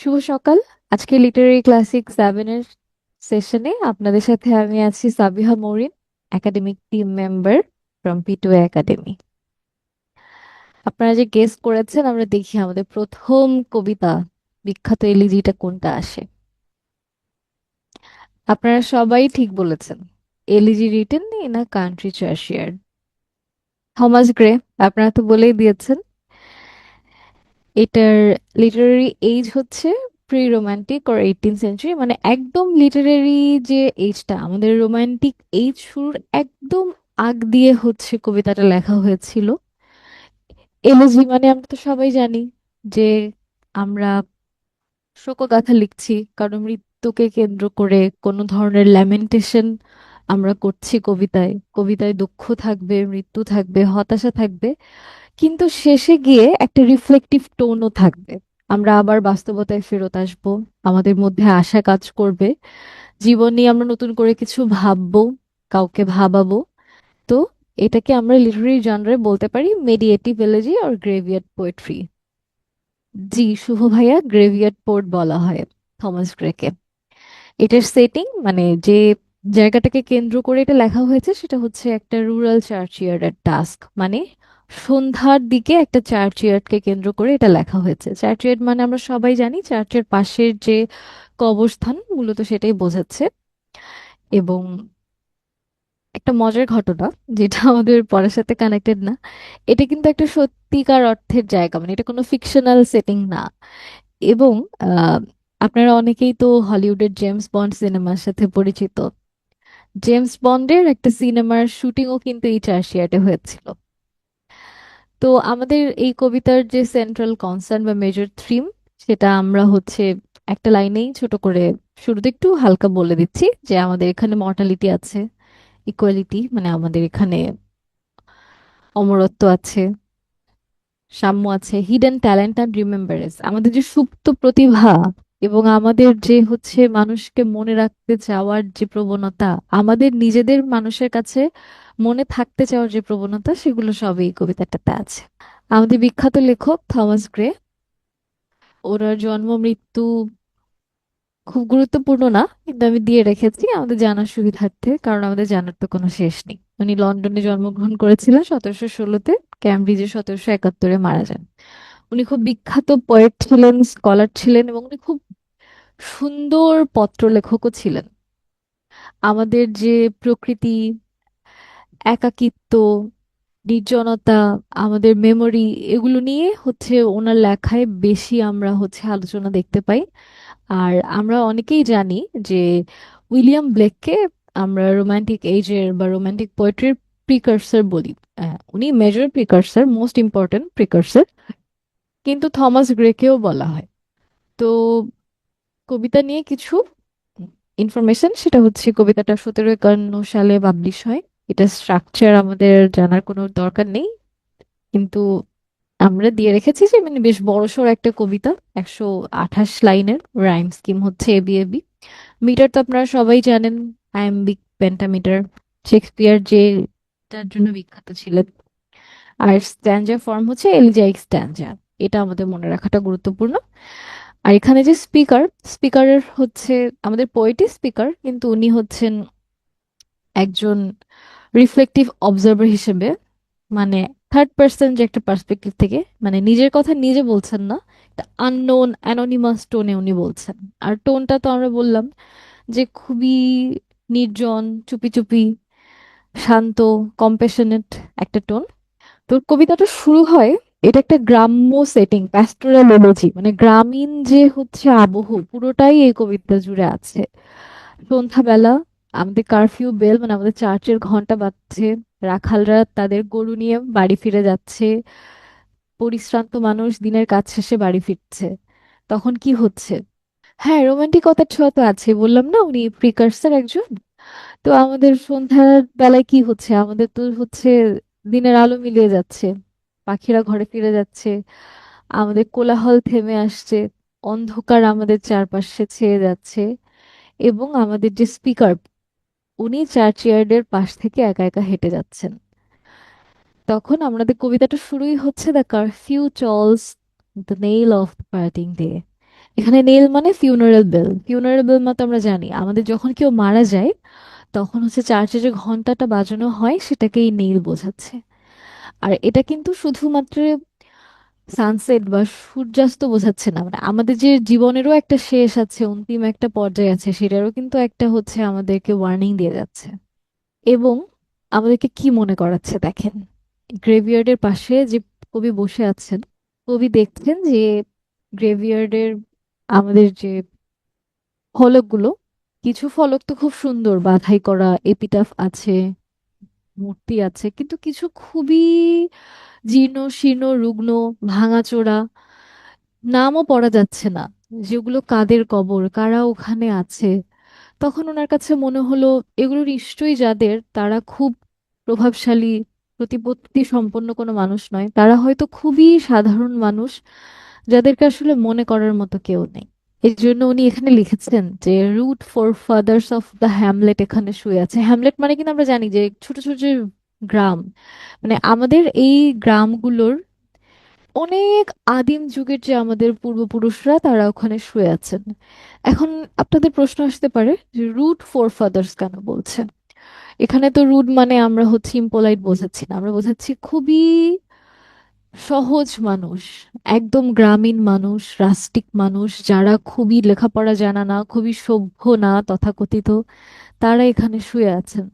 শুভ সকাল। আজকে Literary classic 7 এর সেশনে আপনাদের সাথে আমি আছি Sabiha mooring, academic team member from P2A academy. আপনারা যে গেস করেছেন, আমরা দেখি আমাদের প্রথম কবিতা বিখ্যাত এলিজিটা কোনটা আসে। আপনারা সবাই ঠিক বলেছেন, elegy written in a country churchyard, Thomas Gray. আপনারা তো বলেই দিয়েছেন। এটার লিটারারি এজ হচ্ছে pre romantic or 18th century, মানে একদম লিটারারি যে এজটা, আমাদের রোমান্টিক এজ শুরুর একদম আগ দিয়ে হচ্ছে কবিতাটা লেখা হয়েছিল। এলিজি মানে আমরা তো সবাই জানি যে আমরা শোকগাথা লিখছি, কারণ মৃত্যুকে কেন্দ্র করে কোনো ধরনের ল্যামেন্টেশন আমরা করছি কবিতায়। কবিতায় দুঃখ থাকবে, মৃত্যু থাকবে, হতাশা থাকবে, কিন্তু শেষে গিয়ে একটা রিফ্লেকটিভ টোনও থাকবে। আমরা আবার বাস্তবতায় ফেরত আসব, আমাদের মধ্যে আশা কাজ করবে, জীবন নিয়ে আমরা নতুন করে কিছু ভাববো, কাউকে ভাবাবো। তো এটাকে আমরা লিটারারি জনরে বলতে পারি মেডিয়েটিভ এলেজি অর গ্রেভিয়ার্ড পোয়েট্রি। জি শুভ ভাইয়া, গ্রেভিয়ার্ড পোর্ট বলা হয় থমাস গ্রেকে। এটার সেটিং মানে যে জায়গাটাকে কেন্দ্র করে এটা লেখা হয়েছে সেটা হচ্ছে একটা রুরাল চার্চিয়ার্ডের টাস্ক, মানে সন্ধ্যার দিকে একটা চার্চিয়ার্ডকে কেন্দ্র করে এটা লেখা হয়েছে। চার্চিয়ার্ড মানে আমরা সবাই জানি চার্চের পাশের যে কবরস্থান, মূলত সেটাই বোঝাচ্ছে। এবং একটা মজার ঘটনা, যেটা আমাদের পড়ার সাথে কানেক্টেড না, এটা কিন্তু একটা সত্যিকার অর্থের জায়গা, মানে এটা কোনো ফিকশনাল সেটিং না। এবং আহ, আপনারা অনেকেই তো হলিউডের জেমস বন্ড সিনেমার সাথে পরিচিত। জেমস বন্ডের একটা সিনেমার শুটিংও কিন্তু এই চার্চিয়ার্ডে হয়েছিল। তো আমাদের এই কবিতার যে সেন্ট্রাল কনসার্ন বা মেজর থিম, সেটা আমরা হচ্ছে একটা লাইনেই ছোট করে শুরুতে একটু হালকা বলে দিচ্ছি যে আমাদের এখানে মর্টালিটি আছে, ইকুয়ালিটি মানে আমাদের এখানে অমরত্ব আছে, সাম্য আছে, হিডেন ট্যালেন্ট অ্যান্ড রিমেম্বারেন্স, আমাদের যে সুপ্ত প্রতিভা এবং আমাদের যে হচ্ছে মানুষকে মনে রাখতে চাওয়ার যে প্রবণতা, আমাদের নিজেদের মানুষের কাছে মনে থাকতে চাওয়ার যে প্রবণতা, সেগুলো সবই এই কবিতাটাতে আছে। আমাদের বিখ্যাত লেখক থমাস গ্রে, ওনার জন্ম মৃত্যু খুব গুরুত্বপূর্ণ না, কিন্তু আমি দিয়ে রেখেছি আমাদের জানার সুবিধার্থে, কারণ আমাদের জানার তো কোনো শেষ নেই। উনি লন্ডনে জন্মগ্রহণ করেছিলেন 1716-তে, ক্যামব্রিজে 1771-এ মারা যান। উনি খুব বিখ্যাত পোয়েট ছিলেন, স্কলার ছিলেন, এবং উনি খুব সুন্দর পত্রলেখকও ছিলেন। আমাদের যে প্রকৃতি, একাকিত্ব, নির্জনতা, আমাদের মেমোরি, এগুলো নিয়ে হচ্ছে ওনার লেখায় বেশি আমরা হচ্ছে আলোচনা দেখতে পাই। আর আমরা অনেকেই জানি যে উইলিয়াম ব্লেককে আমরা রোমান্টিক এজের বা রোমান্টিক পোয়েট্রির প্রিকার্সর বলি। উনি মেজর প্রিকার্সর, মোস্ট ইম্পর্টেন্ট প্রিকার্সর, কিন্তু থমাস গ্রেকেও বলা হয়। তো কবিতা নিয়ে কিছু ইনফরমেশন, সেটা হচ্ছে কবিতাটা 1751 সালে পাবলিশ হয়। এটা স্ট্রাকচার আমাদের জানার কোনো দরকার নেই, কিন্তু আমরা দিয়ে রেখেছি যে মানে বেশ বড়সড় একটা কবিতা, 128 লাইনের। রাইম স্কিম হচ্ছে এবি এবি। মিটার তো আপনারা সবাই জানেন, আয়াম্বিক পেন্টামিটার, শেক্সপিয়ার যে তার জন্য বিখ্যাত ছিলেন। আর স্ট্যাঞ্জা ফর্ম হচ্ছে এলিজাইক স্ট্যাঞ্জা, এটা আমাদের মনে রাখাটা গুরুত্বপূর্ণ। আর এখানে যে স্পিকার, স্পিকারের হচ্ছে আমাদের পোয়েটই স্পিকার, কিন্তু উনি হচ্ছেন একজন রিফ্লেকটিভ অবজার্ভার হিসেবে, মানে থার্ড পার্সন যে একটা পার্সপেক্টিভ থেকে, মানে নিজের কথা নিজে বলছেন না, একটা আননোন অ্যানোনিমাস টোনে উনি বলছেন। আর টোনটা তো আমরা বললাম যে খুবই নির্জন, চুপি চুপি, শান্ত, কম্প্যাশনেট একটা টোন। তোর কবিতাটা শুরু হয়, এটা একটা গ্রাম্য সেটিং, প্যাস্টোরাল এলোজি, মানে গ্রামীণ যে হচ্ছে আবহ, পুরোটাই এই কবিতা জুড়ে আছে। সন্ধ্যাবেলা, আমাদের কারফিউ বেল মানে আমাদের চার্চের ঘন্টা বাজছে, রাখালরা তাদের গরু নিয়ে বাড়ি ফিরে যাচ্ছে, পরিশ্রান্ত মানুষ দিনের কাজ শেষে বাড়ি ফিরছে। তখন কি হচ্ছে? হ্যাঁ, রোমান্টিকতার ছোঁয়া তো আছে, বললাম না উনি প্রিকার্সর একজন। তো আমাদের সন্ধ্যার বেলায় কি হচ্ছে, আমাদের তো হচ্ছে দিনের আলো মিলিয়ে যাচ্ছে, পাখিরা ঘরে ফিরে যাচ্ছে, আমাদের কোলাহল থেমে আসছে, অন্ধকার আমাদের চারপাশে ছেয়ে যাচ্ছে, এবং আমাদের যে স্পিকার, উনি চার্চিয়ার্ডের পাশ থেকে একা একা হেঁটে যাচ্ছেন। তখন আমাদের কবিতাটা শুরুই হচ্ছে the curfew tolls the knell of the parting day, এখানে নেইল মানে ফিউনারাল বেল। ফিউনারাল বেল মানে তো আমরা জানি আমাদের যখন কেউ মারা যায় তখন হচ্ছে চার্চে যে ঘন্টাটা বাজানো হয় সেটাকেই নেইল বোঝাচ্ছে। আর এটা কিন্তু শুধুমাত্র সানসেট বা সূর্যাস্ত বোঝাচ্ছে না, মানে আমাদের যে জীবনেরও একটা শেষ আছে, অন্তিম একটা পর্যায়ে আছে, সেটারও কিন্তু একটা হচ্ছে আমাদেরকে ওয়ার্নিং দিয়ে যাচ্ছে। এবং আমাদেরকে কি মনে করাচ্ছে দেখেন, গ্রেভিয়ার্ডের পাশে যে কবি বসে আছেন, কবি দেখছেন যে গ্রেভিয়ার্ডের আমাদের যে ফলকগুলো, কিছু ফলক তো খুব সুন্দর বাধাই করা, এপিটাফ আছে, মূর্তি আছে, কিন্তু কিছু খুবই জীর্ণ শীর্ণ, রুগ্ন, ভাঙাচোরা, নামও পড়া যাচ্ছে না, যেগুলো কাদের কবর, কারা ওখানে আছে। তখন ওনার কাছে মনে হলো এগুলো নিশ্চয়ই যাদের, তারা খুব প্রভাবশালী, প্রতিপত্তি সম্পন্ন কোনো মানুষ নয়, তারা হয়তো খুবই সাধারণ মানুষ, যাদেরকে আসলে মনে করার মতো কেউ নেই। এই জন্য উনি এখানে লিখেছেন যে rude forefathers of the hamlet এখানে শুয়ে আছে। হ্যামলেট মানে কিন্তু আমরা জানি যে ছোট ছোট যে গ্রাম, মানে আমাদের এই গ্রামগুলোর অনেক আদিম যুগের যে আমাদের পূর্বপুরুষরা তারা ওখানে শুয়ে আছেন। এখন আপনাদের প্রশ্ন আসতে পারে যে রুট ফোর ফাদার্স কেন বলছে। এখানে তো রুট মানে আমরা হচ্ছে ইম্পোলাইট বোঝাচ্ছি না, আমরা বোঝাচ্ছি খুবই সহজ মানুষ, একদম গ্রামীণ মানুষ, রাস্টিক মানুষ, যারা খুবই লেখাপড়া জানা না, খুবই সভ্য না তথাকথিত, তারা এখানে শুয়ে আছেন।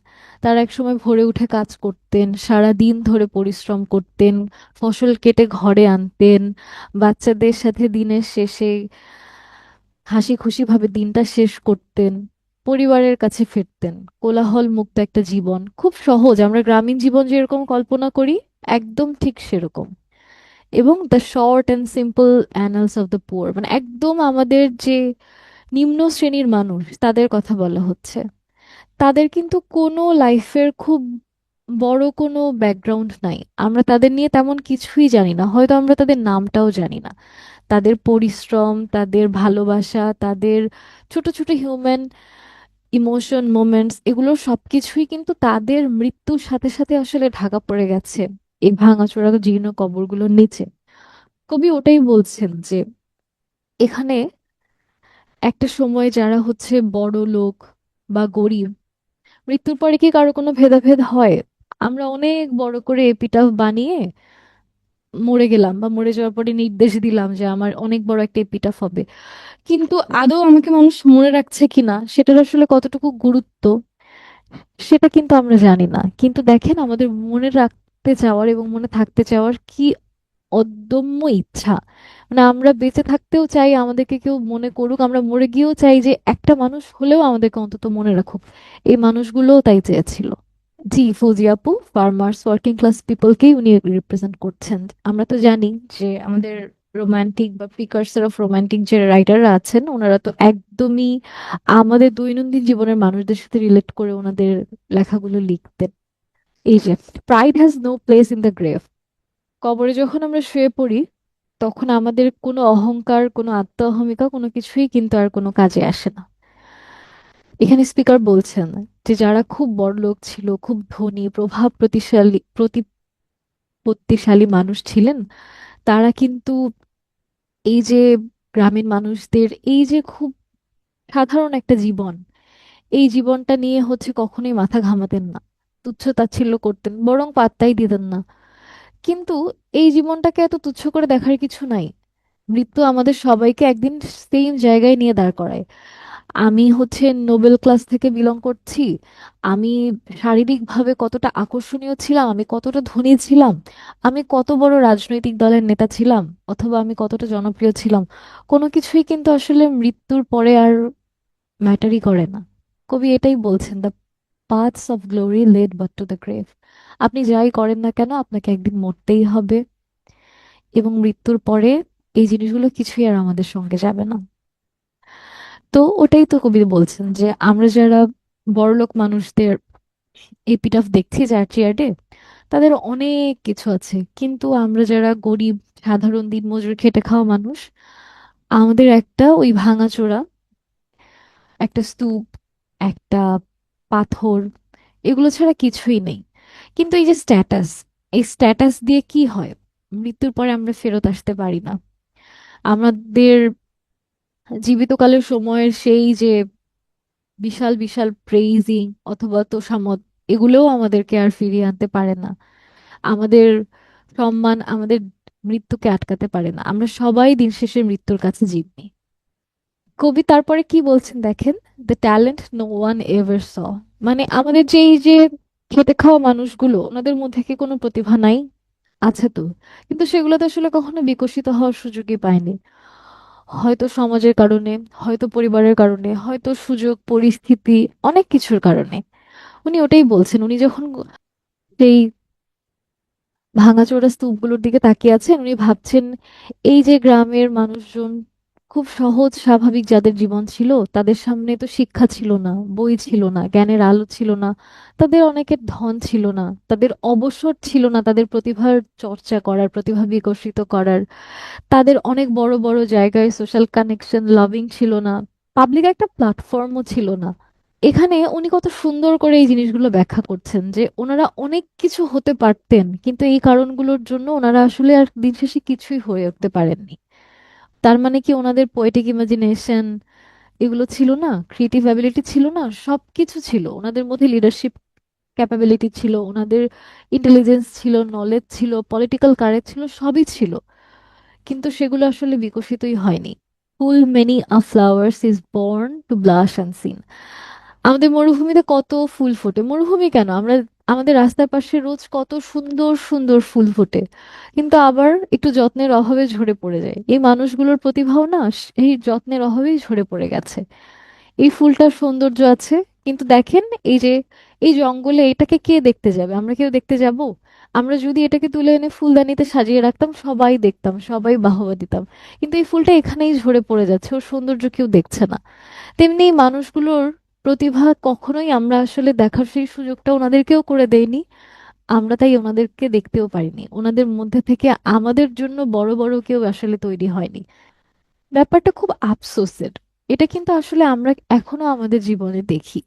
তারা একসময় ভোরে উঠে কাজ করতেন, সারা দিন ধরে পরিশ্রম করতেন, ফসল কেটে ঘরে আনতেন, বাচ্চাদের সাথে দিনের শেষে হাসি খুশি ভাবে দিনটা শেষ করতেন, পরিবারের কাছে ফিরতেন। কোলাহল মুক্ত একটা জীবন, খুব সহজ, আমরা গ্রামীণ জীবন যেরকম কল্পনা করি একদম ঠিক সেরকম। এবং the short and simple annals of the poor, মানে একদম আমাদের যে নিম্ন শ্রেণীর মানুষ তাদের কথা বলা হচ্ছে। তাদের কিন্তু কোনো লাইফের খুব বড় কোনো ব্যাকগ্রাউন্ড নাই, আমরা তাদের নিয়ে তেমন কিছুই জানি না, হয়তো আমরা তাদের নামটাও জানি না। তাদের পরিশ্রম, তাদের ভালোবাসা, তাদের ছোট ছোট হিউম্যান ইমোশন, মোমেন্টস, এগুলো সবকিছুই কিন্তু তাদের মৃত্যুর সাথে সাথে আসলে ঢাকা পড়ে গেছে এই ভাঙাচোরা জীর্ণ কবরগুলোর নিচে। কবি ওটাই বলছেন যে এখানে একটা সময় যারা হচ্ছে বড় লোক বা গরিব, মৃত্যুর পরে কি কারো কোনো ভেদাভেদ হয়? আমরা অনেক বড় করে এপিটাফ বানিয়ে মরে গেলাম, বা মরে যাওয়ার পরে নির্দেশ দিলাম যে আমার অনেক বড় একটা এপিটাফ হবে, কিন্তু আদৌ আমাকে মানুষ মনে রাখছে কিনা, সেটার আসলে কতটুকু গুরুত্ব, সেটা কিন্তু আমরা জানি না। কিন্তু দেখেন আমাদের মনে রাখতে চাওয়ার এবং মনে থাকতে চাওয়ার কি অদম্য ইচ্ছা, মানে আমরা বেঁচে থাকতেও চাই আমাদেরকে কেউ মনে করুক, আমরা মরে গিয়েও চাই যে একটা মানুষ হলেও আমাদেরকে অন্তত মনে রাখুক। এই মানুষগুলোও তাই চেয়েছিল। জি, ফৌজি আপু, ফার্মার্স ওয়ার্কিং ক্লাস পিপলকেই উনি রিপ্রেজেন্ট করছেন। আমরা তো জানি যে আমাদের রোমান্টিক বা প্রিকার্সর অফ রোমান্টিক যে রাইটাররা আছেন ওনারা তো একদমই আমাদের দৈনন্দিন জীবনের মানুষদের সাথে রিলেট করে ওনাদের লেখাগুলো লিখতেন। এই যে pride has no place in the grave, কবরে যখন আমরা শুয়ে পড়ি তখন আমাদের কোনো অহংকার, কোনো আত্ম অহমিকা, কোনো কিছুই কিন্তু আর কোনো কাজে আসে না। এখানে স্পিকার বলছেন যে যারা খুব বড়লোক ছিল, খুব ধনী, প্রভাব প্রতিপত্তিশালী মানুষ ছিলেন, তারা কিন্তু এই যে গ্রামীণ মানুষদের এই যে খুব সাধারণ একটা জীবন, এই জীবনটা নিয়ে হচ্ছে কখনোই মাথা ঘামাতেন না, তুচ্ছ তাচ্ছিল্য করতেন, বরং পাত্তাই দিতেন না। কিন্তু এই জীবনটাকে এত তুচ্ছ করে দেখার কিছু নাই। মৃত্যু আমাদের সবাইকে একদিন সেম জায়গায় নিয়ে দাঁড় করায়। আমি হচ্ছে নোবেল ক্লাস থেকে বিলং করছি, আমি শারীরিকভাবে কতটা আকর্ষণীয় ছিলাম, আমি কতটা ধনী ছিলাম, আমি কত বড় রাজনৈতিক দলের নেতা ছিলাম, অথবা আমি কতটা জনপ্রিয় ছিলাম, কোনো কিছুই কিন্তু আসলে মৃত্যুর পরে আর ম্যাটারই করে না। কবি এটাই বলছেন, the paths of glory lead but to the grave. আপনি যাই করেন না কেন আপনাকে একদিন মরতেই হবে, এবং মৃত্যুর পরে এই জিনিসগুলো কিছুই আর আমাদের সঙ্গে যাবে না। তো ওটাই তো কবি বলছেন যে আমরা যারা বড়লোক মানুষদের এপিটাফ দেখছি চার্চিয়ার্ডে, তাদের অনেক কিছু আছে, কিন্তু আমরা যারা গরিব, সাধারণ দিনমজুর খেটে খাওয়া মানুষ, আমাদের একটা ওই ভাঙাচোরা একটা স্তূপ, একটা পাথর, এগুলো ছাড়া কিছুই নেই। কিন্তু এই যে স্ট্যাটাস, এই স্ট্যাটাস দিয়ে কি হয়? মৃত্যুর পরে আমরা ফেরত আসতে পারি না। আমাদের জীবিতকালের সময়ের সেই যে বিশাল বিশাল প্রেইজিং অথবা তোষামোদ, এগুলোও আমাদেরকে আর ফিরিয়ে আনতে পারে না। আমাদের সম্মান, আমাদের মৃত্যুকে আটকাতে পারে না। আমরা সবাই দিন শেষে মৃত্যুর কাছে জিম্মি। কবি তারপরে কি বলছেন দেখেন, the talent no one ever saw. মানে আমাদের যে এই যে খেটে খাওয়া মানুষগুলো, ওনাদের মধ্যে কি কোনো প্রতিভা নাই? আছে তো, কিন্তু সেগুলো তো আসলে কখনো বিকশিত হওয়ার সুযোগই পায়নি। হয়তো সমাজের কারণে, হয়তো পরিবারের কারণে, হয়তো সুযোগ পরিস্থিতি, অনেক কিছুর কারণে। উনি ওটাই বলছেন, উনি যখন সেই ভাঙাচোরা স্তূপগুলোর দিকে তাকিয়ে আছেন, উনি ভাবছেন এই যে গ্রামের মানুষজন, খুব সহজ স্বাভাবিক যাদের জীবন ছিল, তাদের সামনে তো শিক্ষা ছিল না, বই ছিল না, জ্ঞানের আলো ছিল না, তাদের অনেকের ধন ছিল না, তাদের অবসর ছিল না তাদের প্রতিভার চর্চা করার, প্রতিভা বিকশিত করার, তাদের অনেক বড় বড় জায়গায় সোশ্যাল কানেকশন লাভিং ছিল না, পাবলিক একটা প্ল্যাটফর্মও ছিল না। এখানে উনি কত সুন্দর করে এই জিনিসগুলো ব্যাখ্যা করছেন যে ওনারা অনেক কিছু হতে পারতেন, কিন্তু এই কারণগুলোর জন্য ওনারা আসলে আর দিন শেষে কিছুই হয়ে উঠতে পারেননি। তার মানে কি ওনাদের পোয়েটিক ইমাজিনেশন এগুলো ছিল না, ক্রিয়েটিভ অ্যাবিলিটি ছিল না? সবকিছু ছিল ওনাদের মধ্যে, লিডারশিপ ক্যাপাবিলিটি ছিল ওনাদের, ইন্টেলিজেন্স ছিল, নলেজ ছিল, পলিটিক্যাল কারেজ ছিল, সবই ছিল, কিন্তু সেগুলো আসলে বিকশিতই হয়নি। Full many a flowers is born to blush unseen. আমাদের মরুভূমিতে কত ফুল ফোটে, মরুভূমি কেন, আমরা আমাদের রাস্তার পাশে রোজ কত সুন্দর সুন্দর ফুল ফোটে, কিন্তু আবার একটু যত্নের অভাবে ঝরে পড়ে যায়। এই মানুষগুলোর প্রতিভাও না এই যত্নের অভাবেই ঝরে পড়ে গেছে। এই ফুলটার সৌন্দর্য আছে, কিন্তু দেখেন এই যে এই জঙ্গলে এটাকে কে দেখতে যাবে? আমরা কেউ দেখতে যাব? আমরা যদি এটাকে তুলে এনে ফুলদানিতে সাজিয়ে রাখতাম, সবাই দেখতাম, সবাই বাহবা দিতাম, কিন্তু এই ফুলটা এখানেই ঝরে পড়ে যাচ্ছে, ওর সৌন্দর্য কেউ দেখছে না। তেমনি এই মানুষগুলোর প্রতিভা কখনোই আমরা আসলে দেখার সেই সুযোগটা ওনাদেরকেও করে দেয়নি। আমরা তাই ওনাদেরকে দেখতেও পারিনি, ওনাদের মধ্যে থেকে আমাদের জন্য বড় বড় কেউ আসলে তৈরি হয়নি। ব্যাপারটা খুব আফসোসের। এটা কিন্তু আসলে আমরা এখনো আমাদের জীবনে দেখি।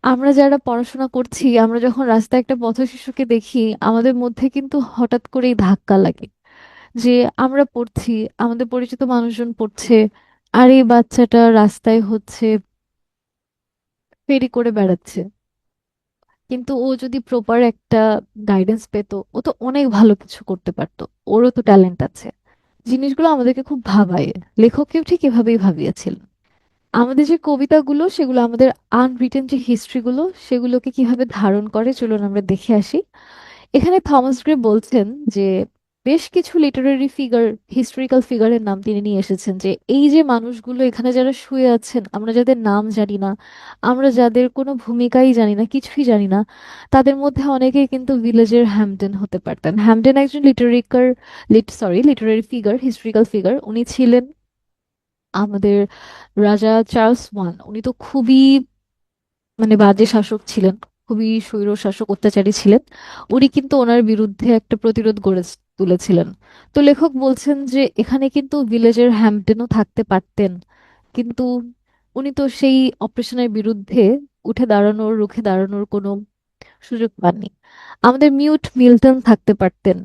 আমরা যারা পড়াশোনা করছি, আমরা যখন রাস্তায় একটা পথশিশুকে দেখি, আমাদের মধ্যে কিন্তু হঠাৎ করেই ধাক্কা লাগে যে আমরা পড়ছি, আমাদের পরিচিত মানুষজন পড়ছে, আর এই বাচ্চাটা রাস্তায় হচ্ছে ফেরি করে বেড়াচ্ছে। কিন্তু ও যদি প্রপার একটা গাইডেন্স পেতো, ও তো অনেক ভালো কিছু করতে পারতো, ওরও তো ট্যালেন্ট আছে। জিনিসগুলো আমাদেরকে খুব ভাবায়। লেখককেও ঠিক এভাবেই ভাবিয়েছিলেন। আমাদের যে কবিতাগুলো, সেগুলো আমাদের আনরিটেন যে হিস্ট্রিগুলো, সেগুলোকে কিভাবে ধারণ করে চলুন আমরা দেখে আসি। এখানে থমাস গ্রে বলছেন যে বেশ কিছু লিটারারি ফিগার, হিস্টোরিক্যাল ফিগারের নাম তিনি নিয়ে এসেছেন, যে এই যে মানুষগুলো এখানে যারা শুয়ে আছেন, আমরা যাদের নাম জানি না, আমরা যাদের কোনো ভূমিকাই জানি না, কিছুই জানি না, তাদের মধ্যে অনেকেই কিন্তু ভিলেজের হ্যাম্পডেন হতে পারতেন। হ্যাম্পডেন একজন লিটারারি ফিগার, হিস্টোরিক্যাল ফিগার। উনি ছিলেন আমাদের রাজা চার্লস 1। উনি তো খুবই মানে বাজে শাসক ছিলেন, খুবই স্বৈর শাসক, অত্যাচারী ছিলেন। উনি কিন্তু ওনার বিরুদ্ধে একটা প্রতিরোধ গড়ে তুলেছিলেন। তো লেখক বলছেন যে এখানে কিন্তু ভিলেজের হ্যাম্পডেনও থাকতে পারতেন, কিন্তু উনি তো সেই অপারেশনের বিরুদ্ধে উঠে দাঁড়ানোর, রুখে দাঁড়ানোর কোনো সুযোগ পাননি। আমাদের মিউট মিল্টন থাকতে পারতেন।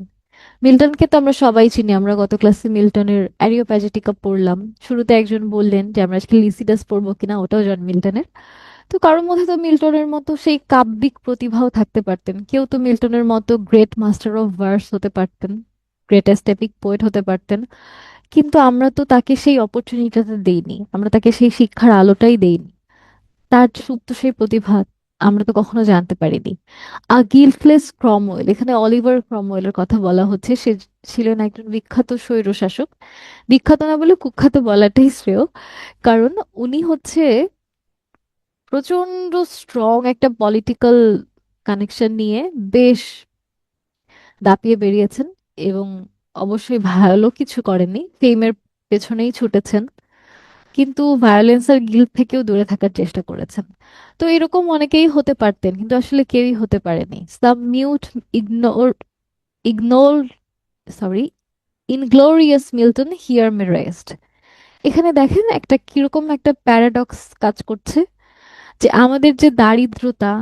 মিল্টনকে তো আমরা সবাই চিনি, আমরা গত ক্লাসে মিল্টনের অ্যারিওপ্যাজিটিকা পড়লাম। শুরুতে একজন বললেন যে আমরা আজকে লিসিডাস পড়বো কিনা, ওটাও জন মিল্টনের। তো কারোর মধ্যে তো মিল্টনের মতো সেই কাব্যিক প্রতিভাও থাকতে পারতেন, কেউ তো মিল্টনের মতো গ্রেট মাস্টার অফ ভার্স হতে পারতেন, গ্রেটেস্ট এপিক পোয়েট হতে পারতেন। কিন্তু আমরা তো তাকে সেই অপরচুনিটিটা দেইনি, আমরা তাকে সেই শিক্ষার আলোটাই দেইনি। তার সুপ্ত সেই প্রতিভা আমরা তো কখনো জানতে পারিনি। গিল্টলেস ক্রমওয়েল, এখানে অলিভার ক্রমওয়েলের কথা বলা হচ্ছে। সে ছিলেন একজন বিখ্যাত স্বৈরশাসক। বিখ্যাত না বলে কুখ্যাত বলাটাই শ্রেয়, কারণ উনি হচ্ছে প্রচন্ড স্ট্রং একটা পলিটিক্যাল কানেকশন নিয়ে বেশ দাপিয়ে বেরিয়েছেন, এবং অবশ্যই ভালো কিছু করেননি, ফেমের পেছনেই ছুটেছেন, কিন্তু ভায়োলেন্স আর গিল্ট থেকেও দূরে থাকার চেষ্টা করেছেন। তো এরকম অনেকেই হতে পারতেন, কিন্তু আসলে কেউই হতে পারেনি। Some mute ignore ignore sorry inglorious Milton here may rest. এখানে দেখেন একটা কিরকম একটা প্যারাডক্স কাজ করছে, যে আমাদের যে দারিদ্রতা,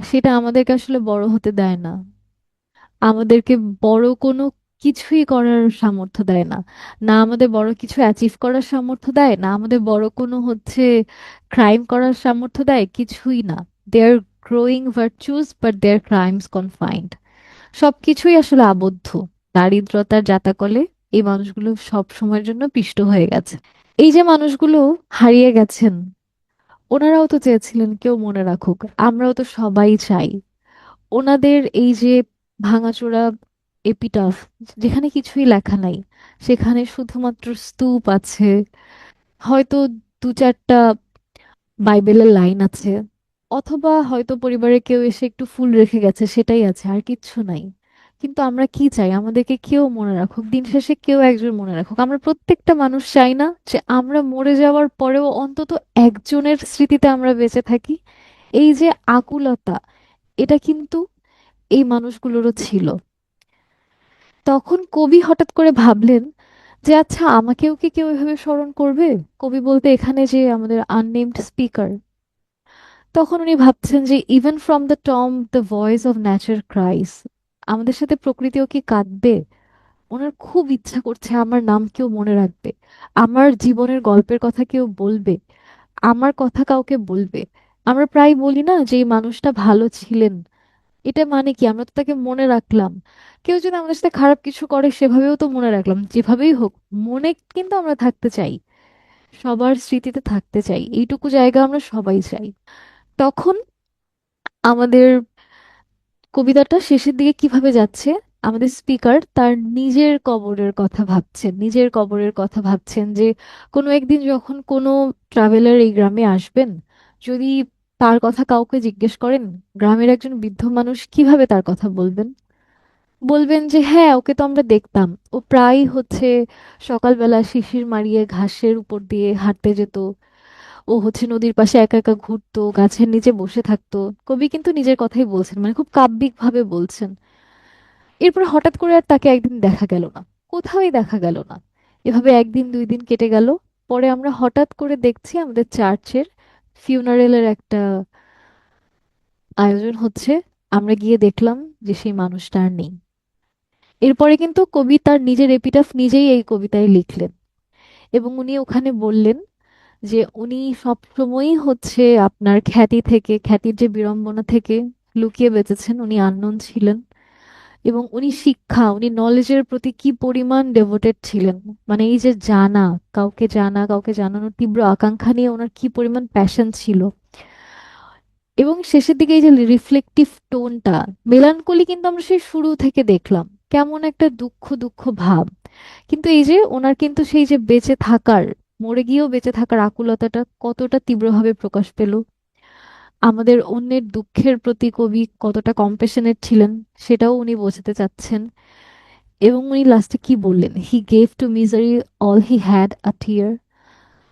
সেটা আমাদেরকে আসলে বড় হতে দেয় না, আমাদেরকে বড় কোনো কিছুই করার সামর্থ্য দেয় না। না আমাদের বড় কিছু অ্যাচিভ করার সামর্থ্য দেয়, না আমাদের বড় কোনো ক্রাইম করার সামর্থ্য দেয়, কিছুই না। They are growing virtues but they are crimes confined. সবকিছুই আসলে আবদ্ধ দারিদ্রতার জাতাকলে। এই মানুষগুলো সব সময়ের জন্য পিষ্ট হয়ে গেছে। এই যে মানুষগুলো হারিয়ে গেছেন, ওনারাও তো চেয়েছিলেন কেউ মনে রাখুক। আমরাও তো সবাই চাই ওনাদের এই যে ভাঙাচোরা এপিটাফ, যেখানে কিছুই লেখা নাই, সেখানে শুধুমাত্র স্তূপ আছে, হয়তো দু চারটা বাইবেলের লাইন আছে, অথবা হয়তো পরিবারের কেউ এসে একটু ফুল রেখে গেছে, সেটাই আছে, আর কিচ্ছু নাই। কিন্তু আমরা কি চাই? আমাদেরকে কেউ মনে রাখুক, দিন শেষে কেউ একজন মনে রাখুক। আমরা প্রত্যেকটা মানুষ চাই না যে আমরা মরে যাওয়ার পরেও অন্তত একজনের স্মৃতিতে আমরা বেঁচে থাকি? এই যে আকুলতা, এটা কিন্তু এই মানুষগুলোরও ছিল। তখন কবি হঠাৎ করে ভাবলেন যে আচ্ছা, আমাকেও কি কেউ এভাবে স্মরণ করবে? কবি বলতে এখানে যে আমাদের আননেমড স্পিকার। তখন উনি ভাবছেন যে even from the Tom the voice of nature ক্রাইস, আমাদের সাথে প্রকৃতিও কি কাঁদবে? ওনার খুব ইচ্ছা করছে আমার নাম কেউ মনে রাখবে, আমার জীবনের গল্পের কথা কেউ বলবে, আমার কথা কাউকে বলবে। আমরা প্রায় বলি না যে এই মানুষটা ভালো ছিলেন, এটা মানে কি আমরা তো তাকে মনে রাখলাম। কেউ যদি আমাদের সাথে খারাপ কিছু করে সেভাবেও তো মনে রাখলাম, যেভাবেই হোক মনে কিন্তু আমরা থাকতে চাই, সবার স্মৃতিতে থাকতে চাই, এইটুকু জায়গা আমরা সবাই চাই। তখন আমাদের কবিতাটা শেষের দিকে কিভাবে যাচ্ছে, আমাদের স্পিকার তার নিজের কবরের কথা ভাবছেন, নিজের কবরের কথা ভাবছেন যে কোনো একদিন যখন কোনো ট্রাভেলার এই গ্রামে আসবেন, যদি তার কথা কাউকে জিজ্ঞেস করেন, গ্রামের একজন বৃদ্ধ মানুষ কিভাবে তার কথা বলবেন? বলবেন যে হ্যাঁ, ওকে তো আমরা দেখতাম, ও প্রায় সকালবেলা শিশির মারিয়ে ঘাসের উপর দিয়ে হাঁটতে যেত, ও নদীর পাশে একা একা ঘুরতো, গাছের নিচে বসে থাকতো। কবি কিন্তু নিজের কথাই বলছেন, মানে খুব কাব্যিক ভাবে বলছেন। এরপর হঠাৎ করে আর তাকে একদিন দেখা গেল না, কোথাওই দেখা গেল না। এভাবে একদিন দুই দিন কেটে গেল। পরে আমরা হঠাৎ করে দেখছি আমাদের চার্চের ফিউনারেলের একটা আয়োজন হচ্ছে। আমরা গিয়ে দেখলাম যে সেই মানুষটা আর নেই। এরপরে কিন্তু কবি তার নিজের এপিটাফ নিজেই এই কবিতায় লিখলেন, এবং উনি ওখানে বললেন যে উনি সবসময়ই আপনার খ্যাতি থেকে, খ্যাতির যে বিড়ম্বনা থেকে লুকিয়ে বেঁচেছেন, উনি আননোন ছিলেন। এবং উনি শিক্ষা, উনি নলেজের প্রতি কি পরিমাণ ডেভোটেড ছিলেন, মানে এই যে জানা, কাউকে জানা, কাউকে জানানোর তীব্র আকাঙ্ক্ষা নিয়ে ওনার কি পরিমাণ প্যাশন ছিল। এবং শেষের দিকে এই যে রিফ্লেকটিভ টোনটা, মেলানকোলি কিন্তু আমরা সেই শুরু থেকে দেখলাম, কেমন একটা দুঃখ দুঃখ ভাব। কিন্তু এই যে ওনার কিন্তু সেই যে বেঁচে থাকার, মরে গিয়েও বেঁচে থাকার আকুলতাটা কতটা তীব্রভাবে প্রকাশ পেল। আমাদের অন্যের দুঃখের প্রতি কবি কতটা কম্প্যাশনেট ছিলেন, সেটাও উনি বোঝাতে চাচ্ছেন। এবং উনি লাস্টে কি বললেন, he gave to misery all he had a tear,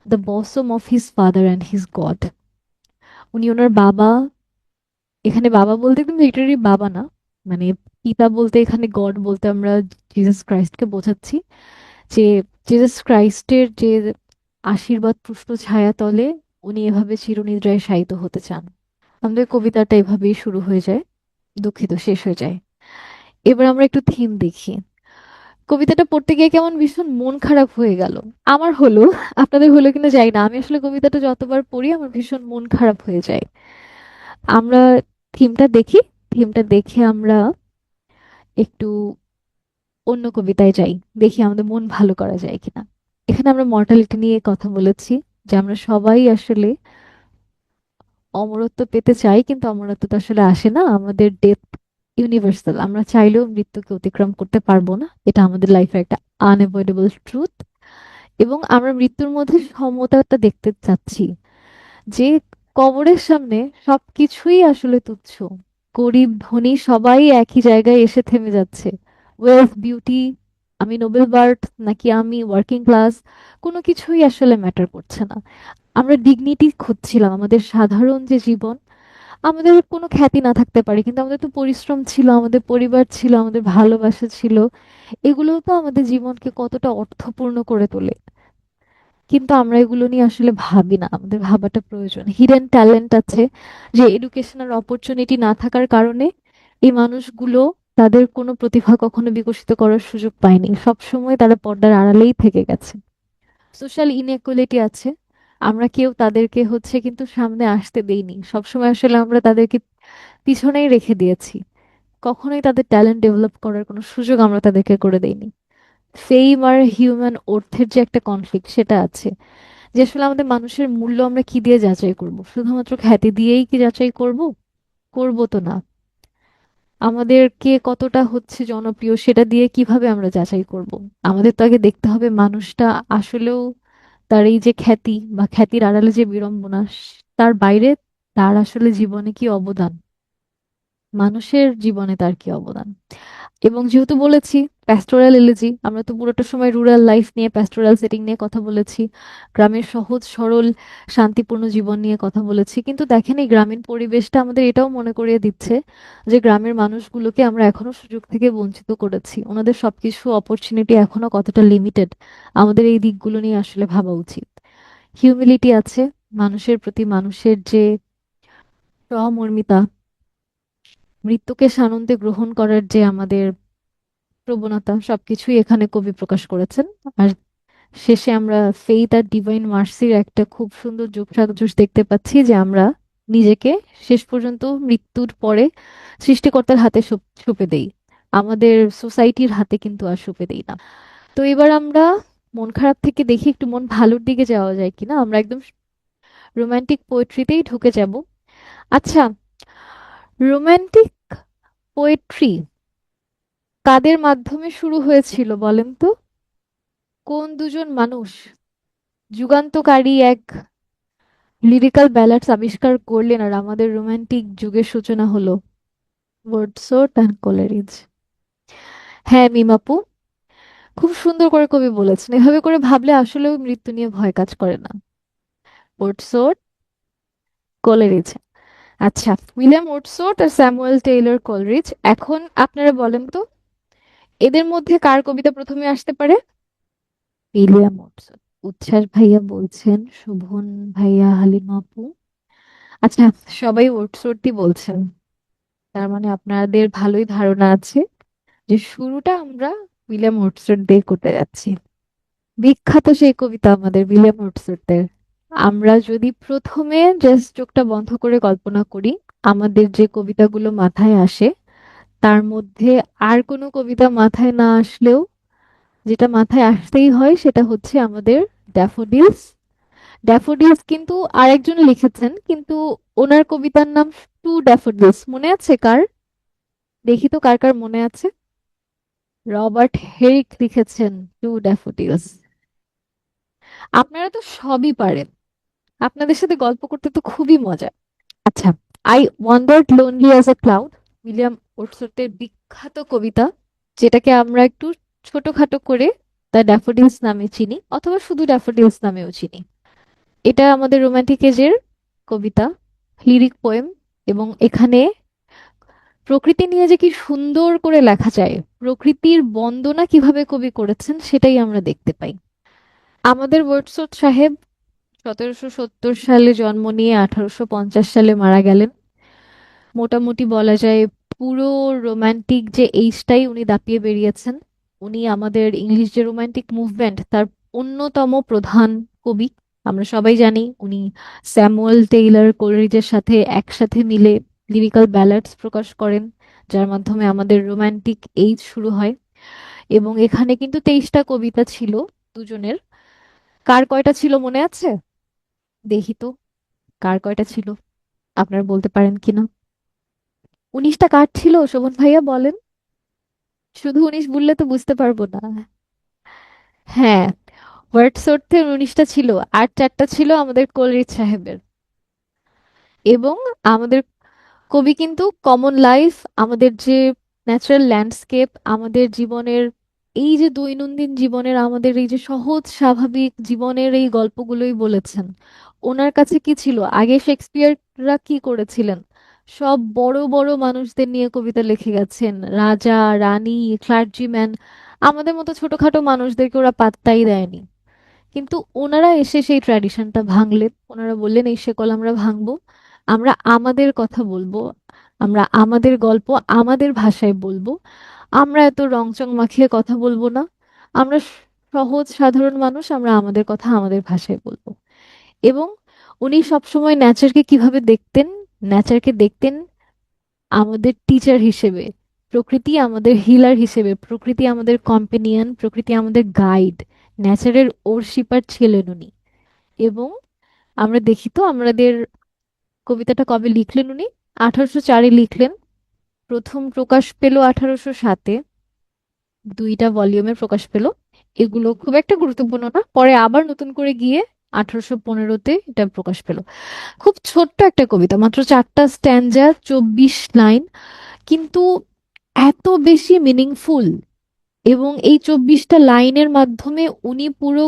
the bosom of his father and his God. উনি ওনার বাবা, এখানে বাবা বলতে একদম লিটারারি বাবা না, মানে পিতা বলতে এখানে গড বলতে আমরা জিসাস ক্রাইস্টকে বোঝাচ্ছি, যে জিসাস ক্রাইস্টের যে আশীর্বাদ পুষ্ট ছায়া তলে উনি এভাবে চিরনিদ্রায় শায়িত হতে চান। আমাদের কবিতাটা এভাবেই শুরু হয়ে যায়, দুঃখিত শেষ হয়ে যায়। এবার আমরা একটু থিম দেখি। কবিতাটা পড়তে গিয়ে কেমন ভীষণ মন খারাপ হয়ে গেল। আমার হলো, আপনাদের হলো কিনা জানি না, আমি আসলে কবিতাটা যতবার পড়ি আমার ভীষণ মন খারাপ হয়ে যায়। আমরা থিমটা দেখি, থিমটা দেখে আমরা একটু অন্য কবিতায় যাই, দেখি আমাদের মন ভালো করা যায় কিনা। এখানে আমরা মর্টালিটি নিয়ে কথা বলেছি, যে আমরা সবাই আসলে অমরত্ব পেতে চাই, কিন্তু অমরত্ব তো আসলে আসে না, আমাদের ডেথ ইউনিভার্সাল, আমরা চাইলেও মৃত্যুকে অতিক্রম করতে পারবো না, এটা আমাদের লাইফের একটা আনএভয়েডেবল ট্রুথ। এবং আমরা মৃত্যুর মধ্যে সমতাটা দেখতে চাচ্ছি, যে কবরের সামনে সবকিছুই আসলে তুচ্ছ, গরিব ধনী সবাই একই জায়গায় এসে থেমে যাচ্ছে। ওয়েলথ, বিউটি, আমি নোবেল বার্থ নাকি আমি ওয়ার্কিং ক্লাস, কোনো কিছুই আসলে ম্যাটার করছে না। আমরা ডিগনিটি খুঁজছিলাম, আমাদের সাধারণ যে জীবন, আমাদের কোনো খ্যাতি না থাকতে পারে, কিন্তু আমাদের তো পরিশ্রম ছিল, আমাদের পরিবার ছিল, আমাদের ভালোবাসা ছিল, এগুলো তো আমাদের জীবনকে কতটা অর্থপূর্ণ করে তোলে। কিন্তু আমরা এগুলো নিয়ে আসলে ভাবি না, আমাদের ভাবাটা প্রয়োজন। হিডেন ট্যালেন্ট আছে, যে এডুকেশনাল অপরচুনিটি না থাকার কারণে এই মানুষগুলো তাদের কোনো প্রতিভা কখনো বিকশিত করার সুযোগ পায়নি, সবসময় তারা পর্দার আড়ালেই থেকে গেছে। সোশ্যাল ইনইকুয়ালিটি আছে, আমরা কেউ তাদেরকে হচ্ছে কিন্তু সামনে আসতে দেইনি, সবসময় আসলে আমরা তাদেরকে পিছনেই রেখে দিয়েছি। কখনোই তাদের ট্যালেন্ট ডেভেলপ করার কোনো সুযোগ আমরা তাদেরকে করে দেইনি। ফেম আর হিউম্যান অর্থের যে একটা কনফ্লিক্ট সেটা আছে, যে আসলে আমাদের মানুষের মূল্য আমরা কি দিয়ে যাচাই করব? শুধুমাত্র খ্যাতি দিয়েই কি যাচাই করব? করব তো না। আমাদেরকে কতটা হচ্ছে জনপ্রিয় সেটা দিয়ে কিভাবে আমরা যাচাই করব? আমাদের তো আগে দেখতে হবে মানুষটা আসলেও তার এই যে খ্যাতি বা খ্যাতির আড়ালে যে বিড়ম্বনা, তার বাইরে তার আসলে জীবনে কি অবদান, মানুষের জীবনে তার কি অবদান। এবং যেহেতু বলেছি প্যাস্টোরাল এলিজি, আমরা তো পুরোটা সময় রুরাল লাইফ নিয়ে, প্যাস্টোরাল সেটিং নিয়ে কথা বলেছি, গ্রামের সহজ সরল শান্তিপূর্ণ জীবন নিয়ে কথা বলেছি, কিন্তু দেখেন এই গ্রামীণ পরিবেশটা আমাদের এটাও মনে করিয়ে দিচ্ছে যে গ্রামের মানুষগুলোকে আমরা এখনো সুযোগ থেকে বঞ্চিত করেছি, ওনাদের সবকিছু অপরচুনিটি এখনো কতটা লিমিটেড। আমাদের এই দিকগুলো নিয়ে আসলে ভাবা উচিত। হিউমিলিটি আছে, মানুষের প্রতি মানুষের যে সহমর্মিতা, মৃত্যুকে সানন্দে গ্রহণ করার যে আমাদের প্রবণতা, সবকিছুই এখানে কবি প্রকাশ করেছেন। আর শেষে আমরা ফেইথ আর ডিভাইন মার্সির একটা খুব সুন্দর যোগসাজশ দেখতে পাচ্ছি, যে আমরা নিজেকে শেষ পর্যন্ত মৃত্যুর পরে সৃষ্টিকর্তার হাতে সঁপে দেই, আমাদের সোসাইটির হাতে কিন্তু আর সঁপে দেই না। তো এবার আমরা মন খারাপ থেকে দেখি একটু মন ভালোর দিকে যাওয়া যায় কিনা, আমরা একদম রোমান্টিক পোয়েট্রিতেই ঢুকে যাব। আচ্ছা, রোমান্টিক পোয়েট্রি কাদের মাধ্যমে শুরু হয়েছিল বলেন তো? কোন দুজন মানুষ যুগান্তকারী এক লিরিক্যাল ব্যালাডস আবিষ্কার করলেন আর আমাদের রোমান্টিক যুগের সূচনা হলো? Wordsworth and Coleridge. হ্যাঁ মিমাপু, খুব সুন্দর করে কবি বলেছেন, এভাবে করে ভাবলে আসলেও মৃত্যু নিয়ে ভয় কাজ করে না। ওয়ার্ডসওয়ার্থ, কোলেরিজ। আচ্ছা, উইলিয়াম ওয়ার্ডসওয়ার্থ আর স্যামুয়েল টেইলর কোলরিজ, এখন আপনারা বলেন তো এদের মধ্যে কার কবিতা প্রথমে আসতে পারে? William Watson. উচ্ছ্বাস ভাইয়া বলছেন, শোভন ভাইয়া, হালিমা আপু। আচ্ছা, সবাই ওটসর্টই বলছেন, তার মানে আপনাদের ভালোই ধারণা আছে যে শুরুটা আমরা উইলিয়াম ওটসর্ট দিয়ে করতে যাচ্ছি। বিখ্যাত সেই কবিতা আমাদের উইলিয়াম ওটসর্টের। আমরা যদি প্রথমে জাস্ট চোখটা বন্ধ করে কল্পনা করি, আমাদের যে কবিতাগুলো মাথায় আসে তার মধ্যে আর কোনো কবিতা মাথায় না আসলেও যেটা মাথায় আসতেই হয় সেটা হচ্ছে আমাদের ড্যাফোডিলস। ড্যাফোডিলস কিন্তু আরেকজন লিখেছেন, কিন্তু ওনার কবিতার নাম টু ড্যাফোডিলস, মনে আছে কার? দেখি তো কার কার মনে আছে। রবার্ট হেরিক লিখেছেন টু ড্যাফোডিলস। আপনারা তো সবই পারেন, আপনাদের সাথে গল্প করতে তো খুবই মজা। আচ্ছা, I wandered lonely as a cloud, William ওটসওয়ার্থের বিখ্যাত কবিতা, যেটাকে আমরা একটু ছোটখাটো করে দ্য ড্যাফোডিলস নামে চিনি, অথবা শুধু ড্যাফোডিলস নামেও চিনি। এটা আমাদের রোমান্টিক এজের কবিতা, লিরিক পোয়েম। এবং এখানে প্রকৃতি নিয়ে যে কি সুন্দর করে লেখা যায়, প্রকৃতির বন্দনা কিভাবে কবি করেছেন সেটাই আমরা দেখতে পাই। আমাদের ওয়ার্ডসওয়ার্থ সাহেব 1770 সালে জন্ম নিয়ে 1850 সালে মারা গেলেন। মোটামুটি বলা যায় পুরো রোমান্টিক যে এইজটাই উনি দাপিয়ে বেরিয়েছেন। উনি আমাদের ইংলিশ যে রোমান্টিক মুভমেন্ট তার অন্যতম প্রধান কবি। আমরা সবাই জানি উনি স্যামুয়েল টেইলর কোলরিজের সাথে একসাথে মিলে লিরিক্যাল ব্যালাডস প্রকাশ করেন, যার মাধ্যমে আমাদের রোমান্টিক এইজ শুরু হয়। এবং এখানে কিন্তু 23টা কবিতা ছিল দুজনের। কার কয়টা ছিল মনে আছে? দেখি তো কার কয়টা ছিল, আপনারা বলতে পারেন কিনা। 19টা কার ছিল শোভন ভাইয়া বলেন? শুধু 19 বললে তো বুঝতে পারবো না। হ্যাঁ, ওয়ার্ডসওয়ার্থের 19টা ছিল, আর 4টা ছিল আমাদের কলরিচ সাহেবের। এবং আমাদের কবি কিন্তু কমন লাইফ, আমাদের যে ন্যাচারাল ল্যান্ডস্কেপ, আমাদের জীবনের এই যে দৈনন্দিন জীবনের আমাদের এই যে সহজ স্বাভাবিক জীবনের এই গল্পগুলোই বলেছেন। ওনার কাছে কি ছিল, আগে শেক্সপিয়াররা কি করেছিলেন, সব বড় বড় মানুষদের নিয়ে কবিতা লিখে গেছেন, রাজা রানী ক্লার্জিম্যান, আমাদের মতো ছোটখাটো মানুষদেরকে ওরা পাত্তাই দেয়নি। কিন্তু ওনারা এসে সেই ট্র্যাডিশনটা ভাঙলেন, ওনারা বললেন এই শেকল আমরা ভাঙবো, আমরা আমাদের কথা বলবো, আমরা আমাদের গল্প আমাদের ভাষায় বলবো। আমরা এত রংচং মাখিয়ে কথা বলবো না। আমরা সহজ সাধারণ মানুষ, আমরা আমাদের কথা আমাদের ভাষায় বলবো। এবং উনি সবসময় নেচারকে কিভাবে দেখতেন? নেচারকে দেখতেন আমাদের টিচার হিসেবে, প্রকৃতি আমাদের হিলার হিসেবে, প্রকৃতি আমাদের কম্পেনিয়ন, প্রকৃতি আমাদের গাইড। নেচারের ওরশিপার ছিলেন উনি। এবং আমরা দেখি তো আমাদের কবিতাটা কবে লিখলেন উনি? 1804-এ লিখলেন। প্রথম প্রকাশ পেল 1807-এ, দুইটা ভলিউমে প্রকাশ পেল। এগুলো খুব একটা গুরুত্বপূর্ণ না, পরে আবার নতুন করে গিয়ে 1815-তে এটা প্রকাশ পেল। খুব ছোট্ট একটা কবিতা, মাত্র 4টা স্ট্যানজা, 24 লাইন, কিন্তু এত বেশি মিনিংফুল। এবং এই 24টা লাইনের মাধ্যমে উনি পুরো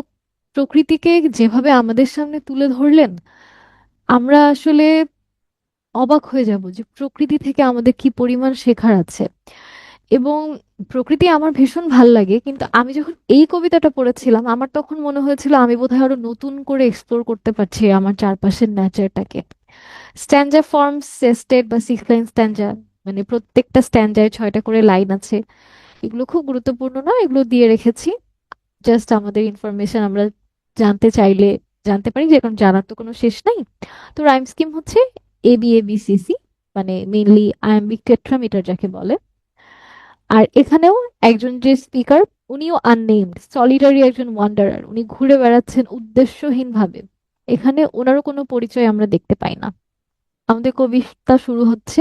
প্রকৃতিকে যেভাবে আমাদের সামনে তুলে ধরলেন, আমরা আসলে অবাক হয়ে যাব যে প্রকৃতি থেকে আমাদের কি পরিমাণ শেখার আছে। এবং প্রকৃতি আমার ভীষণ ভাল লাগে, কিন্তু আমি যখন এই কবিতাটা পড়েছিলাম আমার তখন মনে হয়েছিল আমি বোধহয় আরো নতুন করে এক্সপ্লোর করতে পারছি আমার চারপাশের নেচারটাকে। স্ট্যানজা ফর্মস সেস্টেড বা 6 লাইন স্ট্যানজা, মানে প্রত্যেকটা স্ট্যানজায় 6টা করে লাইন আছে। এগুলো খুব গুরুত্বপূর্ণ না, এগুলো দিয়ে রেখেছি জাস্ট আমাদের ইনফরমেশন আমরা জানতে চাইলে জানতে পারি, যে কারণ জানার তো কোনো শেষ নাই। তো রাইম স্কিম হচ্ছে ABABCC, মানে মেইনলি আয়াম্বিক টেট্রামিটার যাকে বলে। আর এখানেও একজন যে স্পিকার, উনিও আননেমড সলিটারি একজন ওয়ান্ডারার, উনি ঘুরে বেড়াচ্ছেন উদ্দেশ্যহীন ভাবে। এখানে ওনারও কোনো পরিচয় আমরা দেখতে পাই না। আমাদের কবিতা শুরু হচ্ছে,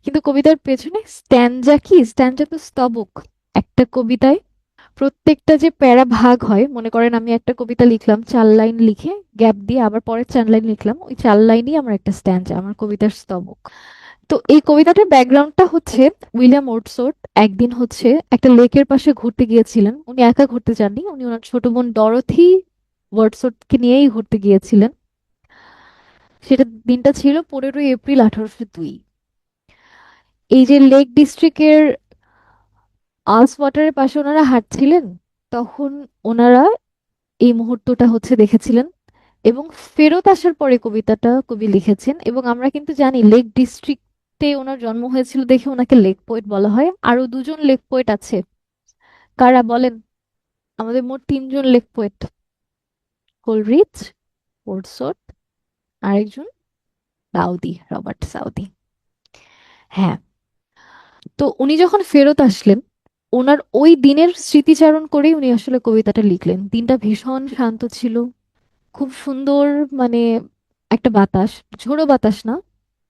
কিন্তু কবিতার পেছনে স্ট্যানজা কি? স্ট্যানজা তো স্তবক। একটা কবিতায় প্রত্যেকটা যে প্যারা ভাগ হয়, মনে করেন আমি একটা কবিতা লিখলাম, 4 লাইন লিখে গ্যাপ দিয়ে আবার পরের 4 লাইন লিখলাম, ওই 4 লাইনই আমার একটা স্ট্যানজা, আমার কবিতার স্তবক। তো এই কবিতাটার ব্যাকগ্রাউন্ডটা হচ্ছে উইলিয়াম ওর্ডসওয়ার্থ একদিন হচ্ছে একটা লেকের পাশে ঘুরতে গিয়েছিলেন। উনি একা ঘুরতে যাননি, উনি ওনার ছোট বোন ডরোথি ওয়ার্ডসওয়ার্থকে নিয়েই ঘুরতে গিয়েছিলেন। সেটা দিনটা ছিল 15ই এপ্রিল 1802। এই যে লেক ডিস্ট্রিক্টের আলস ওয়াটারের পাশে ওনারা হাঁটছিলেন, তখন ওনারা এই মুহূর্তটা হচ্ছে দেখেছিলেন। এবং ফেরত আসার পরে কবিতাটা কবি লিখেছেন। এবং আমরা কিন্তু জানি লেক ডিস্ট্রিক্টে ওনার জন্ম হয়েছিল দেখে ওনাকে লেক পোয়েট বলা হয়। আরো দুজন লেক পোয়েট আছে, কারা বলেন? আমাদের মোট 3জন লেক পোয়েট: কোলরিচ, ওর্ডসওয়ার্থ, আরেকজন সাউদি, রবার্ট সাউদি। হ্যাঁ। তো উনি যখন ফেরত আসলেন, ওনার ওই দিনের স্মৃতিচারণ করেই উনি আসলে কবিতাটা লিখলেন। দিনটা ভীষণ শান্ত ছিল, খুব সুন্দর, মানে একটা বাতাস, ঝোড়ো বাতাস না,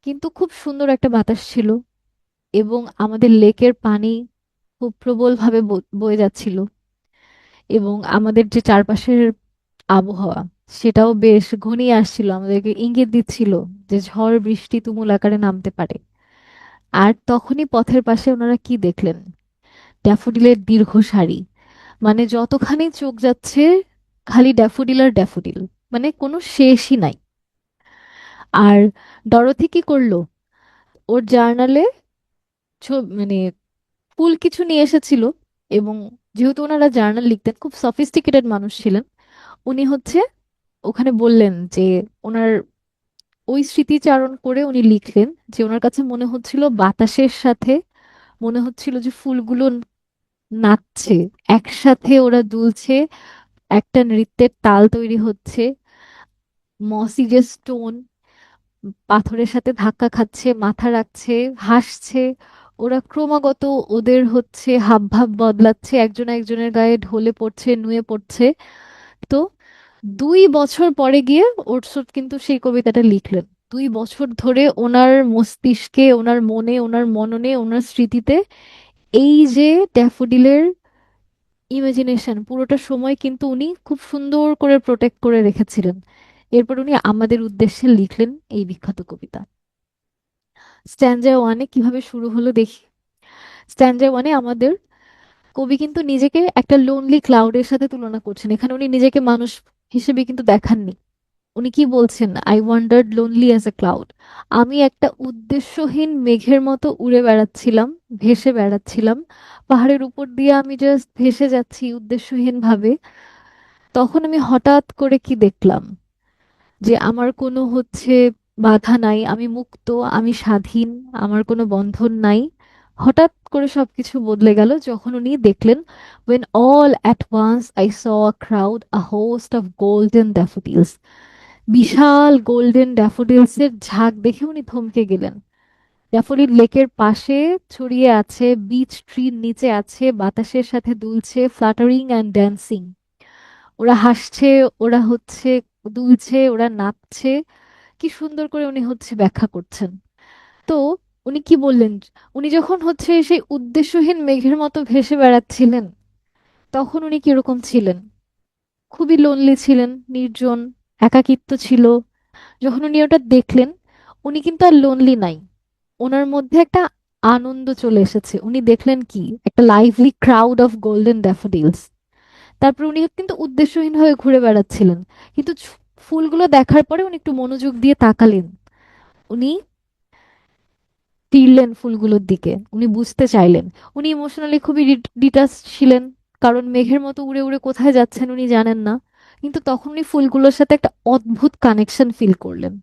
কিন্তু খুব সুন্দর একটা বাতাস ছিল। এবং আমাদের লেকের পানি খুব প্রবলভাবে বয়ে যাচ্ছিল। এবং আমাদের যে চারপাশের আবহাওয়া, সেটাও বেশ ঘনিয়ে আসছিল, আমাদেরকে ইঙ্গিত দিচ্ছিল যে ঝড় বৃষ্টি তুমুল আকারে নামতে পারে। আর তখনই পথের পাশে ওনারা কি দেখলেন? ড্যাফোডিলের দীর্ঘ সারি, মানে যতখানি চোখ যাচ্ছে খালি ড্যাফোডিল আর ড্যাফোডিল, মানে কোনো শেষই নাই। আর ডরোথি কি করলো? ওর জার্নালে মানে ফুল কিছু নিয়ে এসেছিল। এবং যেহেতু ওনারা জার্নাল লিখতেন, খুব সফিস্টিকেটেড মানুষ ছিলেন, উনি হচ্ছে ওখানে বললেন যে ওনার ওই স্মৃতিচারণ করে উনি লিখলেন যে ওনার কাছে মনে হচ্ছিল বাতাসের সাথে, মনে হচ্ছিল যে ফুলগুলো নাচছে, একসাথে ওরা দুলছে, একটা নৃত্যের তাল তৈরি হচ্ছে। মসি যে স্টোন পাথরের সাথে ধাক্কা খাচ্ছে, মাথা রাখছে, হাসছে, ওরা ক্রমাগত ওদের হচ্ছে হাবভাব বদলাচ্ছে, একজন একজনের গায়ে ঢলে পড়ছে, নুয়ে পড়ছে। তো 2 বছর পরে গিয়ে ওরসুট কিন্তু সেই কবিতাটা লিখলেন। 2 বছর ধরে ওনার মস্তিষ্কে, ওনার মনে, ওনার মননে, ওনার স্মৃতিতে এই যে ড্যাফোডিলের ইমাজিনেশন, পুরোটা সময় কিন্তু উনি খুব সুন্দর করে প্রোটেক্ট করে রেখেছিলেন। এরপর উনি আমাদের উদ্দেশ্যে লিখলেন এই বিখ্যাত কবিতা। স্ট্যানজা 1-এ কিভাবে শুরু হলো দেখি। স্ট্যানজা 1-এ আমাদের কবি কিন্তু নিজেকে একটা লোনলি ক্লাউডের সাথে তুলনা করছেন। এখানে উনি নিজেকে মানুষ হিসেবে কিন্তু দেখাননি। উনি কি বলছেন? I wandered lonely as a cloud. আমি একটা উদ্দেশ্যহীন মেঘের মতো উড়ে বেড়াচ্ছিলাম, ভেসে বেড়াচ্ছিলাম। পাহাড়ের উপর দিয়ে আমি জাস্ট ভেসে যাচ্ছি উদ্দেশ্যহীন ভাবে। তখন আমি হঠাৎ করে কি দেখলাম, যে আমার কোনো হচ্ছে বাধা নাই, আমি মুক্ত, আমি স্বাধীন, আমার কোনো বন্ধন নাই। হঠাৎ করে সবকিছু বদলে গেল যখন উনি দেখলেন, when all at once I saw a crowd, a host of golden daffodils. বিশাল গোল্ডেন ড্যাফোডিলস এর ঝাঁক দেখে উনি থমকে গেলেন। ড্যাফোডিল লেকের পাশে ছড়িয়ে আছে, বিচ ট্রির নিচে আছে, বাতাসের সাথে দুলছে, ফ্লাটারিং অ্যান্ড ড্যান্সিং। ওরা হাসছে, ওরা হচ্ছে দুলছে, ওরা নাচছে। কি সুন্দর করে উনি হচ্ছে ব্যাখ্যা করছেন। তো উনি কি বললেন, উনি যখন হচ্ছে সেই উদ্দেশ্যহীন মেঘের মতো ভেসে বেড়াচ্ছিলেন, তখন উনি কিরকম ছিলেন? খুবই লোনলি ছিলেন, নির্জন, একাকিত্ব ছিল। যখন উনি ওটা দেখলেন, উনি কিন্তু আর লোনলি নাই, ওনার মধ্যে একটা আনন্দ চলে এসেছে। উনি দেখলেন কি, একটা lively crowd of golden daffodils. তারপর উনি কিন্তু উদ্দেশ্যহীন হয়ে ঘুরে বেড়াচ্ছিলেন, কিন্তু ফুলগুলো দেখার পরে উনি একটু মনোযোগ দিয়ে তাকালেন। উনি তীরলেন ফুলগুলোর দিকে, উনি বুঝতে চাইলেন। উনি ইমোশনালি খুবই ডিটাচ ছিলেন, কারণ মেঘের মতো উড়ে উড়ে কোথায় যাচ্ছেন উনি জানেন না। কিন্তু তখন উনি ফুলগুলোর সাথে একটা অদ্ভুত কানেকশন ফিল করলেন।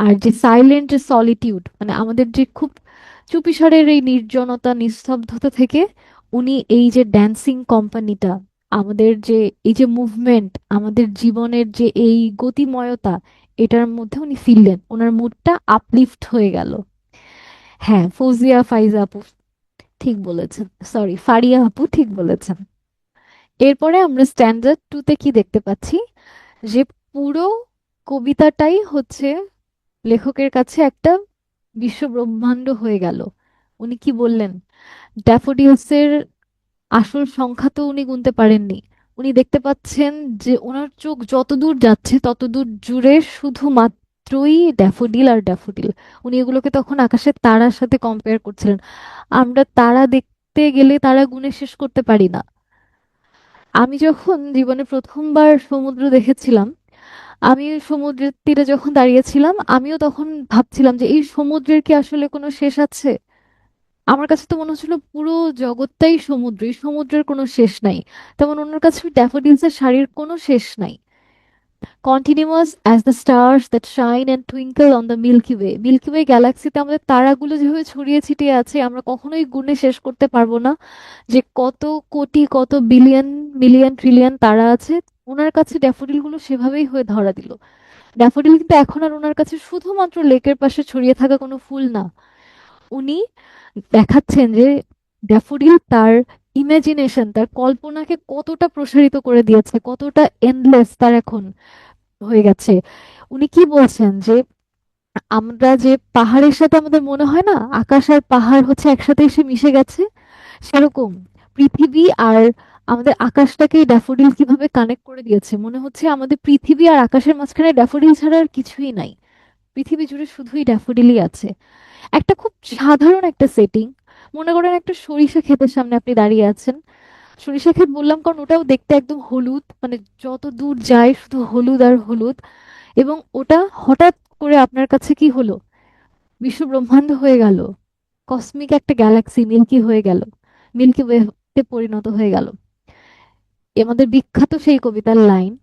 আর যে সাইলেন্ট যে সলিটিউড, মানে আমাদের যে খুব চুপিসারের এই নির্জনতা নিস্তব্ধতা থেকে উনি এই যে ড্যান্সিং কোম্পানিটা, আমাদের যে এই যে মুভমেন্ট, আমাদের জীবনের যে এই গতিময়তা, এটার মধ্যে উনি ফিরলেন, ওনার মুডটা আপলিফট হয়ে গেল। হ্যাঁ, ফৌজিয়া ফাইজা আপু ঠিক বলেছেন, সরি ফারিয়া আপু ঠিক বলেছেন। এরপরে আমরা স্ট্যান্ডার্ড টুতে কি দেখতে পাচ্ছি, যে পুরো কবিতাটাই হচ্ছে লেখকের কাছে একটা বিশ্বব্রহ্মাণ্ড হয়ে গেল। উনি কি বললেন, ড্যাফোডিলসের আসল সংখ্যা তো উনি গুনতে পারেননি। উনি দেখতে পাচ্ছেন যে ওনার চোখ যতদূর যাচ্ছে ততদূর জুড়ে শুধুমাত্রই ড্যাফোডিল আর ড্যাফোডিল। উনি এগুলোকে তখন আকাশের তারার সাথে কম্পেয়ার করছিলেন। আমরা তারা দেখতে গেলে তারা গুণে শেষ করতে পারি না। আমি যখন জীবনে প্রথমবার সমুদ্র দেখেছিলাম, আমি ওই সমুদ্রের তীরে যখন দাঁড়িয়েছিলাম, আমিও তখন ভাবছিলাম যে এই সমুদ্রের কি আসলে কোনো শেষ আছে? আমার কাছে তো মনে হচ্ছিল পুরো জগৎটাই সমুদ্র, এই সমুদ্রের কোনো শেষ নাই। তেমন ওনার কাছে ড্যাফোডিলস এর শাড়ির কোনো শেষ নাই। Continuous as the stars that shine and twinkle on the milky way. Milky way গ্যালাক্সিতে আমাদের তারাগুলো যেভাবে ছড়িয়ে ছিটিয়ে আছে, আমরা কখনোই গুণে শেষ করতে পারবো না যে কত কোটি, কত বিলিয়ন, মিলিয়ন, ট্রিলিয়ন তারা আছে। ওনার কাছে ড্যাফোডিলগুলো সেভাবেই হয়ে ধরা দিল। ড্যাফোডিল কিন্তু এখন আর ওনার কাছে শুধুমাত্র লেকের পাশে ছড়িয়ে থাকা কোনো ফুল না। উনি দেখাচ্ছেন যে ড্যাফোডিল তার ইমাজিনেশন, তার কল্পনাকে কতটা প্রসারিত করে দিয়েছে, কতটা এন্ডলেস তার এখন হয়ে গেছে। উনি কি বলছেন যে আমরা যে পাহাড়ের সাথে আমাদের মনে হয় না আকাশ আর পাহাড় হচ্ছে একসাথে এসে মিশে গেছে, সেরকম পৃথিবী আর আমাদের আকাশটাকে ড্যাফোডিল কিভাবে কানেক্ট করে দিয়েছে। মনে হচ্ছে আমাদের পৃথিবী আর আকাশের মাঝখানে ড্যাফোডিল ছাড়া আর কিছুই নাই, পৃথিবী জুড়ে শুধুই ড্যাফোডিলই আছে। একটা খুব সাধারণ একটা সেটিং, মনে করেন একটা সরিষা ক্ষেতের সামনে আপনি দাঁড়িয়ে আছেন। সরিষা ক্ষেত বললাম কারণ ওটাও দেখতে একদম হলুদ, মানে যত দূর যায় শুধু হলুদ আর হলুদ। এবং ওটা হঠাৎ করে আপনার কাছে কি হলো, বিশ্ব ব্রহ্মাণ্ড হয়ে গেল, কসমিক একটা গ্যালাক্সি মিল্কি হয়ে গেল, মিল্কি ওয়েতে পরিণত হয়ে গেল। আমাদের বিখ্যাত সেই কবিতার লাইন,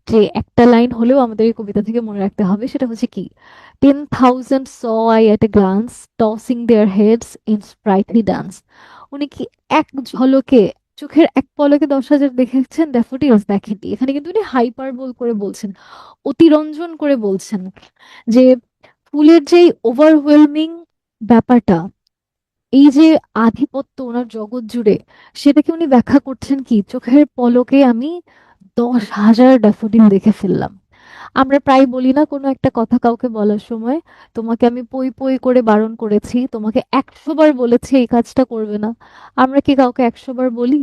যে একটা লাইন হলেও আমাদের এই কবিতা থেকে মনে রাখতে হবে, সেটা হচ্ছে কি, 10,000 saw I at a glance, tossing their heads in sprightly dance. উনি কি এক ঝলকে, চোখের এক পলকে 10,000 দেখেছেন? ড্যাফোডিলস দেখেননি। এখানে কিন্তু উনি হাইপারবোল করে বলছেন, অতিরঞ্জন করে বলছেন যে ফুলের যেই ওভারওয়েলমিং ব্যাপারটা, এই যে আধিপত্য ওনার জগৎ জুড়ে, সেটাকে উনি ব্যাখ্যা করছেন কি, চোখের পলকে আমি 10,000 ড্যাফোডিল দেখে ফেললাম। আমরা প্রায় বলি না কোনো একটা কথা কাউকে বলার সময়, তোমাকে আমি পই পই করে বারণ করেছি, তোমাকে 100 বার বলেছি এই কাজটা করবে না। আমরা কি কাউকে 100 বার বলি?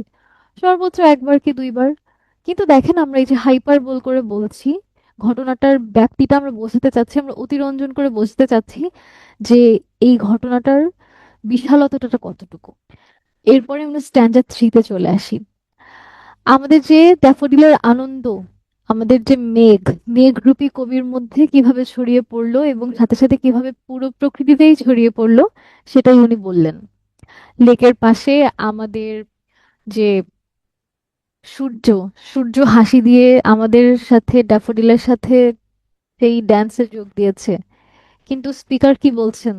সর্বোচ্চ একবার কি দুইবার। কিন্তু দেখেন আমরা এই যে হাইপার বোল করে বলছি, ঘটনাটার ব্যাপ্তিটা আমরা বোঝাতে চাচ্ছি, আমরা অতিরঞ্জন করে বোঝাতে চাচ্ছি যে এই ঘটনাটার বিশালতাটা কতটুকু। এরপরে আমরা স্ট্যান্ডার্ড 3-তে চলে আসি। আমাদের যে ড্যাফোডিলের আনন্দ, আমাদের যে মেঘ, মেঘরূপী কবির মধ্যে কিভাবে ছড়িয়ে পড়লো এবং সাথে সাথে কিভাবে পুরো প্রকৃতিতেই ছড়িয়ে পড়লো, সেটাই উনি বললেন। লেকের পাশে আমাদের যে সূর্য, সূর্য হাসি দিয়ে আমাদের সাথে ড্যাফোডিলের সাথে সেই ড্যান্সে যোগ দিয়েছে। কিন্তু স্পিকার কি বলছেন?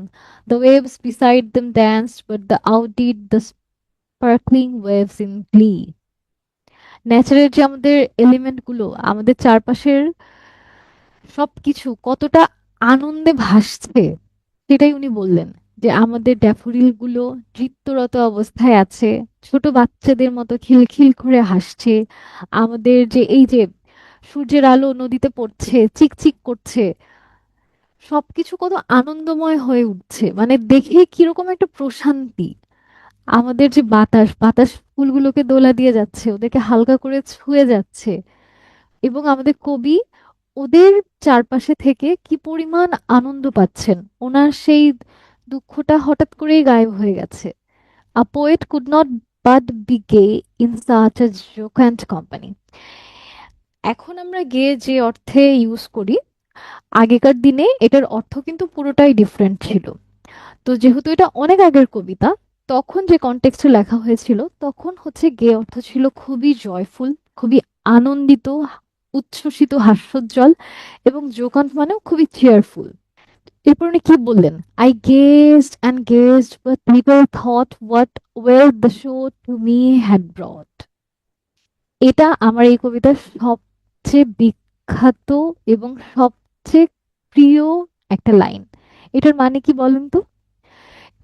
The waves beside them danced but the outdid the sparkling waves in glee. ন্যাচারের যে আমাদের এলিমেন্ট গুলো, আমাদের চারপাশের সবকিছু কতটা আনন্দে ভাসছে, সেটাই উনি বললেন। যে আমাদের ড্যাফোডিল গুলো নৃত্যরত অবস্থায় আছে, ছোট বাচ্চাদের মতো খিলখিল করে হাসছে। আমাদের যে এই যে সূর্যের আলো নদীতে পড়ছে, চিকচিক করছে, সবকিছু কত আনন্দময় হয়ে উঠছে, মানে দেখে কিরকম একটা প্রশান্তি। আমাদের যে বাতাস, বাতাস ফুলগুলোকে দোলা দিয়ে যাচ্ছে, ওদেরকে হালকা করে ছুঁয়ে যাচ্ছে। এবং আমাদের কবি ওদের চারপাশে থেকে কি পরিমাণ আনন্দ পাচ্ছেন। ওনার সেই দুঃখটা হঠাৎ করেই গায়েব হয়ে গেছে। A poet could not but be gay in such a jocund company. এখন আমরা গে যে অর্থে ইউজ করি, আগেকার দিনে এটার অর্থ কিন্তু পুরোটাই ডিফারেন্ট ছিল। তো যেহেতু এটা অনেক আগের কবিতা, তখন যে কনটেক্সটে লেখা হয়েছিল, তখন হচ্ছে গে অর্থ ছিল খুবই জয়ফুল, খুবই আনন্দিত, উচ্ছ্বসিত, হাস্যোজ্জ্বল। এবং জোকান্ট মানেও খুবই চেয়ারফুল। এরপর উনি কি বললেন? I gazed and gazed but little thought what wealth the show to me had brought. এটা আমার এই কবিতার সবচেয়ে বিখ্যাত এবং সবচেয়ে প্রিয় একটা লাইন। এটার মানে কি বলেন তো?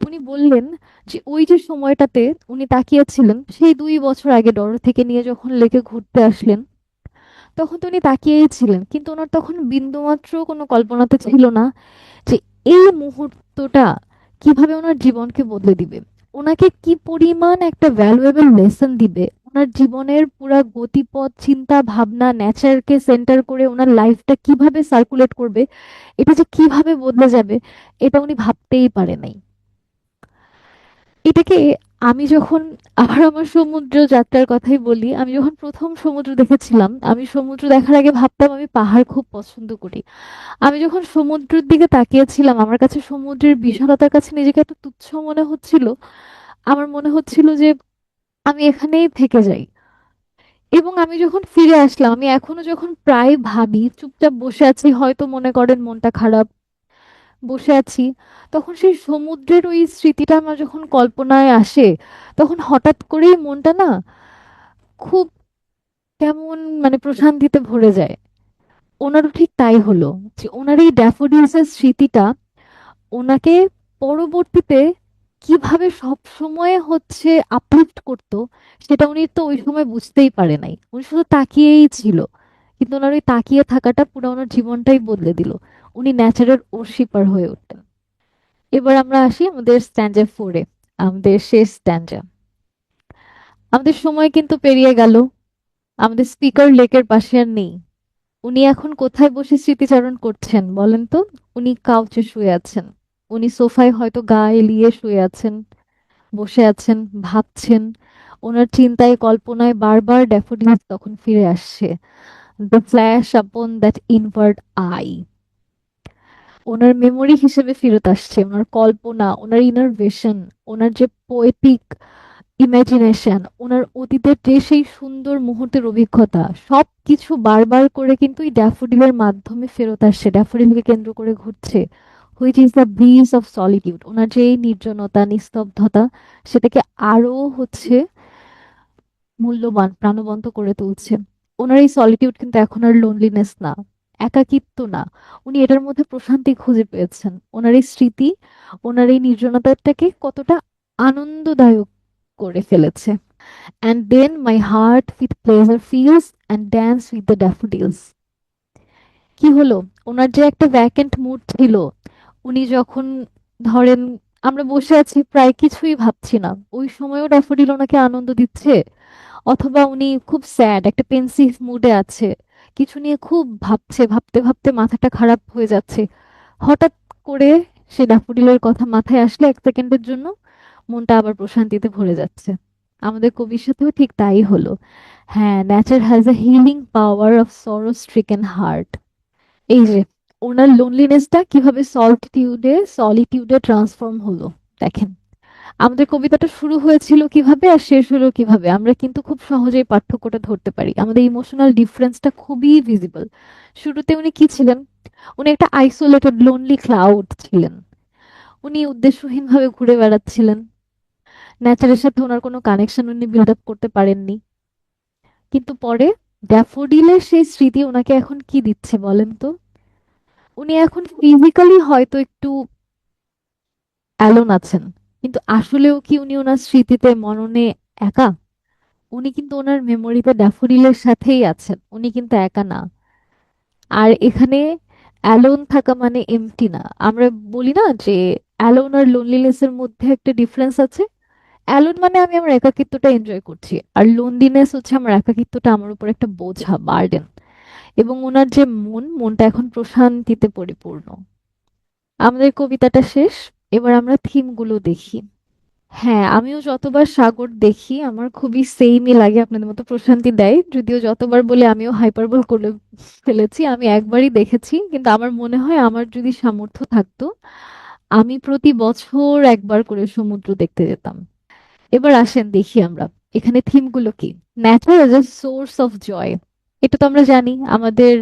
উনি বললেন যে ওই যে সময়টাতে উনি তাকিয়েছিলেন সেই ২ বছর আগে ডরো থেকে নিয়ে যখন লেকে ঘুরতে আসলেন, তখন তো উনি তাকিয়েই ছিলেন, কিন্তু ওনার তখন বিন্দুমাত্র কোনো কল্পনাতে ছিল না যে এই মুহূর্তটা কিভাবে ওনার জীবনকে বদলে দিবে, ওনাকে কি পরিমাণ একটা ভ্যালুয়েবল লেসন দিবে, ওনার জীবনের পুরা গতিপথ, চিন্তা ভাবনা, নেচারকে সেন্টার করে ওনার লাইফটা কিভাবে সার্কুলেট করবে, এটা যে কিভাবে বদলে যাবে, এটা উনি ভাবতেই পারে নাই। এটাকে আমি যখন আবার আমার সমুদ্র যাত্রার কথাই বলি, আমি যখন প্রথম সমুদ্র দেখেছিলাম, আমি সমুদ্র দেখার আগে ভাবতাম আমি পাহাড় খুব পছন্দ করি। আমি যখন সমুদ্রের দিকে তাকিয়েছিলাম, আমার কাছে সমুদ্রের বিশালতার কাছে নিজেকে এত তুচ্ছ মনে হচ্ছিল, আমার মনে হচ্ছিল যে আমি এখানেই থেকে যাই। এবং আমি যখন ফিরে আসলাম, আমি এখনো যখন প্রায় ভাবি, চুপচাপ বসে আছি, হয়তো মনে করেন মনটা খারাপ, বসে আছি, তখন সেই সমুদ্রের ওই স্মৃতিটা আমার যখন কল্পনায় আসে, তখন হঠাৎ করেই মনটা না খুব কেমন মানে প্রশান্তিতে ভরে যায়। ওনারও ঠিক তাই হলো, যে ওনার এই ড্যাফোডিলস এর স্মৃতিটা ওনাকে পরবর্তীতে কিভাবে সব সময় হচ্ছে আপলিফট করতো, সেটা উনি তো ওই সময় বুঝতেই পারে নাই, উনি শুধু তাকিয়েই ছিল। কিন্তু ওনার ওই তাকিয়ে থাকাটা পুরো ওনার জীবনটাই বদলে দিল। উনি ন্যাচারের ওরশিপার হয়ে উঠতেন। এবার আমরা আসি আমাদের স্ট্যান্জা 4-এ, আমাদের শেষ স্ট্যান্জা। আমাদের সময় কিন্তু পেরিয়ে গেল, আমাদের স্পিকার লেকের পাশে আর নেই। উনি এখন কোথায় বসে স্মৃতিচারণ করছেন বলেন তো? উনি কাউচে শুয়ে আছেন, উনি সোফায় হয়তো গা এলিয়ে শুয়ে আছেন, বসে আছেন, ভাবছেন। ওনার চিন্তায় কল্পনায় বারবার ড্যাফোডিলস তখন ফিরে আসছে, দ্য ফ্ল্যাশ আপন that inward I. Owner memory হিসেবে ফেরত আসছে, ওনার কল্পনা, ওনার ইনারভেশন, ওনার যে পোয়েটিক ইমাজিনেশন, ওনার অতীতের যে সেই সুন্দর মুহূর্তের অভিজ্ঞতা, সবকিছু বারবার করে কিন্তু এই ড্যাফোডিলের মাধ্যমে ফেরত আসছে, ড্যাফোডিলকে কেন্দ্র করে ঘুরছে। Which is the bliss of solitude. ওনার যে এই নির্জনতা, নিস্তব্ধতা, সেটাকে আরো হচ্ছে মূল্যবান, প্রাণবন্ত করে তুলছে। ওনার এই সলিটিউড কিন্তু এখন আর লোনলিনেস না, একাকিত্ব না, উনি এটার মধ্যে প্রশান্তি খুঁজে পেয়েছেন। ওনার এই স্মৃতি ওনার এই নির্জনতাটাকে কতটা আনন্দদায়ক করে ফেলেছে। And then my heart with pleasure feels and dance with the daffodils. কি হলো? ওনার যে একটা ভ্যাকেন্ট মুড ছিল, উনি যখন ধরেন আমরা বসে আছি প্রায় কিছুই ভাবছি না, ওই সময়ও ড্যাফোডিল ওনাকে আনন্দ দিচ্ছে। অথবা উনি খুব স্যাড, একটা পেন্সিভ মুডে আছে, কিছু নিয়ে খুব ভাবছে, ভাবতে ভাবতে মাথাটা খারাপ হয়ে যাচ্ছে, হঠাৎ করে সে ড্যাফোডিলের কথা মাথায় আসলে 1 সেকেন্ডের জন্য মনটা আবার প্রশান্তিতে ভরে যাচ্ছে। আমাদের কবির সাথেও ঠিক তাই হলো। হ্যাঁ, nature has a healing power of sorrow stricken heart. এই যে ওনার লোনলিনেসটা কিভাবে সলিটিউডে ট্রান্সফর্ম হলো, দেখেন। আমাদের কবিতাটা শুরু হয়েছিল কিভাবে আর শেষ হলো কিভাবে আমরা কিন্তু খুব সহজেই পার্থক্যটা ধরতে পারি, আমাদের ইমোশনাল ডিফারেন্সটা খুবই ভিজিবল। শুরুতে উনি কি ছিলেন? উনি একটা আইসোলেটেড লোনলি ক্লাউড ছিলেন। উনি উদ্দেশ্যহীনভাবে ঘুরে বেড়াচ্ছিলেন। নেচারের সাথে ওনার কোনো কানেকশন উনি বিল্ড আপ করতে পারেননি। কিন্তু পরে ড্যাফোডিলের সেই স্মৃতি ওনাকে এখন কি দিচ্ছে বলেন তো? উনি এখন ফিজিক্যালি হয়তো একটু অ্যালোন আছেন, কিন্তু আসলেও কি উনি ওনার স্মৃতিতে মননে একা? উনি কিন্তু ওনার মেমোরিতে ড্যাফোডিলের সাথেই আছেন, উনি কিন্তু একা না। আর এখানে অ্যালোন থাকা মানে এমটি না। আমরা বলি না যে অ্যালোন আর লোনলিনেস এর মধ্যে একটা ডিফারেন্স আছে। অ্যালোন মানে আমি আমার একাকিত্বটা এনজয় করছি, আর লোনলিনেস হচ্ছে আমার একাকিত্বটা আমার উপর একটা বোঝা, বার্ডেন। এবং ওনার যে মনটা এখন প্রশান্তিতে পরিপূর্ণ। আমাদের কবিতাটা শেষ, এবার আমরা থিমগুলো দেখি। হ্যাঁ, আমিও যতবার সাগর দেখি আমার খুবই সেইমই লাগে, আপনাদের মতো প্রশান্তি দেয়। যদিও যতবার বলে আমিও হাইপারবোল করে ফেলেছি, আমি একবারই দেখেছি, কিন্তু আমার মনে হয় আমার যদি সামর্থ্য থাকতো আমি প্রতি বছর একবার করে সমুদ্র দেখতে যেতাম। এবার আসেন দেখি আমরা এখানে থিমগুলো কি। Nature as a source of joy, এটা তো আমরা জানি। আমাদের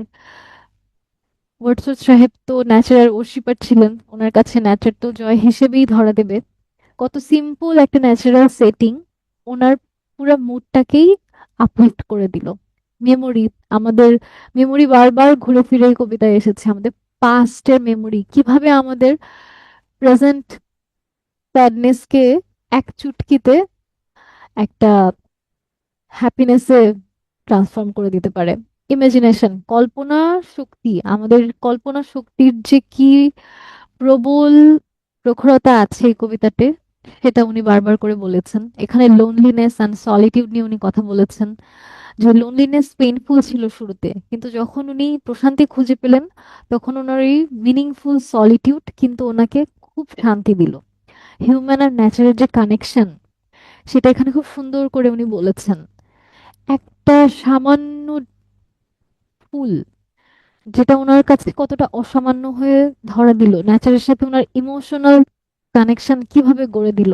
ওয়ার্ডসওয়ার্থ সাহেব তো ন্যাচারের ওর্শিপার ছিলেন, ওনার কাছে ন্যাচার তো জয় হিসেবেই ধরা দেবে। কত সিম্পল একটা ন্যাচারাল সেটিং ওনার পুরো মুডটাকেই আপলিফট করে দিল। মেমোরি, আমাদের মেমোরি বারবার ঘুরে ফিরে এই কবিতায় এসেছে, আমাদের পাস্টের মেমোরি কিভাবে আমাদের প্রেজেন্ট স্যাডনেসকে এক চুটকিতে একটা হ্যাপিনেসে ট্রান্সফর্ম করে দিতে পারে। ইমাজিনেশন, কল্পনা শক্তি, আমাদের কল্পনা শক্তির যে কি প্রবল প্রখরতা আছে এই কবিতাতে, সেটা উনি বারবার করে বলেছেন। এখানে লোনলিনেস অ্যান্ড সলিটিউড নিয়ে উনি কথা বলেছেন, যে লোনলিনেস পেইনফুল ছিল শুরুতে, কিন্তু যখন উনি প্রশান্তি খুঁজে পেলেন তখন ওনার এই মিনিংফুল সলিটিউড কিন্তু ওনাকে খুব শান্তি দিল। হিউম্যান আর ন্যাচারের যে কানেকশন, সেটা এখানে খুব সুন্দর করে উনি বলেছেন। একটা সামান্য ফুল যেটা ওনার কাছে কতটা অসামান্য হয়ে ধরা দিল, ন্যাচারের সাথে ওনার ইমোশনাল কানেকশন কিভাবে গড়ে দিল।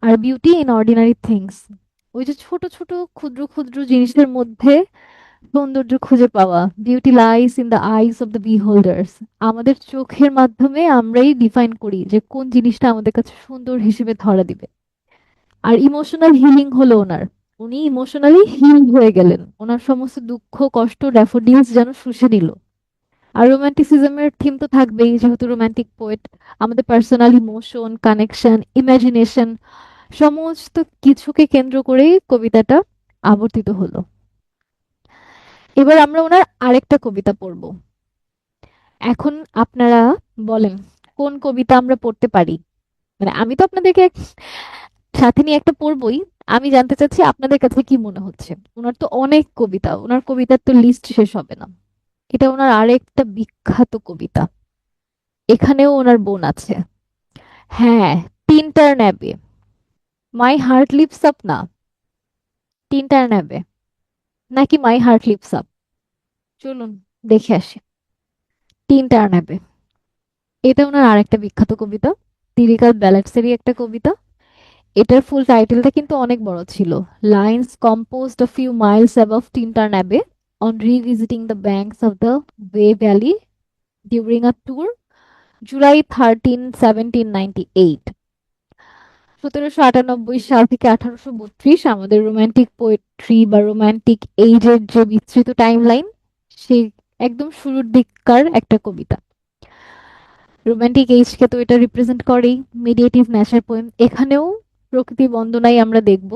আর বিউটি ইন অর্ডিনারি থিংস, ওই যে ছোট ছোট ক্ষুদ্র ক্ষুদ্র জিনিসের মধ্যে সৌন্দর্য খুঁজে পাওয়া। Beauty lies in the eyes of the beholders, আমাদের চোখের মাধ্যমে আমরাই ডিফাইন করি যে কোন জিনিসটা আমাদের কাছে সুন্দর হিসেবে ধরা দিবে। আর ইমোশনাল হিলিং হলো ওনার, উনি ইমোশনালি হিল হয়ে গেলেন, ওনার সমস্ত দুঃখ কষ্ট ড্যাফোডিলস যেন শুষে নিল। আর রোমান্টিসিজমের থিম তো থাকবেই, যেহেতু রোমান্টিক পোয়েট। আমাদের পার্সোনাল ইমোশন, কানেকশন, ইমাজিনেশন, সমস্ত কিছুকে কেন্দ্র করেই কবিতাটা আবর্তিত হলো। এবার আমরা ওনার আরেকটা কবিতা পড়ব। এখন আপনারা বলেন কোন কবিতা আমরা পড়তে পারি। মানে আমি তো আপনাদেরকে সাথে নিয়ে একটা পড়বই, আমি জানতে চাচ্ছি আপনাদের কাছে কি মনে হচ্ছে। ওনার তো অনেক কবিতা, ওনার কবিতার তো লিস্ট শেষ হবে না। এটা ওনার আরেকটা বিখ্যাত কবিতা, এখানেও ওনার বোন আছে। হ্যাঁ, তিনটার নেবে। মাই হার্ট লিপস আপ না, তিনটার নেবে নাকি মাই হার্ট লিপস আপ, চলুন দেখে আসি। তিনটার নেবে, এটা ওনার আরেকটা বিখ্যাত কবিতা, লিরিক্যাল ব্যালাডসেরই একটা কবিতা। এটার ফুল টাইটেলটা কিন্তু অনেক বড় ছিল। Lines composed a few miles above Tinternabbe on revisiting the banks of the Wey Valley during a tour July 13, 1798। 1798 সাল থেকে 1832 আমাদের রোমান্টিক পোয়েট্রি বা রোমান্টিক এইজের যে বিস্তৃত টাইম লাইন, সেই একদম শুরুর দিককার একটা কবিতা। রোমান্টিক এইজকে তো এটা রিপ্রেজেন্ট করেই। মিডিয়েটিভ ন্যাচার পোয়েম, এখানেও প্রকৃতি বন্দনাই আমরা দেখব।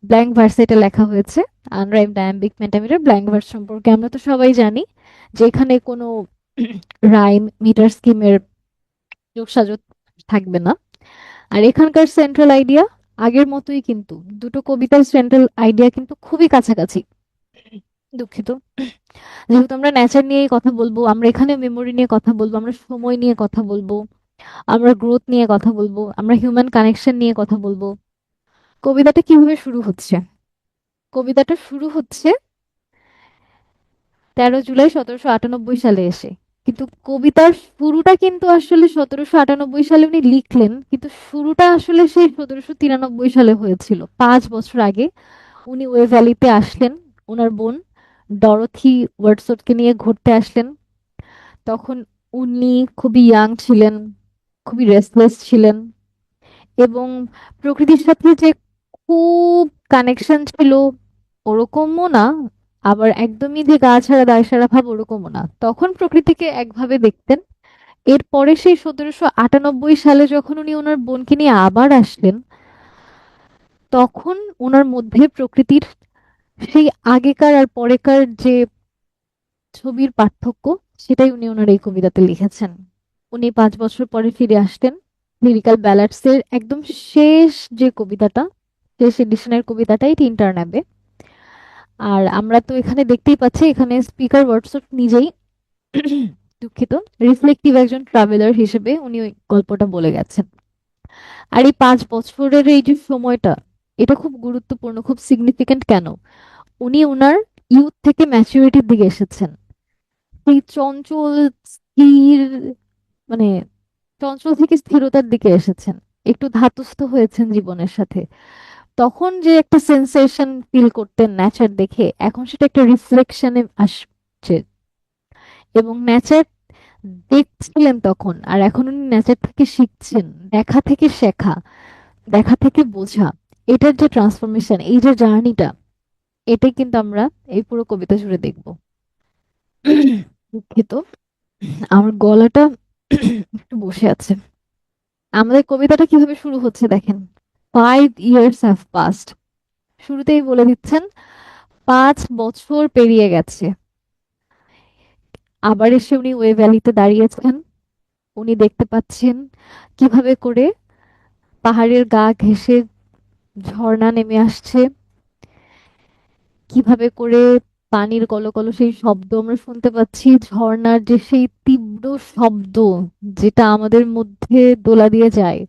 ব্ল্যাঙ্ক ভার্সে এটা লেখা হয়েছে। আনরাইমড ডায়াম্বিক পেন্টামিটার ব্ল্যাঙ্ক ভার্স সম্পর্কে আমরা তো সবাই জানি যে এখানে কোনো রাইম মিটার স্কিমের যোগসাজশ থাকবে না। আর এখানকার সেন্ট্রাল আইডিয়া আগের মতোই, কিন্তু দুটো কবিতার সেন্ট্রাল আইডিয়া কিন্তু খুবই কাছাকাছি। দুঃখিত, যেহেতু আমরা নেচার নিয়েই কথা বলবো, আমরা এখানে মেমোরি নিয়ে কথা বলবো, আমরা সময় নিয়ে কথা বলবো, আমরা গ্রোথ নিয়ে কথা বলবো, আমরা হিউম্যান কানেকশন নিয়ে কথা বলবো। কবিতাটা কিভাবে শুরু হচ্ছে? কবিতাটা শুরু হচ্ছে 13 জুলাই 1798 সালে এসে। কিন্তু কবিতার শুরুটা কিন্তু আসলে 1798 সালে উনি লিখলেন, কিন্তু শুরুটা আসলে সেই 1793 সালে হয়েছিল, 5 বছর আগে। উনি ওয়ে ভ্যালিতে আসলেন, ওনার বোন ডরোথি ওয়াটসনকে নিয়ে ঘুরতে আসলেন। তখন উনি খুবই ইয়াং ছিলেন, খুবই রেস্টলেস ছিলেন, এবং প্রকৃতির সাথে যে খুব কানেকশন ছিল ওরকমও না, আবার একদমই যে গা ছাড়া দায় সারা ভাব ওরকমও না, তখন প্রকৃতিকে একভাবে দেখতেন। এরপরে সেই 1798 সালে যখন উনি ওনার বোনকে নিয়ে আবার আসলেন, তখন ওনার মধ্যে প্রকৃতির সেই আগেকার আর পরেকার যে ছবির পার্থক্য, সেটাই উনি ওনার এই কবিতাতে লিখেছেন। উনি 5 বছর পরে ফিরে আসতেন লিরিক্যাল ব্যালাডস এর একদম শেষ যে কবিতাটা, শেষ এডিশনের কবিতাটাই তিনটার নামে। আর আমরা তো এখানে দেখতেই পাচ্ছি, এখানে স্পিকার ওয়াটসন নিজেই দুঃখিত, রিফ্লেক্টিভ একজন ট্রাভেলার হিসেবে উনি ওই গল্পটা বলে গেছেন। আর এই 5 বছরের এই যে সময়টা, এটা খুব গুরুত্বপূর্ণ, খুব সিগনিফিকেন্ট। কেন? উনি ওনার ইউথ থেকে ম্যাচুরিটির দিকে এসেছেন। সেই চঞ্চল, স্থির, মানে চঞ্চল থেকে স্থিরতার দিকে এসেছেন, একটু ধাতস্থ হয়েছেন জীবনের সাথে। তখন যে একটা সেন্সেশন ফিল করতেন নেচার দেখে, এখন সেটা একটা রিফ্লেকশনে আসছে। এবং নেচার দেখছিলেন তখন, আর এখন উনি নেচার থেকে শিখছেন, দেখা থেকে শেখা, দেখা থেকে বোঝা। এটার যে ট্রান্সফরমেশন, এই যে জার্নিটা, এটাই কিন্তু আমরা এই পুরো কবিতা জুড়ে দেখবো। দুঃখিত, আমার গলাটা একটু বসে আছে। আমাদের কবিতাটা কিভাবে শুরু হচ্ছে দেখেন, 5 years have passed। শুরুতেই বলে দিচ্ছেন 5 বছর পেরিয়ে গেছে। আবার এসে উনি ওয়ে ভ্যালিতে দাঁড়িয়েছেন। উনি দেখতে পাচ্ছেন কিভাবে করে পাহাড়ের গা ঘেঁষে ঝর্ণা নেমে আসছে, কিভাবে করে পানির কলকল সেই শব্দ আমরা শুনতে পাচ্ছি, ঝর্ণার যে সেই তীব্র শব্দ যেটা আমাদের মধ্যে দোলা দিয়ে যায়।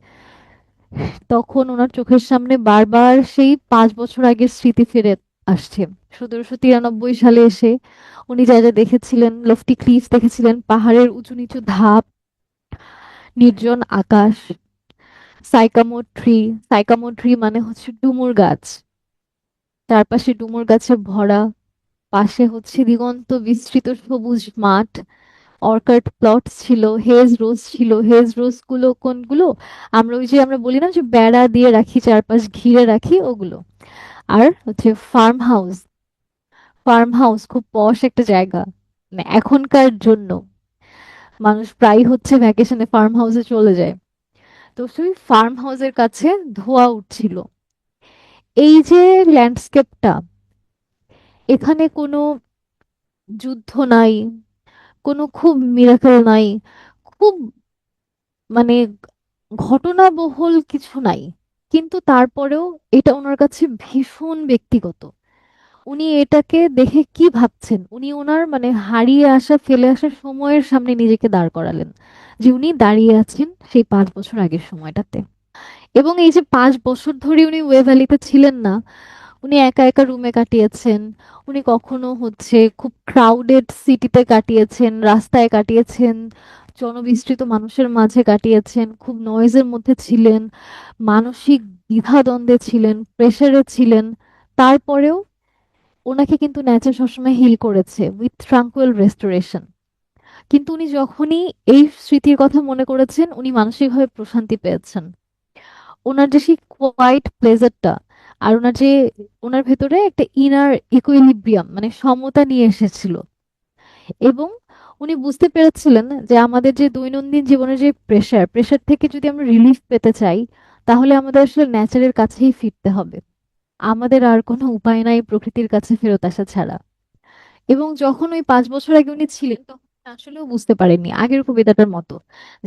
তখন ওনার চোখের সামনে বারবার সেই 5 বছর আগের স্মৃতি ফিরে আসছে। 1793 সালে এসে উনি যা যা দেখেছিলেন, লফটি ক্লিফ দেখেছিলেন, পাহাড়ের উঁচু নিচু ধাপ, নির্জন আকাশ, সাইকামো ট্রি মানে হচ্ছে ডুমুর গাছ, চারপাশে ডুমুর গাছে ভরা, পাশে হচ্ছে দিগন্ত বিস্তৃত সবুজ মাঠ, অর্কার্ড প্লট ছিল, হেজ রোজ ছিল। হেজ রোজ গুলো কোনগুলো? আমরা ওই যে আমরা বলি না যে বেড়া দিয়ে রাখি, চারপাশ ঘিরে রাখি, ওগুলো। আর হচ্ছে ফার্ম হাউস খুব পশ একটা জায়গা, মানে এখনকার জন্য মানুষ প্রায় হচ্ছে ভ্যাকেশনে ফার্ম হাউসে চলে যায়। তো সেই ফার্ম হাউসের কাছে ধোঁয়া উঠছিল। এই যে ল্যান্ডস্কেপটা, এখানে কোনো যুদ্ধ নাই, কোনো খুব মিরাকেল নাই, খুব মানে ঘটনাবহুল কিছু নাই, কিন্তু তারপরেও এটা ওনার কাছে ভীষণ ব্যক্তিগত। উনি এটাকে দেখে কি ভাবছেন, উনি ওনার মানে হারিয়ে আসা, ফেলে আসা সময়ের সামনে নিজেকে দাঁড় করালেন, যে উনি দাঁড়িয়ে আছেন সেই 5 বছর আগের সময়টাতে। এবং এই যে 5 বছর ধরে উনি ওয়ে ভ্যালিতে ছিলেন না, উনি একা একা রুমে কাটিয়েছেন। উনি কখনো হচ্ছে খুব ক্রাউডেড সিটিতে কাটিয়েছেন, রাস্তায় কাটিয়েছেন, জনবিস্তৃত মানুষের মাঝে কাটিয়েছেন, খুব নয়েজের মধ্যে ছিলেন, মানসিক দ্বিধাদ্বন্দ্বে ছিলেন, প্রেসারে ছিলেন। তারপরেও ওনাকে কিন্তু নেচার সবসময় হিল করেছে উইথ ট্রাঙ্কুয়াল রেস্টোরেশন। কিন্তু উনি যখনই এই স্মৃতির কথা মনে করেছেন, উনি মানসিকভাবে প্রশান্তি পেয়েছেন। ওনার যে সেই কোয়াইট প্লেজারটা, আর ওনার যে ওনার ভেতরে একটা ইনার ইকুইলিব্রিয়াম মানে সমতা নিয়ে এসেছিল। এবং উনি বুঝতে পেরেছিলেন যে আমাদের যে দৈনন্দিন জীবনের যে প্রেশার থেকে যদি আমরা রিলিফ পেতে চাই, তাহলে আমাদের আসলে নেচারের কাছেই ফিরতে হবে। আমাদের আর কোনো উপায় নাই প্রকৃতির কাছে ফেরত আসা ছাড়া। এবং যখন ওই 5 বছর আগে উনি ছিলেন, তখন আসলেও বুঝতে পারেননি, আগের কবিতাটার মতো,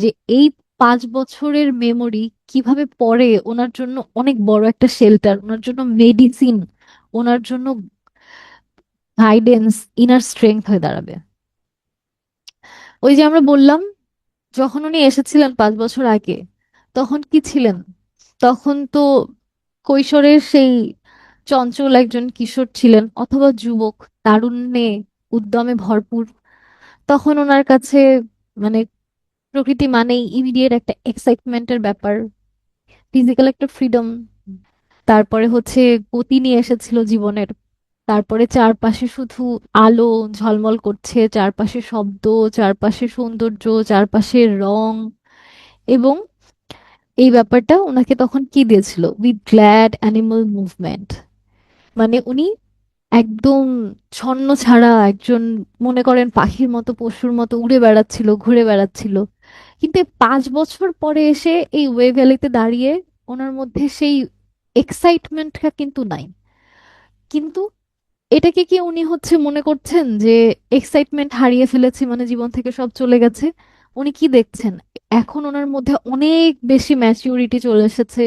যে এই 5 বছরের মেমোরি কিভাবে পরে ওনার জন্য অনেক বড় একটা শেল্টার, ওনার জন্য মেডিসিন, ওনার জন্য গাইডেন্স, ইনার স্ট্রেংথ হয়ে দাঁড়াবে। ওই যে আমরা বললাম, যখন উনি এসেছিলেন 5 বছর আগে, তখন কি ছিলেন? তখন তো কৈশোরের সেই চঞ্চল একজন কিশোর ছিলেন, অথবা যুবক, তারুণ্যে উদ্যমে ভরপুর। তখন ওনার কাছে মানে প্রকৃতি মানেই ইমিডিয়েট একটা এক্সাইটমেন্টের ব্যাপার, ফিজিক্যাল একটা ফ্রিডম, তারপরে হচ্ছে গতি নিয়ে এসেছিল জীবনের। তারপরে চারপাশে শুধু আলো ঝলমল করছে, চারপাশে শব্দ, চারপাশে সৌন্দর্য, চারপাশে রং। এবং এই ব্যাপারটা ওনাকে তখন কি দিয়েছিল, উইথ গ্ল্যাড অ্যানিমাল মুভমেন্ট। মানে উনি একদম ছন্ন ছাড়া একজন, মনে করেন পাখির মতো পশুর মতো উড়ে বেড়াচ্ছিল, ঘুরে বেড়াচ্ছিল। কিন্তু এই 5 বছর পরে এসে এই ওয়ে ভ্যালিতে দাঁড়িয়ে ওনার মধ্যে সেই এক্সাইটমেন্টটা কিন্তু নাই। কিন্তু এটাকে কি উনি হচ্ছে মনে করছেন যে এক্সাইটমেন্ট হারিয়ে ফেলেছি মানে জীবন থেকে সব চলে গেছে? উনি কি দেখছেন, এখন ওনার মধ্যে অনেক বেশি ম্যাচিউরিটি চলে এসেছে,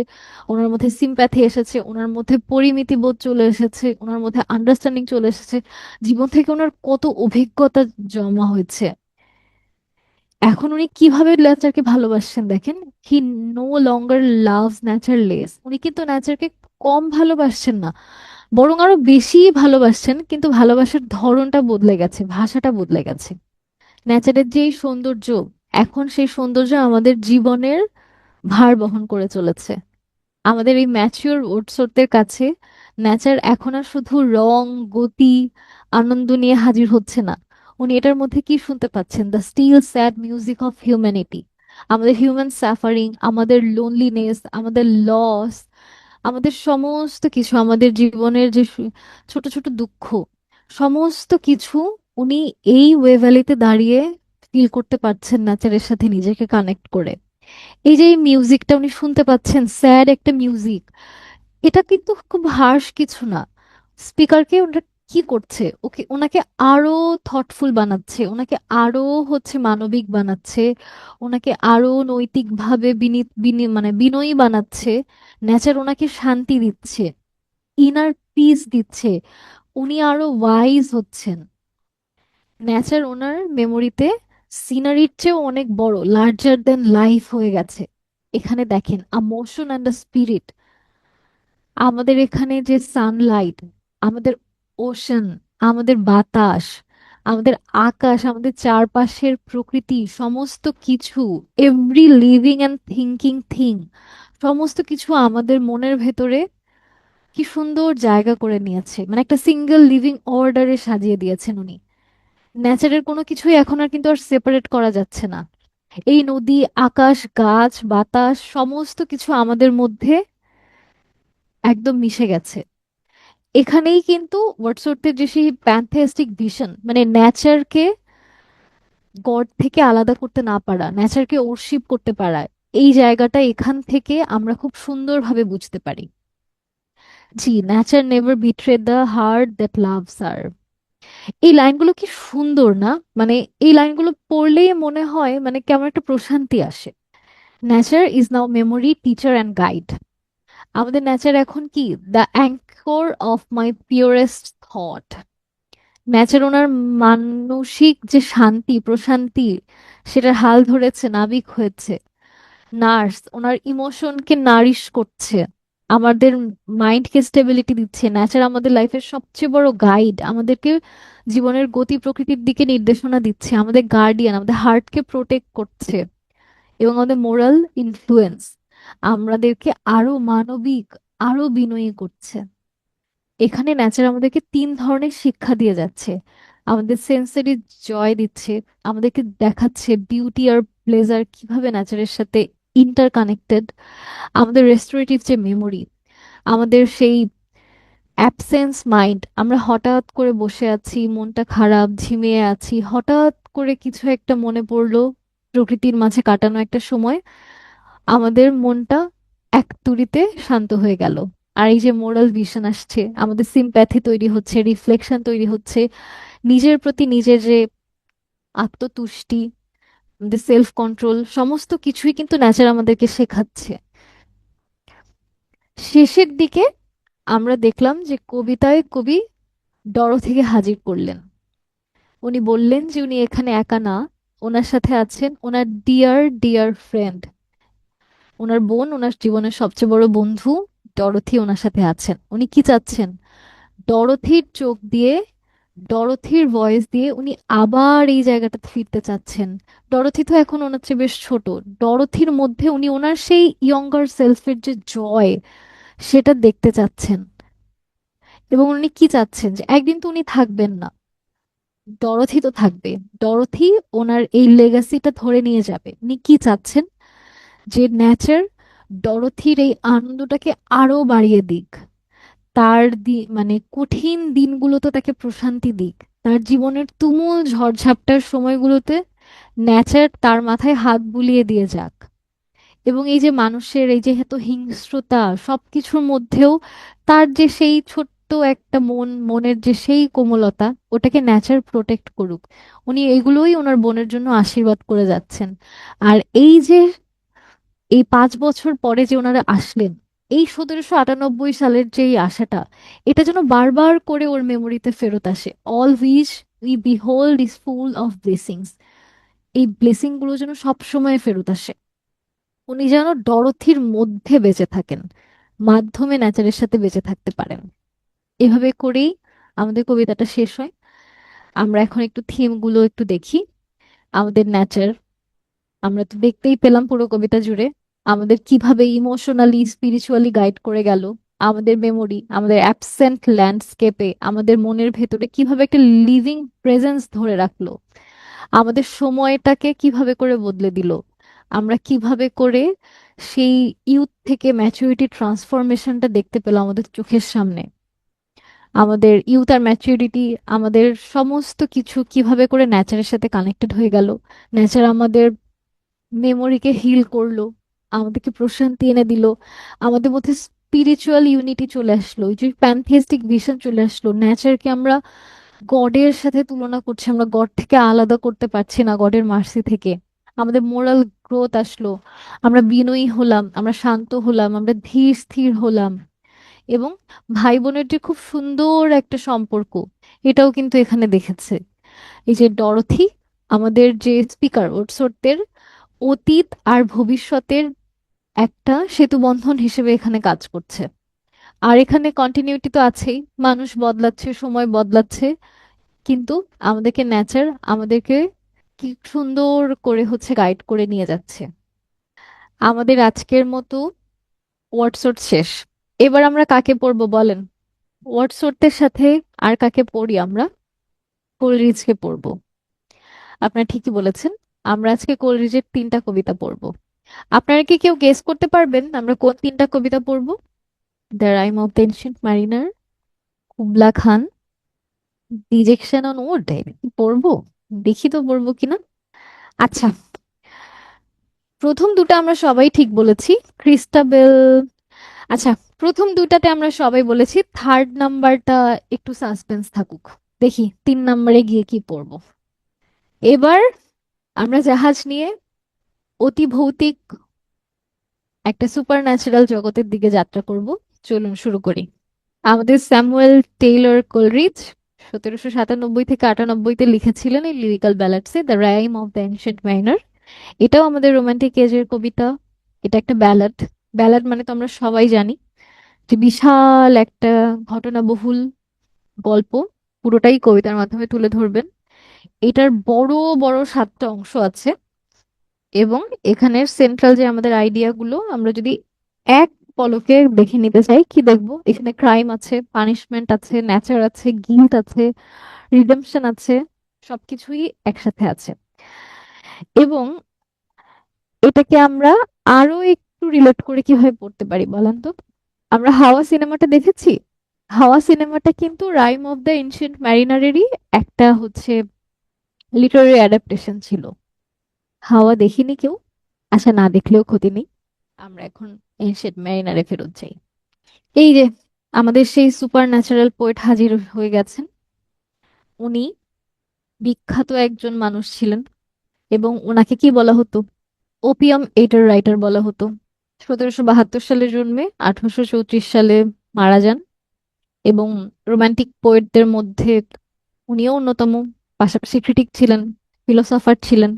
ওনার মধ্যে সিম্প্যাথি এসেছে, ওনার মধ্যে পরিমিতি বোধ চলে এসেছে, ওনার মধ্যে আন্ডারস্ট্যান্ডিং চলে এসেছে। জীবন থেকে ওনার কত অভিজ্ঞতা জমা হয়েছে। এখন উনি কিভাবে নেচারকে ভালোবাসছেন দেখেন। He no longer loves nature less. উনি কিন্তু নেচারকে কম ভালোবাসছেন না, বরং আরো বেশি ভালোবাসছেন, কিন্তু ভালোবাসার ধরনটা বদলে গেছে, ভাষাটা বদলে গেছে। নেচারের যে এই সৌন্দর্য, এখন সেই সৌন্দর্য আমাদের জীবনের ভার বহন করে চলেছে। আমাদের এই ম্যাচিওর ওটসোর্সের কাছে নেচার এখন আর শুধু রং, গতি, আনন্দ নিয়ে হাজির হচ্ছে না। উনি এটার মধ্যে কি শুনতে পাচ্ছেন, the still sad music of humanity. আমাদের হিউম্যান সাফারিং, আমাদের লোনলিনেস, আমাদের লস, আমাদের সমস্ত কিছু, আমাদের জীবনের যে ছোট ছোট দুঃখ, সমস্ত কিছু উনি এই ওয়ে ভ্যালিতে দাঁড়িয়ে ফিল করতে পারছেন, নেচারের সাথে নিজেকে কানেক্ট করে। এই যে এই মিউজিকটা উনি শুনতে পাচ্ছেন, স্যাড একটা মিউজিক, এটা কিন্তু খুব হার্শ কিছু না। স্পিকারকে ওটা কি করছে, ওকে ওনাকে আরো থটফুল বানাচ্ছে, ওনাকে আরো হচ্ছে মানবিক বানাচ্ছে, ওনাকে আরো নৈতিকভাবে মানে বিনয়ী বানাচ্ছে। নেচার ওনাকে শান্তি দিচ্ছে, ইনার পিস দিচ্ছে, উনি আরো ওয়াইজ হচ্ছেন। নেচার ওনার মেমোরিতে সিনারির চেয়েও অনেক বড়, লার্জার দেন লাইফ হয়ে গেছে। এখানে দেখেন আ মোশন অ্যান্ড আ স্পিরিট। আমাদের এখানে যে সানলাইট, আমাদের ওশান, আমাদের বাতাস, আমাদের আকাশ, আমাদের চারপাশের প্রকৃতি, সমস্ত কিছু, every living and thinking thing, সমস্ত কিছু আমাদের মনের ভেতরে কি সুন্দর জায়গা করে নিয়েছে, মানে একটা সিঙ্গেল লিভিং অর্ডারে সাজিয়ে দিয়েছেন উনি। নেচারের কোনো কিছুই এখন আর কিন্তু আর সেপারেট করা যাচ্ছে না। এই নদী, আকাশ, গাছ, বাতাস, সমস্ত কিছু আমাদের মধ্যে একদম মিশে গেছে। এখানেই কিন্তু ওয়াটসওয়ার্থের যে সেই প্যান্থেস্টিক ভিশন, মানে নেচারকে গড থেকে আলাদা করতে না পারা, নেচারকে ওরশিপ করতে পারা, এই জায়গাটা এখান থেকে আমরা খুব সুন্দরভাবে বুঝতে পারি। জি, nature never betray the heart that loves her. এই লাইনগুলো কি সুন্দর না? মানে এই লাইনগুলো পড়লেই মনে হয় মানে কেমন একটা প্রশান্তি আসে। Nature is now memory, teacher and guide. আমাদের নেচার এখন কি, the anchor of my purest thought. Nature ওনার মানসিক যে শান্তি প্রশান্তি, সেটার হাল ধরেছে, নাবিক হয়েছে। নার্স, ওনার ইমোশনকে নারিশ করছে, আমাদের মাইন্ডকে স্টেবিলিটি দিচ্ছে। ন্যাচার আমাদের লাইফের সবচেয়ে বড় গাইড, আমাদেরকে জীবনের গতি প্রকৃতির দিকে নির্দেশনা দিচ্ছে, আমাদের গার্ডিয়ান, আমাদের হার্টকে প্রোটেক্ট করছে, এবং আমাদের মোরাল ইনফ্লুয়েন্স, আমাদেরকে আরো মানবিক, আরো বিনয়ী করছে। এখানে ন্যাচার আমাদেরকে 3 ধরনের শিক্ষা দিয়ে যাচ্ছে। আমাদের সেন্সরি জয় দিচ্ছে, আমাদেরকে দেখাচ্ছে বিউটি আর প্লেজার কিভাবে ন্যাচারের সাথে ইন্টারকানেক্টেড। আমাদের রেস্টোরেটিভ যে মেমোরি, আমাদের সেই অ্যাবসেন্স মাইন্ড, আমরা হঠাৎ করে বসে আছি, মনটা খারাপ, ঝিমিয়ে আছি, হঠাৎ করে কিছু একটা মনে পড়লো, প্রকৃতির মাঝে কাটানো একটা সময়, আমাদের মনটা এক তুড়িতে শান্ত হয়ে গেল। আর এই যে মোরাল ভিশন আসছে, আমাদের সিম্প্যাথি তৈরি হচ্ছে, রিফ্লেকশন তৈরি হচ্ছে, নিজের প্রতি নিজের যে আত্মতুষ্টি, আমাদের সেলফ কন্ট্রোল, সমস্ত কিছুই কিন্তু ন্যাচার আমাদেরকে শেখাচ্ছে। শেষের দিকে আমরা দেখলাম যে কবিতায় কবি ডরোথিকে হাজির করলেন। উনি বললেন যে উনি এখানে একা না, ওনার সাথে আছেন ওনার ডিয়ার ডিয়ার ফ্রেন্ড, ওনার বোন, ওনার জীবনের সবচেয়ে বড় বন্ধু ডরোথি ওনার সাথে আছেন। উনি কি চাচ্ছেন, ডরোথির চোখ দিয়ে ডরথির ভয়েস দিয়ে উনি আবার এই জায়গাটাতে ফিরতে চাচ্ছেন। ডরথি তো এখন ওনার চেয়ে বেশ ছোট। ডরথির মধ্যে উনি ওনার সেই ইয়ঙ্গার সেলফের যে জয়, সেটা দেখতে চাচ্ছেন। এবং উনি কি চাচ্ছেন, যে একদিন তো উনি থাকবেন না, ডরথি তো থাকবে। ডরথি ওনার এই লেগাসিটা ধরে নিয়ে যাবে। উনি কি চাচ্ছেন, যে ন্যাচার ডরথির এই আনন্দটাকে আরো বাড়িয়ে দিক, তার মানে কঠিন দিনগুলোতে তাকে প্রশান্তি দিক, তার জীবনের তুমুল ঝড়ঝাপটার সময়গুলোতে ন্যাচার তার মাথায় হাত বুলিয়ে দিয়ে যাক। এবং এই যে মানুষের এই যে এত হিংস্রতা সবকিছুর মধ্যেও তার যে সেই ছোট্ট একটা মনের যে সেই কোমলতা, ওটাকে নেচার প্রোটেক্ট করুক। উনি এইগুলোই ওনার বোনের জন্য আশীর্বাদ করে যাচ্ছেন। আর এই যে এই 5 বছর পরে যে ওনারা আসলেন, এই 1798 সালের যে এই আশাটা, এটা যেন বারবার করে ওর মেমোরিতে ফেরত আসে। All which we behold is full of blessings. এই ব্লেসিং গুলো যেন সবসময় ফেরত আসে। উনি যেন ডরথির মধ্যে বেঁচে থাকেন, মাধ্যমে ন্যাচারের সাথে বেঁচে থাকতে পারেন। এভাবে করেই আমাদের কবিতাটা শেষ হয়। আমরা এখন একটু থিম গুলো একটু দেখি। আমাদের ন্যাচার, আমরা তো দেখতেই পেলাম পুরো কবিতা জুড়ে আমাদের কিভাবে ইমোশনালি স্পিরিচুয়ালি গাইড করে গেল। আমাদের মেমোরি, আমাদের অ্যাবসেন্ট ল্যান্ডস্কেপে আমাদের মনের ভেতরে কিভাবে একটা লিভিং প্রেজেন্স ধরে রাখলো, আমাদের সময়টাকে কিভাবে করে বদলে দিল। আমরা কিভাবে করে সেই ইউথ থেকে ম্যাচুরিটি ট্রান্সফরমেশনটা দেখতে পেলাম আমাদের চোখের সামনে। আমাদের ইউথ আর ম্যাচুরিটি, আমাদের সমস্ত কিছু কিভাবে করে নেচারের সাথে কানেক্টেড হয়ে গেল। নেচার আমাদের মেমোরিকে হিল করলো, আমাদেরকে প্রশান্তি এনে দিল, আমাদের মধ্যে স্পিরিচুয়াল ইউনিটি চলে আসলো, ওই যে প্যানথেইস্টিক ভিশন চলে আসলো। নেচারকে আমরা গডের সাথে তুলনা করছি, আমরা গড থেকে আলাদা করতে পারছি না, গডের মার্সি থেকে। আমাদের মোরাল গ্রোথ আসলো, আমরা বিনয়ী হলাম, আমরা শান্ত হলাম, আমরা ধীর স্থির হলাম। এবং ভাই বোনের যে খুব সুন্দর একটা সম্পর্ক, এটাও কিন্তু এখানে দেখেছে। এই যে ডরথি, আমাদের যে স্পিকার ওটসোর্থের অতীত আর ভবিষ্যতের একটা সেতু বন্ধন হিসেবে এখানে কাজ করছে। আর এখানে কন্টিনিউটি তো আছেই, মানুষ বদলাচ্ছে, সময় বদলাচ্ছে, কিন্তু আমাদেরকে নেচার আমাদেরকে কি সুন্দর করে গাইড করে নিয়ে যাচ্ছে। আমাদের আজকের মতো ওয়ার্ডসোর্থ শেষ। এবার আমরা কাকে পড়বো বলেন? ওয়ার্ডসোর্থের সাথে আর কাকে পড়ি আমরা? কোলরিজকে পড়বো। আপনারা ঠিকই বলেছেন, আমরা আজকে কোলরিজের 3টা কবিতা পড়বো। আপনারা কি কেউ গেস করতে পারবেন আমরা কোন 3টা কবিতা পড়বো? The rime of the ancient mariner, Kubla Khan, dejection an ode. পড়বো, দেখি তো পড়বো কিনা। আচ্ছা, প্রথম দুটো আমরা সবাই ঠিক বলেছি, ক্রিস্টাবেল। আচ্ছা, প্রথম দুটাতে আমরা সবাই বলেছি, থার্ড নাম্বারটা একটু সাসপেন্স থাকুক, দেখি 3 নম্বরে গিয়ে কি পড়বো। এবার আমরা জাহাজ নিয়ে অতি ভৌতিক একটা সুপার ন্যাচারাল জগতের দিকে যাত্রা করব। চলুন শুরু করি। আমাদের স্যামুয়েল টেইলর কোলরিজ 1797 থেকে 98-তে লিখেছিলেন এই লিরিক্যাল ব্যালাডসে the rime of the ancient mariner. এটাও আমাদের রোমান্টিক এজের কবিতা। এটা একটা ব্যালাড। ব্যালাড মানে তো আমরা সবাই জানি যে বিশাল একটা ঘটনাবহুল গল্প, পুরোটাই কবিতার মাধ্যমে তুলে ধরবেন। এটার বড় বড় 7টা অংশ আছে। এবং এখানের সেন্ট্রাল যে আমাদের আইডিয়া গুলো, আমরা যদি এক পলকে দেখে নিতে চাই, কি দেখবো? এখানে ক্রাইম আছে, পানিশমেন্ট আছে, ন্যাচার আছে, গিল্ট আছে, রিডেম্পশন আছে, সবকিছুই একসাথে আছে। এবং এটাকে আমরা আরো একটু রিলেট করে কিভাবে পড়তে পারি বলেন তো? আমরা হাওয়া সিনেমাটা দেখেছি। হাওয়া সিনেমাটা কিন্তু রাইম অফ দ্য এনশিয়েন্ট ম্যারিনারেরই একটা লিটারারি অ্যাডাপ্টেশন ছিল। হাওয়া দেখিনি কেউ? আচ্ছা, না দেখলেও ক্ষতি নেই, আমরা এখন এনশিয়েন্ট ম্যারিনারে ফেরত যাই। এই যে আমাদের সেই সুপার ন্যাচারাল পোয়েট হাজির হয়ে গেছেন। উনি বিখ্যাত একজন মানুষ ছিলেন, এবং ওনাকে কি বলা হতো? ওপিয়াম এটার রাইটার বলা হতো। 1772 সালে জন্মে 1834 সালে মারা যান। এবং রোমান্টিক পোয়েটদের মধ্যে উনিও অন্যতম। পাশাপাশি ক্রিটিক ছিলেন, ফিলোসফার ছিলেন।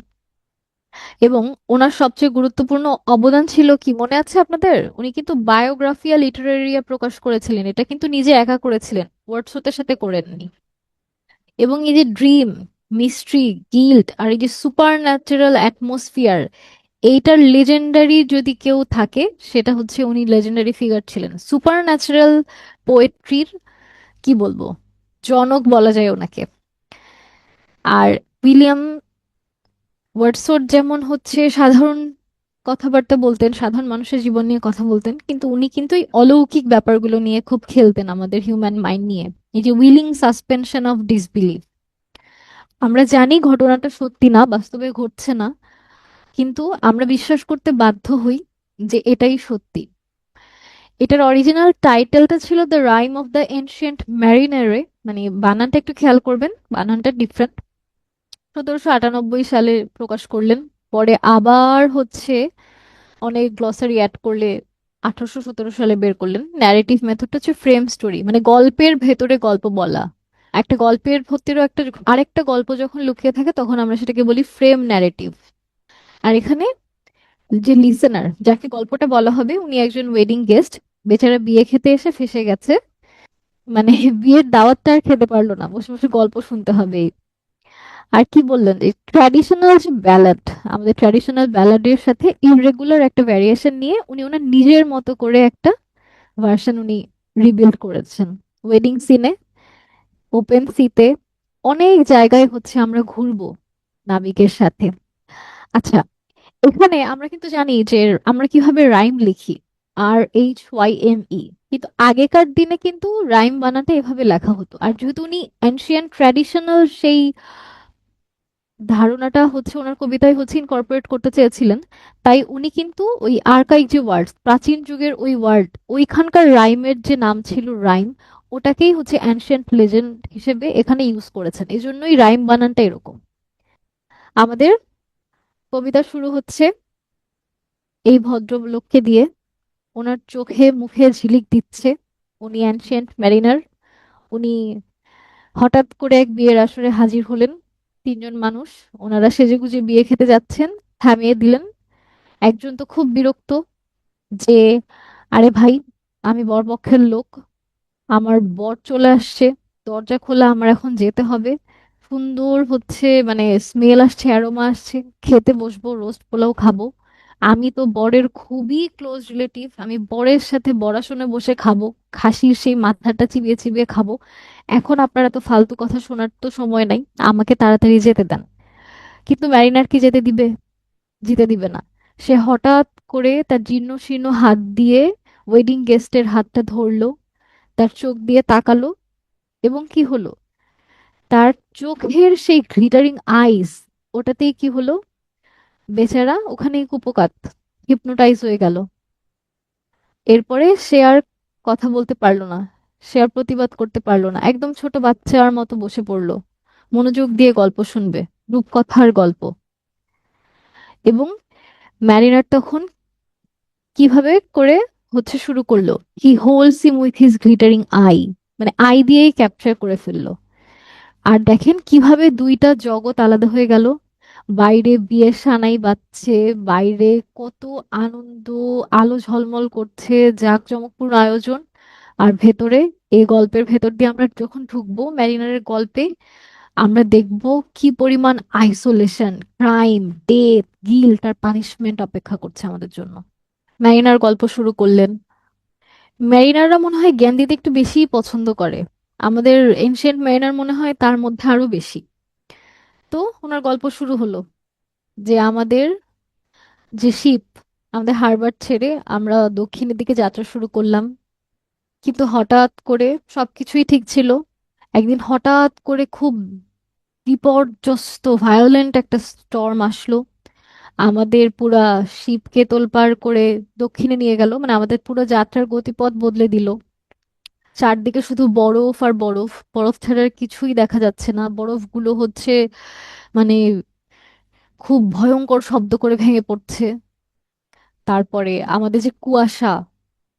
এবং ওনার সবচেয়ে গুরুত্বপূর্ণ অবদান ছিল কি মনে আছে আপনাদের? উনি কিন্তু বায়োগ্রাফিয়া লিটারেরিয়া প্রকাশ করেছিলেন। এটা কিন্তু নিজে একা করেছিলেন, ওয়ার্ডসওয়ার্থের সাথে করেননি। এবং এই যে ড্রিম, মিস্ট্রি, গিল্ট আর এই যে সুপার ন্যাচারাল অ্যাটমসফিয়ার, এইটার লেজেন্ডারি যদি কেউ থাকে সেটা হচ্ছে উনি লেজেন্ডারি ফিগার ছিলেন। সুপার ন্যাচারাল পোয়েট্রির কি বলবো, জনক বলা যায় ওনাকে। আর উইলিয়াম ওয়ার্ডসওয়ার্থ যেমন হচ্ছে সাধারণ কথাবার্তা বলতেন, সাধারণ মানুষের জীবন নিয়ে কথা বলতেন, কিন্তু উনি কিন্তু এই অলৌকিক ব্যাপারগুলো নিয়ে খুব খেলতেন আমাদের হিউম্যান মাইন্ড নিয়ে। এই যে উইলিং সাসপেনশন অফ ডিসবিলিভ, আমরা জানি ঘটনাটা সত্যি না, বাস্তবে ঘটছে না, কিন্তু আমরা বিশ্বাস করতে বাধ্য হই যে এটাই সত্যি। এটার অরিজিনাল টাইটেলটা ছিল the rime of the ancient ম্যারিনারে, মানে বানানটা একটু খেয়াল করবেন, বানানটা ডিফারেন্ট। 1798 সালে প্রকাশ করলেন। পরে আবার হচ্ছে অনেক গ্লসারি অ্যাড করলে 1817 সালে বের করলেন। ন্যারেটিভ মেথডটা হচ্ছে ফ্রেম স্টোরি, মানে গল্পের ভেতরে গল্প বলা। একটা গল্পের ভেতরেও একটা আরেকটা গল্প যখন লুকিয়ে থাকে তখন আমরা সেটাকে বলি ফ্রেম ন্যারেটিভ। আর এখানে যে লিসেনার, যাকে গল্পটা বলা হবে, উনি একজন ওয়েডিং গেস্ট, বেচারা বিয়ে খেতে এসে ফেঁসে গেছে, মানে বিয়ের দাওয়াতটা আর খেতে পারলো না, বসে বসে গল্প শুনতে হবে। আর কি বললেন, এই ট্র্যাডিশনাল যে ব্যালাড, আমাদের ট্র্যাডিশনাল ব্যালাডের সাথে ইররেগুলার একটা ভ্যারিয়েশন নিয়ে উনি ওনার নিজের মতো করে একটা ভার্সন উনি রিবিল্ড করেছেন। ওয়েডিং সিনে, ওপেন সিতে, অনেক জায়গায় হচ্ছে আমরা ঘুরবো নাবিকের সাথে। আচ্ছা, এখানে আমরা কিন্তু জানি যে আমরা কিভাবে রাইম লিখি, RHYME, কিন্তু আগেকার দিনে কিন্তু রাইম বানাতে এভাবে লেখা হতো। আর যেহেতু উনি এনশিয়ান্ট ট্র্যাডিশনাল সেই ধারণাটা হচ্ছে ওনার কবিতায় হচ্ছে ইনকর্পোরেট করতে চেয়েছিলেন, তাই উনি কিন্তু ওই আর্কাইক যে ওয়ার্ড, প্রাচীন যুগের ওই ওয়ার্ড, ওইখানকার রাইমের যে নাম ছিল রাইম, ওটাকেই হচ্ছে অ্যানশিয়েন্ট লেজেন্ড হিসেবে এখানে ইউজ করেছেন, এই জন্যই রাইম বানানটা এরকম। আমাদের কবিতা শুরু হচ্ছে এই ভদ্রলোককে দিয়ে, ওনার চোখে মুখে ঝিলিক দিচ্ছে, উনি অ্যানশিয়েন্ট ম্যারিনার। উনি হঠাৎ করে এক বিয়ের আসরে হাজির হলেন, তিনজন মানুষ, ওনারা সেজেগুজে বিয়ে খেতে যাচ্ছেন, থামিয়ে দিলেন। একজন তো খুব বিরক্ত যে, আরে ভাই, আমি বরপক্ষের লোক, আমার বর চলে আসছে, দরজা খোলা, আমার এখন যেতে হবে। সুন্দর হচ্ছে মানে স্মেল আসছে, অ্যারোমা আসছে, খেতে বসবো, রোস্ট পোলাও খাবো। আমি তো বরের খুবই ক্লোজ রিলেটিভ, আমি বরের সাথে বরাসনে বসে খাবো, খাসির সেই মাথাটা চিবিয়ে চিবিয়ে খাবো। এখন আপনারা তো ফালতু কথা শোনার তো সময় নাই, আমাকে তাড়াতাড়ি যেতে দেন। কিন্তু ম্যারিনার কি যেতে দিবে? জিতে দিবে না। সে হঠাৎ করে তার জীর্ণ শীর্ণ হাত দিয়ে ওয়েডিং গেস্টের হাতটা ধরলো, তার চোখ দিয়ে তাকালো, এবং কি হলো, তার চোখের সেই গ্লিটারিং আইস, ওটাতেই কি হলো, বেচারা ওখানেই কুপোকাত, হিপনোটাইজ হয়ে গেল। এরপরে সে আর কথা বলতে পারলো না, সে আর প্রতিবাদ করতে পারলো না, একদম ছোট বাচ্চার মতো বসে পড়লো, মনোযোগ দিয়ে গল্প শুনবে, রূপকথার গল্প। এবং ম্যারিনার তখন কিভাবে করে হচ্ছে শুরু করলো, he holds him with his glittering eye, মানে আই দিয়েই ক্যাপচার করে ফেললো। আর দেখেন কিভাবে দুইটা জগৎ আলাদা হয়ে গেল। বাইরে বিয়ের সানাই বাজছে, বাইরে কত আনন্দ, আলো ঝলমল করছে, জাঁকজমকপূর্ণ আয়োজন। আর ভেতরে, এই গল্পের ভেতর দিয়ে আমরা যখন ঢুকবো ম্যারিনারের গল্পে, আমরা দেখবো কি পরিমাণ আইসোলেশন, ক্রাইম, ডেথ, গিল্ট আর পানিশমেন্ট অপেক্ষা করছে আমাদের জন্য। ম্যারিনার গল্প শুরু করলেন। মেরিনাররা মনে হয় জ্ঞান দিতে একটু বেশিই পছন্দ করে, আমাদের এনশিয়েন্ট মেরিনার মনে হয় তার মধ্যে আরো বেশি। তো ওনার গল্প শুরু হলো যে আমাদের যে শিপ, আমাদের হারবার ছেড়ে আমরা দক্ষিণের দিকে যাত্রা শুরু করলাম। কিন্তু হঠাৎ করে, সবকিছুই ঠিক ছিল, একদিন হঠাৎ করে খুব বিপর্যস্ত ভায়োলেন্ট একটা স্টর্ম আসলো, আমাদের পুরা শিপকে তোলপাড় করে দক্ষিণে নিয়ে গেল, মানে আমাদের পুরো যাত্রার গতিপথ বদলে দিল। চারদিকে শুধু বরফ আর বরফ, বরফ ছাড়া আর কিছুই দেখা যাচ্ছে না, বরফগুলো হচ্ছে মানে খুব ভয়ঙ্কর শব্দ করে ভেঙে পড়ছে। তারপরে আমাদের যে কুয়াশা,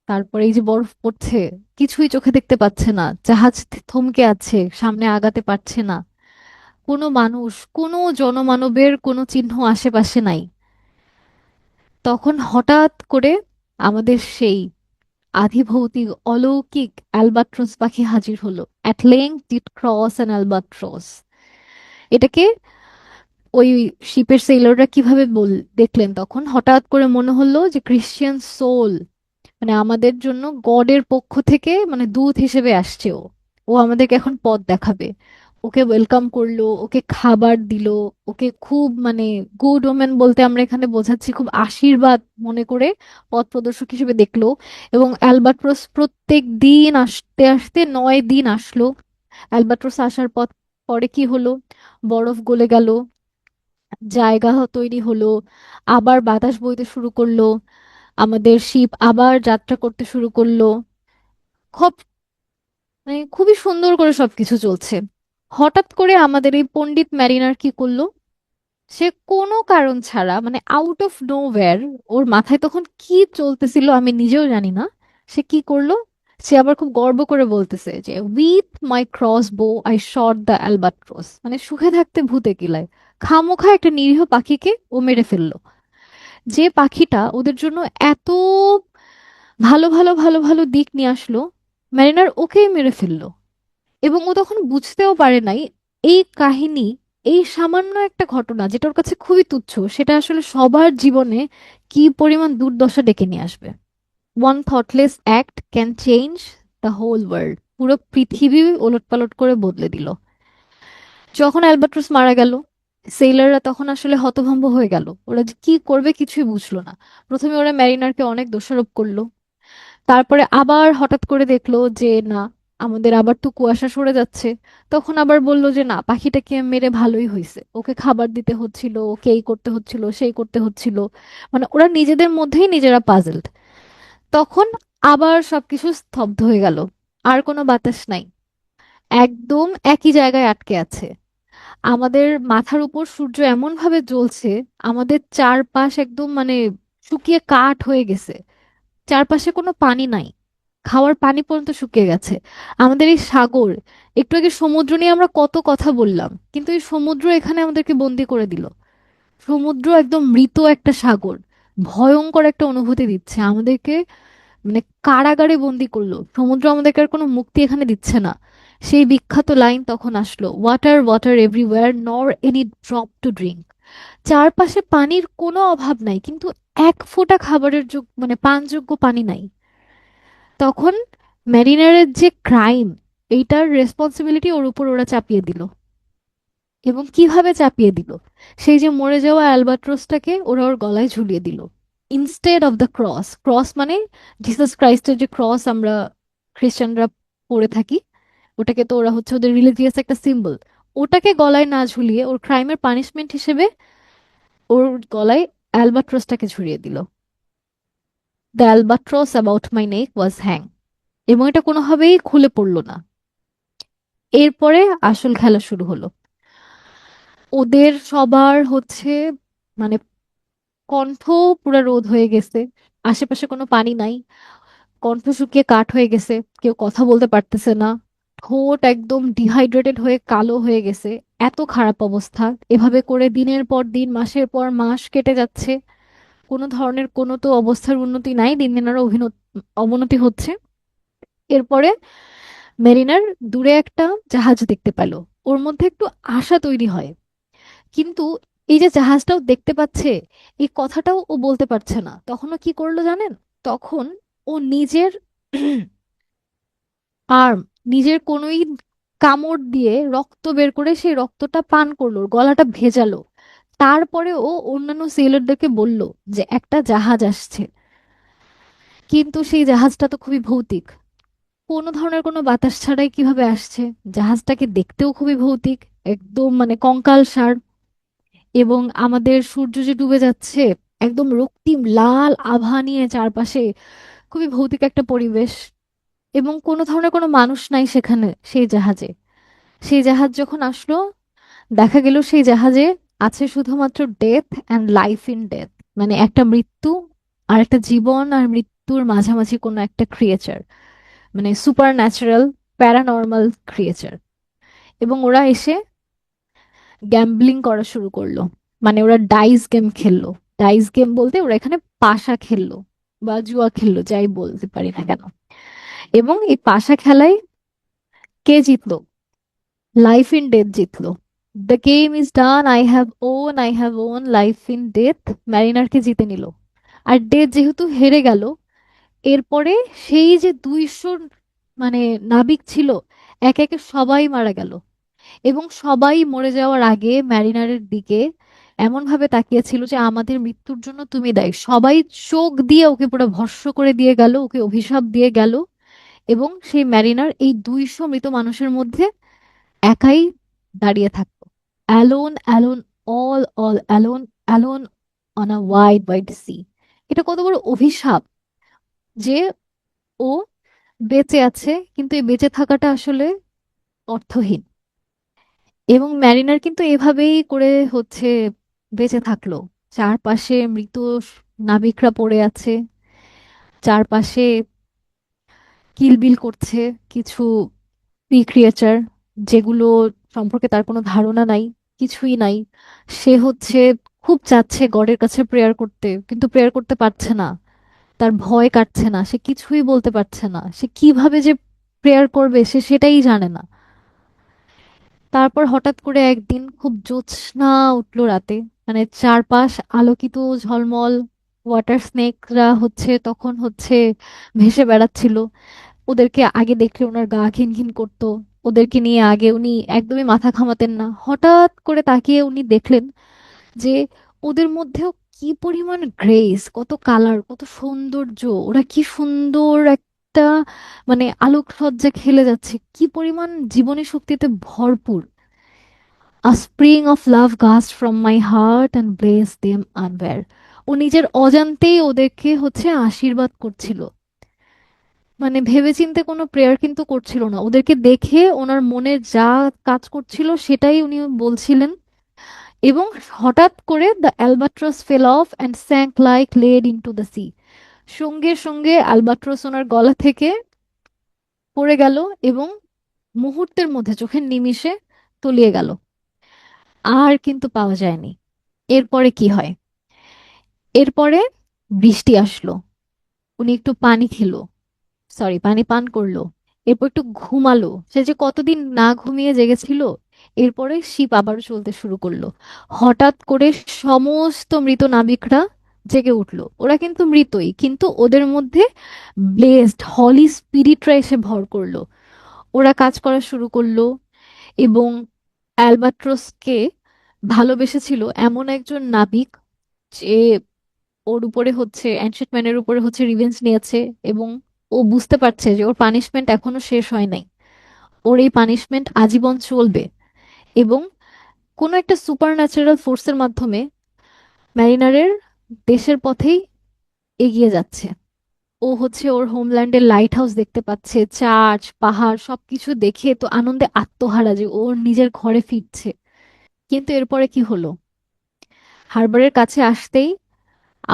তারপরে এই যে বরফ পড়ছে, কিছুই চোখে দেখতে পাচ্ছে না, জাহাজ থমকে আছে, সামনে আগাতে পারছে না, কোনো মানুষ, কোনো জনমানবের কোনো চিহ্ন আশেপাশে নাই। তখন হঠাৎ করে আমাদের সেই আধিভৌতিক অলৌকিক অ্যালবাট্রস পাখি হাজির হলো। At length did cross an Albatross. এটাকে ওই শিপের সেলররা কিভাবে দেখলেন, তখন হঠাৎ করে মনে হলো যে ক্রিশ্চিয়ান সোল, মানে আমাদের জন্য গডের পক্ষ থেকে মানে দূত হিসেবে আসছে ও। ও আমাদেরকে এখন পথ দেখাবে। ওকে ওয়েলকাম করলো, ওকে খাবার দিল, ওকে খুব মানে গুড ওমেন বলতে আমরা এখানে বোঝাচ্ছি খুব আশীর্বাদ মনে করে পথ প্রদর্শক হিসেবে দেখলো। এবং অ্যালবাট্রস প্রত্যেক দিন আসতে আসতে 9 দিন আসলো। অ্যালবাট্রস আসার পর পরে কি হলো, বরফ গলে গেল, জায়গা তৈরি হলো, আবার বাতাস বইতে শুরু করলো, আমাদের শিপ আবার যাত্রা করতে শুরু করলো। খুব মানে খুবই সুন্দর করে সবকিছু চলছে। হঠাৎ করে আমাদের এই পণ্ডিত ম্যারিনার কি করলো, সে কোনো কারণ ছাড়া মানে আউট অফ নোওয়্যার, ওর মাথায় তখন কি চলতেছিল আমি নিজেও জানি না, সে কি করলো, সে আবার খুব গর্ব করে বলতেছে যে উইথ মাই ক্রস বো আই শট দ্য অ্যালবাট্রস। মানে সুখে থাকতে ভূতে কিলায়, খামোখা একটা নিরীহ পাখিকে ও মেরে ফেললো। যে পাখিটা ওদের জন্য এত ভালো ভালো ভালো ভালো দিক নিয়ে আসলো, ম্যারিনার ওকেই মেরে ফেললো। এবং ও তখন বুঝতেও পারে নাই এই কাহিনী, এই সামান্য একটা ঘটনা যেটা ওর কাছে খুবই তুচ্ছ, সেটা আসলে সবার জীবনে কি পরিমাণ দুর্দশা ডেকে নিয়ে আসবে। One thoughtless act can change the whole world. পুরো পৃথিবী ওলটপালট করে বদলে দিল। যখন অ্যালবাট্রস মারা গেল, সেইলাররা তখন আসলে হতভম্ব হয়ে গেল, ওরা যে কি করবে কিছুই বুঝলো না। প্রথমে ওরা ম্যারিনারকে অনেক দোষারোপ করলো, তারপরে আবার হঠাৎ করে দেখলো যে না, আমাদের আবার তো কুয়াশা সরে যাচ্ছে। তখন আবার বললো যে না, পাখিটাকে মেরে ভালোই হয়েছে, ওকে খাবার দিতে হচ্ছিল, ওকে এই করতে হচ্ছিল, সেই করতে হচ্ছিল। মানে ওরা নিজেদের মধ্যেই নিজেরা পাজলড। তখন আবার সবকিছু স্তব্ধ হয়ে গেল, আর কোনো বাতাস নাই, একদম একই জায়গায় আটকে আছে। আমাদের মাথার উপর সূর্য এমন ভাবে জ্বলছে, আমাদের চারপাশ একদম মানে শুকিয়ে কাঠ হয়ে গেছে, চারপাশে কোনো পানি নাই, খাওয়ার পানি পর্যন্ত শুকিয়ে গেছে। আমাদের এই সাগর, একটু আগে সমুদ্র নিয়ে আমরা কত কথা বললাম, কিন্তু এই সমুদ্র এখানে আমাদেরকে বন্দি করে দিল। সমুদ্র একদম মৃত একটা সাগর, ভয়ঙ্কর একটা অনুভূতি দিচ্ছে আমাদেরকে, মানে কারাগারে বন্দি করলো সমুদ্র, আমাদেরকে আর কোনো মুক্তি এখানে দিচ্ছে না। সেই বিখ্যাত লাইন তখন আসলো, ওয়াটার ওয়াটার এভরিওয়্যার নর এনি ড্রপ টু ড্রিঙ্ক। চারপাশে পানির কোনো অভাব নাই, কিন্তু এক ফোঁটা খাবারের মানে পানযোগ্য পানি নাই। তখন ম্যারিনারের যে ক্রাইম, এইটার রেসপন্সিবিলিটি ওর উপর ওরা চাপিয়ে দিল। এবং কিভাবে চাপিয়ে দিল, সেই যে মরে যাওয়া অ্যালবাট্রসটাকে ওরা ওর গলায় ঝুলিয়ে দিল instead of the cross. Cross মানে জিসাস ক্রাইস্টের যে ক্রস আমরা খ্রিস্টানরা পরে থাকি, ওটাকে তো ওরা হচ্ছে ওদের রিলিজিয়াস একটা সিম্বল, ওটাকে গলায় না ঝুলিয়ে ওর ক্রাইমের পানিশমেন্ট হিসেবে ওর গলায় অ্যালবাট্রসটাকে ঝুলিয়ে দিল। The Albatross about my neck was hang. এবং এটা কোনোভাবেই খুলে পড়লো না। এরপরে আসল খেলা শুরু হলো। ওদের সবার হচ্ছে মানে কণ্ঠ পুরো রোধ হয়ে গেছে, আশেপাশে কোনো পানি নাই, কণ্ঠ শুকিয়ে কাঠ হয়ে গেছে, কেউ কথা বলতে পারতেছে না, ঠোঁট একদম ডিহাইড্রেটেড হয়ে কালো হয়ে গেছে। এত খারাপ অবস্থা। এভাবে করে দিনের পর দিন, মাসের পর মাস কেটে যাচ্ছে, কোনো ধরনের কোনো তো অবস্থার উন্নতি নাই, দিন দিন আরো অবনতি হচ্ছে। এরপরে মেরিনার দূরে একটা জাহাজ দেখতে পেল, ওর মধ্যে একটু আশা তৈরি হয়। কিন্তু এই যে জাহাজটাও দেখতে পাচ্ছে, এই কথাটাও ও বলতে পারছে না। তখন ও কি করলো জানেন, তখন ও নিজের আর্ম, নিজের কোনোই কামড় দিয়ে রক্ত বের করে সেই রক্তটা পান করলো, ওর গলাটা ভেজালো। তারপরে ও অন্যান্য সেলরদেরকে বলল যে একটা জাহাজ আসছে। কিন্তু সেই জাহাজটা তো খুবই ভৌতিক, কোনো ধরনের কোনো বাতাস ছাড়াই কিভাবে আসছে, জাহাজটাকে দেখতেও খুবই ভৌতিক, একদম মানে কঙ্কালসার। এবং আমাদের সূর্য যে ডুবে যাচ্ছে, একদম রক্তিম লাল আভা নিয়ে চারপাশে, খুবই ভৌতিক একটা পরিবেশ। এবং কোনো ধরনের কোনো মানুষ নাই সেখানে সেই জাহাজে। সেই জাহাজ যখন আসলো, দেখা গেল সেই জাহাজে আছে শুধুমাত্র death and life in death, মানে একটা মৃত্যু আর একটা জীবন, আর মৃত্যুর মাঝামাঝি কোনো একটা ক্রিয়েচার, মানে সুপার ন্যাচারাল প্যারানর্মাল ক্রিয়েচার। এবং ওরা এসে গ্যাম্বলিং করা শুরু করলো, মানে ওরা ডাইস গেম খেললো। ডাইস গেম বলতে ওরা এখানে পাশা খেললো। বা জুয়া খেললো, যাই বলতে পারি না কেন। এবং এই পাশা খেলায় কে জিতলো? লাইফ ইন ডেথ জিতলো। The game is done, I have won life in death, ম্যারিনারকে জিতে নিল। আর ডেথ যেহেতু হেরে গেল, এরপরে সেই যে 200 মানে নাবিক ছিল, একে একে সবাই মারা গেল। এবং সবাই মরে যাওয়ার আগে ম্যারিনারের দিকে এমন ভাবে তাকিয়েছিল যে আমাদের মৃত্যুর জন্য তুমি দায়ী। সবাই চোখ দিয়ে ওকে পুরো ভস্ম করে দিয়ে গেল, ওকে অভিশাপ দিয়ে গেল। এবং সেই ম্যারিনার এই 200 মৃত মানুষের মধ্যে একাই দাঁড়িয়ে থাকতো। Alone, alone, all alone, alone on a wide wide sea. এটা কত বড় অভিশাপ যে ও বেঁচে আছে, কিন্তু এই বেঁচে থাকাটা আসলে অর্থহীন। এবং ম্যারিনার কিন্তু এভাবেই করে হচ্ছে বেঁচে থাকলো। চারপাশে মৃত নাবিকরা পড়ে আছে, চারপাশে কিলবিল করছে কিছু সি ক্রিয়েচার, যেগুলো সম্পর্কে তার কোনো ধারণা নাই, কিছুই নাই। সে হচ্ছে খুব চাচ্ছে গডের কাছে প্রেয়ার করতে, কিন্তু প্রেয়ার করতে পারছে না। তার ভয় কাটছে না, সে কিছুই বলতে পারছে না, সে কিভাবে যে প্রেয়ার করবে সে সেটাই জানে না। তারপর হঠাৎ করে একদিন খুব জ্যোৎস্না উঠলো রাতে, মানে চারপাশ আলোকিত, ঝলমল। ওয়াটার স্নেকরা হচ্ছে তখন হচ্ছে ভেসে বেড়াচ্ছিল। ওদেরকে আগে দেখলে ওনার গা ঘিন ঘিন করতো। ওদেরকে নিয়ে আগে উনি একদমই মাথা ঘামাতেন না। হঠাৎ করে তাকিয়ে উনি দেখলেন যে ওদের মধ্যেও কি পরিমাণ গ্রেস, কত কালার, কত সৌন্দর্য। ওরা কি সুন্দর একটা মানে আলোকসজ্জা খেলে যাচ্ছে, কি পরিমাণ জীবনী শক্তিতে ভরপুর। A spring of love gushed from my heart and bless them unaware. ও নিজের অজান্তেই ওদেরকে হচ্ছে আশীর্বাদ করছিল। মানে ভেবেচিন্তে কোনো প্রেয়ার কিন্তু করছিল না, ওদেরকে দেখে ওনার মনে যা কাজ করছিল সেটাই উনি বলছিলেন। এবং হঠাৎ করে the albatross fell off and sank like lead into the sea. সঙ্গে সঙ্গে অ্যালবাট্রস ওনার গলা থেকে পড়ে গেল এবং মুহূর্তের মধ্যে, চোখের নিমিষে তলিয়ে গেল। আর কিন্তু পাওয়া যায়নি। এরপরে কি হয়? এরপরে বৃষ্টি আসলো, উনি একটু পানি খেলো, সরি পানি পান করলো। এরপর একটু ঘুমালো, সে যে কতদিন না ঘুমিয়ে জেগেছিল। এরপরে শিপ আবারও চলতে শুরু করলো। হঠাৎ করে সমস্ত মৃত নাবিকরা জেগে উঠলো। ওরা কিন্তু মৃতই, কিন্তু ওদের মধ্যে ব্লেসড হলি স্পিরিটরা এসে ভর করলো। ওরা কাজ করা শুরু করলো। এবং অ্যালবাট্রসকে ভালোবেসেছিল এমন একজন নাবিক, যে ওর উপরে হচ্ছে অ্যানশিয়েন্ট ম্যানের উপরে হচ্ছে রিভেঞ্জ নিয়েছে। এবং ও বুঝতে পারছে যে ওর পানিশমেন্ট এখনো শেষ হয় নাই, ওর এই পানিশমেন্ট আজীবন চলবে। এবং কোনো একটা সুপার ন্যাচারাল ফোর্সের মাধ্যমে ম্যারিনারের দেশের পথেই এগিয়ে যাচ্ছে। ও হচ্ছে ওর হোমল্যান্ডের লাইট হাউস দেখতে পাচ্ছে, চার্চ, পাহাড় সবকিছু দেখে তো আনন্দে আত্মহারা যে ওর নিজের ঘরে ফিরছে। কিন্তু এরপরে কি হলো? হারবারের কাছে আসতেই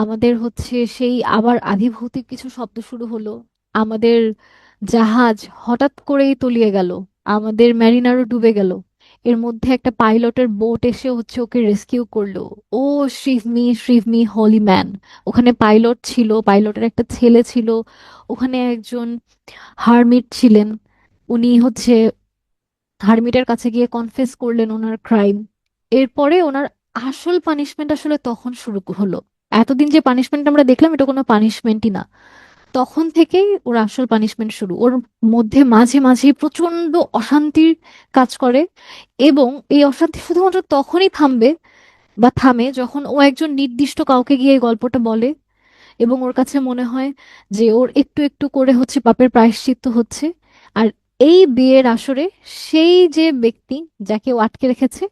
আমাদের হচ্ছে সেই আবার আধিভৌতিক কিছু শব্দ শুরু হলো। আমাদের জাহাজ হঠাৎ করেই তলিয়ে গেল, আমাদের ম্যারিনারও ডুবে গেল। এর মধ্যে একটা পাইলটের বোট এসে হচ্ছে ওকে রেস্কিউ করলো। ও শিভ মি হোলি ম্যান! ওখানে পাইলট ছিল, পাইলটের একটা ছেলে ছিল, ওখানে একজন হারমিট ছিলেন। উনি হচ্ছে হারমিটের কাছে গিয়ে কনফেস করলেন ওনার ক্রাইম। এরপরে ওনার আসল পানিশমেন্ট আসলে তখন শুরু হলো। এতদিন যে পানিশমেন্ট আমরা দেখলাম এটা কোনো পানিশমেন্টই না। তখন থেকেই ওর আসল পানিশমেন্ট শুরু। ওর মধ্যে মাঝে মাঝে প্রচন্ড অশান্তির কাজ করে। এবং এই অশান্তি শুধুমাত্র তখনই থামবে বা থামে যখন ও একজন নির্দিষ্ট কাউকে গিয়ে এই গল্পটা বলে। এবং ওর কাছে মনে হয় যে ওর একটু একটু করে হচ্ছে পাপের প্রায়শ্চিত্ত হচ্ছে। আর এই বিয়ের আসরে সেই যে ব্যক্তি যাকে ও আটকে রেখেছে,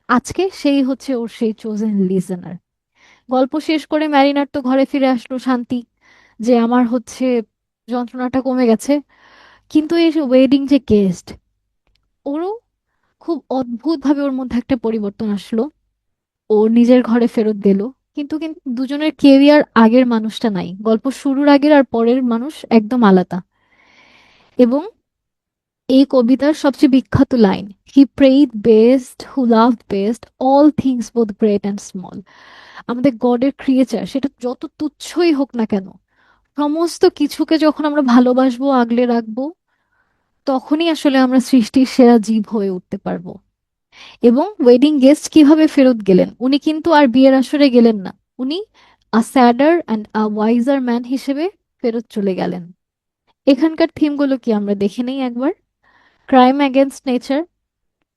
আজকে সেই হচ্ছে ওর সেই চোজেন লিসেনার। গল্প শেষ করে ম্যারিনার তো ঘরে ফিরে আসলো শান্তি, যে আমার হচ্ছে যন্ত্রণাটা কমে গেছে। কিন্তু এই ওয়েডিং যে গেস্ট, ওরও খুব অদ্ভুত ভাবে ওর মধ্যে একটা পরিবর্তন আসলো। ও নিজের ঘরে ফেরত গেল, কিন্তু কিন্তু দুজনের কেউই আর আগের মানুষটা নাই। গল্প শুরুর আগের আর পরের মানুষ একদম আলাদা। এবং এই কবিতার সবচেয়ে বিখ্যাত line, he prayed best who love best all things both great and small. আমাদের গডের ক্রিয়েচার সেটা যত তুচ্ছই হোক না কেন, সমস্ত কিছুকে যখন আমরা ভালোবাসবো, আগলে রাখবো, তখনই আসলে আমরা সৃষ্টির সেরা জীব হয়ে উঠতে পারবো। এবং ওয়েডিং গেস্ট কিভাবে ফেরত গেলেন, উনি কিন্তু আর বিয়ের আসরে গেলেন না, উনি a sadder and a wiser man হিসেবে ফেরত চলে গেলেন। এখানকার থিমগুলো কি আমরা দেখে নেই একবার। ক্রাইম অ্যাগেনস্ট নেচার,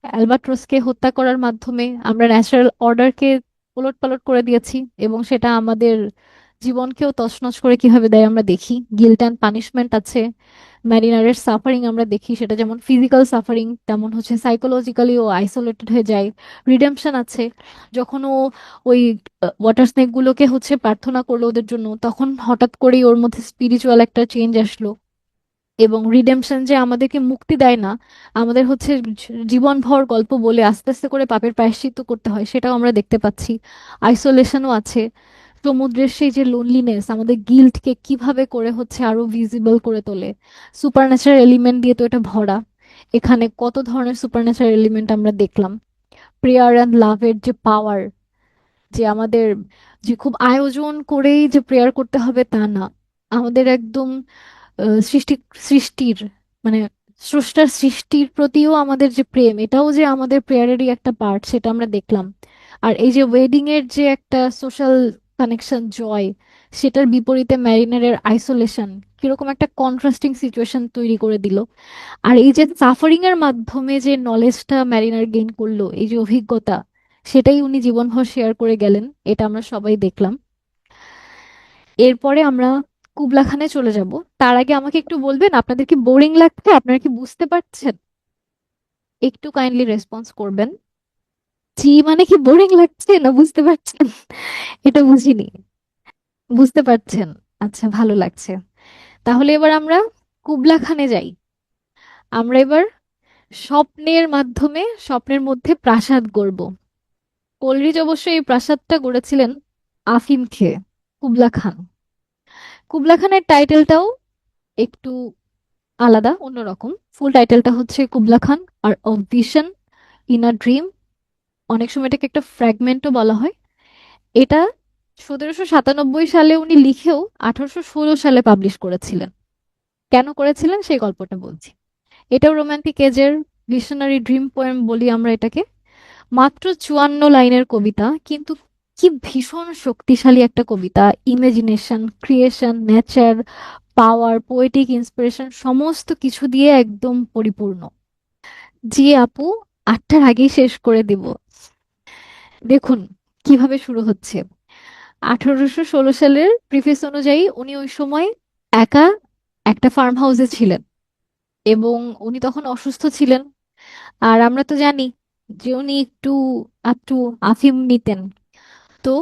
অ্যালবাট্রসকে হত্যা করার মাধ্যমে আমরা ন্যাচারাল অর্ডারকে ওলটপালট করে দিয়েছি, এবং সেটা আমাদের জীবনকেও তছনছ করে কিভাবে দেয় আমরা দেখি। গিল্ট অ্যান্ড পানিশমেন্ট আছে, ম্যারিনারের সাফারিং আমরা দেখি, সেটা যেমন ফিজিক্যাল সাফারিং তেমন হচ্ছে সাইকোলজিক্যালি ও আইসোলেটেড হয়ে যায়। রিডেম্পশন আছে, যখন ও ওই ওয়াটার স্নেক গুলোকে হচ্ছে প্রার্থনা করলো ওদের জন্য, তখন হঠাৎ করেই ওর মধ্যে স্পিরিচুয়াল একটা চেঞ্জ আসলো। এবং রিডেম্পশন যে আমাদেরকে মুক্তি দেয় না, আমাদের হচ্ছে জীবনভর গল্প বলে আস্তে আস্তে করে পাপের প্রায়শ্চিত্ত করতে হয়, সেটাও আমরা দেখতে পাচ্ছি। আইসোলেশনও আছে, সমুদ্রের সেই যে লোনলিনেস আমাদের গিল্টকে কিভাবে করে হচ্ছে আরো ভিজিবল করে তোলে। সুপারন্যাচারাল এলিমেন্ট দিয়ে তো এটা ভরা, এখানে কত ধরনের সুপারন্যাচারাল এলিমেন্ট আমরা দেখলাম। প্রেয়ার অ্যান্ড লাভের যে পাওয়ার, যে আমাদের যে খুব আয়োজন করেই যে প্রেয়ার করতে হবে তা না, আমাদের একদম সৃষ্টি সৃষ্টির মানে স্রষ্টার সৃষ্টির প্রতিও আমাদের যে প্রেম, এটাও যে আমাদের প্রেয়ারেরই একটা পার্ট, সেটা আমরা দেখলাম। আর এই যে ওয়েডিং এর যে একটা সোশ্যাল কানেকশন, জয়, সেটার বিপরীতে ম্যারিনারের আইসোলেশন কিরকম একটা কন্ট্রাস্টিং সিচুয়েশন তৈরি করে দিল। আর এই যে সাফারিং এর মাধ্যমে যে নলেজটা ম্যারিনার গেইন করলো, এই যে অভিজ্ঞতা, সেটাই উনি জীবনভর শেয়ার করে গেলেন, এটা আমরা সবাই দেখলাম। এরপরে আমরা কুবলা খানে চলে যাব। তার আগে আমাকে একটু বলবেন, আপনাদের কি বোরিং লাগছে, আপনারা কি বুঝতে পারছেন? একটু কাইন্ডলি রেসপন্স করবেন। জি মানে কি বোরিং লাগছে না বুঝতে পারছেন? এটা বুঝিনি। বুঝতে পারছেন? আচ্ছা, ভালো লাগছে। তাহলে এবার আমরা কুবলা খানে যাই। আমরা এবার স্বপ্নের মাধ্যমে স্বপ্নের মধ্যে প্রাসাদ গড়ব। কোলরিজ অবশ্য এই প্রাসাদটা গড়েছিলেন আফিম খেয়ে, কুবলা খান। কুবলা খানের টাইটেলটাও একটু আলাদা, অন্যরকম। ফুল টাইটেলটা হচ্ছে Kubla Khan or of vision in a dream. অনেক সময় এটাকে একটা ফ্র্যাগমেন্টও বলা হয়। এটা 1797 সালে উনি লিখেও 1816 সালে পাবলিশ করেছিলেন। কেন করেছিলেন সেই গল্পটা বলছি। এটাও রোমান্টিক এজের ভিশনারি ড্রিম পোয়েম বলি আমরা এটাকে। মাত্র 54 লাইনের কবিতা, কিন্তু কি ভীষণ শক্তিশালী একটা কবিতা। ইমাজিনেশন, ক্রিয়েশন, নেচার, পাওয়ার, পোয়েটিক ইন্সপিরেশন সমস্ত কিছু দিয়ে একদম পরিপূর্ণ। জি আপু, 8টার আগেই শেষ করে দিব। দেখুন কিভাবে শুরু হচ্ছে। 1816 সালের প্রিফেস অনুযায়ী উনি ওই সময় একা একটা ফার্ম হাউসে ছিলেন, এবং উনি তখন অসুস্থ ছিলেন। আর আমরা তো জানি যে উনি একটু একটু আফিম নিতেন। তো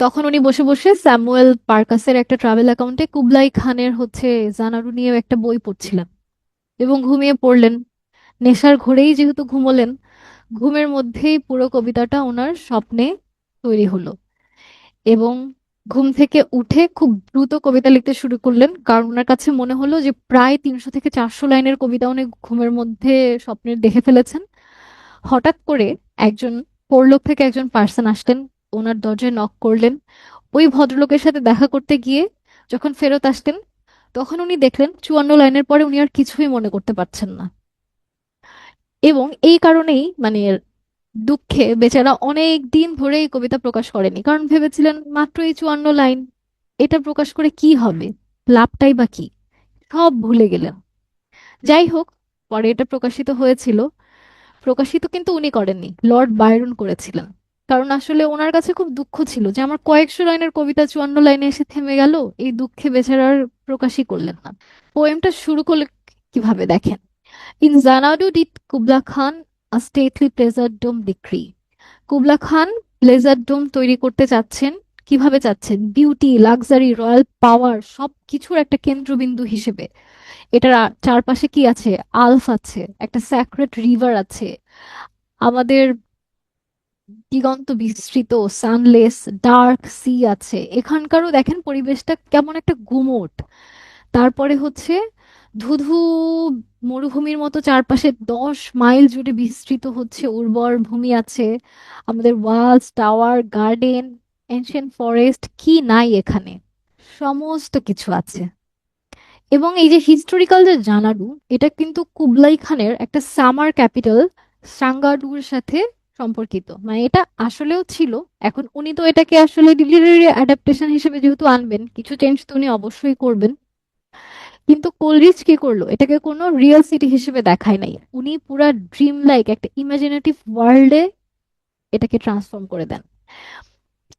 তখন উনি বসে বসে স্যামুয়েল পার্কাসের একটা ট্রাভেল অ্যাকাউন্টে কুবলাই খানের হচ্ছে জানারু নিয়ে একটা বই পড়ছিলেন, এবং ঘুমিয়ে পড়লেন। নেশার ঘোরেই যেহেতু ঘুমোলেন, ঘুমের মধ্যেই পুরো কবিতাটা ওনার স্বপ্নে তৈরি হলো। এবং ঘুম থেকে উঠে খুব দ্রুত কবিতা লিখতে শুরু করলেন, কারণ ওনার কাছে মনে হলো যে প্রায় 300 থেকে 400 লাইনের কবিতা উনি ঘুমের মধ্যে স্বপ্নের দেখে ফেলেছেন। হঠাৎ করে একজন পরলোক থেকে একজন পার্সন আসলেন, ওনার দরজায় নক করলেন। ওই ভদ্রলোকের সাথে দেখা করতে গিয়ে যখন ফেরত আসতেন, তখন উনি দেখলেন 54 লাইনের পরে উনি আর কিছুই মনে করতে পারছেন না। এবং এই কারণেই মানে দুঃখে বেচারা অনেক দিন ধরে এই কবিতা প্রকাশ করেনি, কারণ ভেবেছিলেন মাত্র এই 54 লাইন, এটা প্রকাশ করে কি হবে, লাভটাই বা কি, সব ভুলে গেলেন। যাই হোক, পরে এটা প্রকাশিত হয়েছিল। প্রকাশিত কিন্তু উনি করেননি, লর্ড বায়রন করেছিলেন। কারণ আসলে ওনার কাছে খুব দুঃখ ছিল যে আমার কয়েকশো লাইনের কবিতা 54 লাইনে এসে থেমে গেল, এই দুঃখে বেচারার প্রকাশই করলেন না। পোয়েমটা শুরু করলে কিভাবে দেখেন। In Xanadu did Kubla Khan a stately pleasure dome decree. Kubla Khan pleasure dome তৈরি করতে চাচ্ছেন। কিভাবে চাচ্ছেন? বিউটি, লাক্সারি, রয়্যাল পাওয়ার সব কিছুর একটা কেন্দ্রবিন্দু হিসেবে। এটার চারপাশে কি আছে? আলফ আছে, একটা স্যাক্রেড রিভার আছে, আমাদের দিগন্ত বিস্তৃত সানলেস ডার্ক সি আছে। এখানকারও দেখেন পরিবেশটা কেমন একটা গুমোট। তারপরে হচ্ছে ধুধু মরুভূমির মতো চারপাশে 10 মাইল জুড়ে বিস্তৃত হচ্ছে উর্বর ভূমি আছে। আমাদের walls, tower, garden, ancient forest, কি নাই এখানে। সমস্ত কিছু আছে। এবং এই যে হিস্টোরিক্যাল যে জানাডু, এটা কিন্তু কুবলাই খানের একটা সামার ক্যাপিটাল সাঙ্গাডুর সাথে সম্পর্কিত, মানে এটা আসলেও ছিল। এখন উনি তো এটাকে আসলে লিটারেরি অ্যাডাপ্টেশন হিসেবে যেহেতু আনবেন, কিছু চেঞ্জ তো উনি অবশ্যই করবেন। কিন্তু কোলরিচ কি করলো, এটাকে কোনো রিয়েল সিটি হিসেবে দেখায় নাই, উনি পুরা ড্রিম লাইক একটা ইমাজিনেটিভ ওয়ার্ল্ডে এটাকে ট্রান্সফর্ম করে দেন।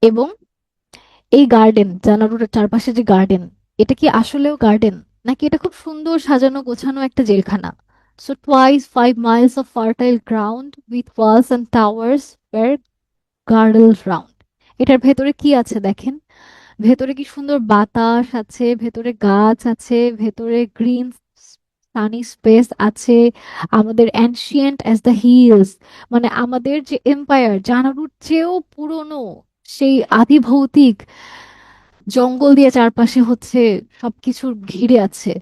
এবং এই গার্ডেন, জানালার চারপাশে যে গার্ডেন, এটা কি আসলেও গার্ডেন, নাকি এটা খুব সুন্দর সাজানো গোছানো একটা জেলখানা? So twice 5 miles of fertile ground with walls and towers were girdled round. এটার ভেতরে কি আছে দেখেন, ভেতরে কি সুন্দর বাতাস আছে, ভেতরে গাছ আছে, ভেতরে গ্রিন সানি স্পেস আছে, আমাদের অ্যানশিয়েন্ট অ্যাজ দ্য হিলস, মানে আমাদের যে এম্পায়ার জানারুর চেয়েও পুরনো সেই আদিভৌতিক জঙ্গল দিয়ে চারপাশে হচ্ছে সবকিছু ঘিরে আছে।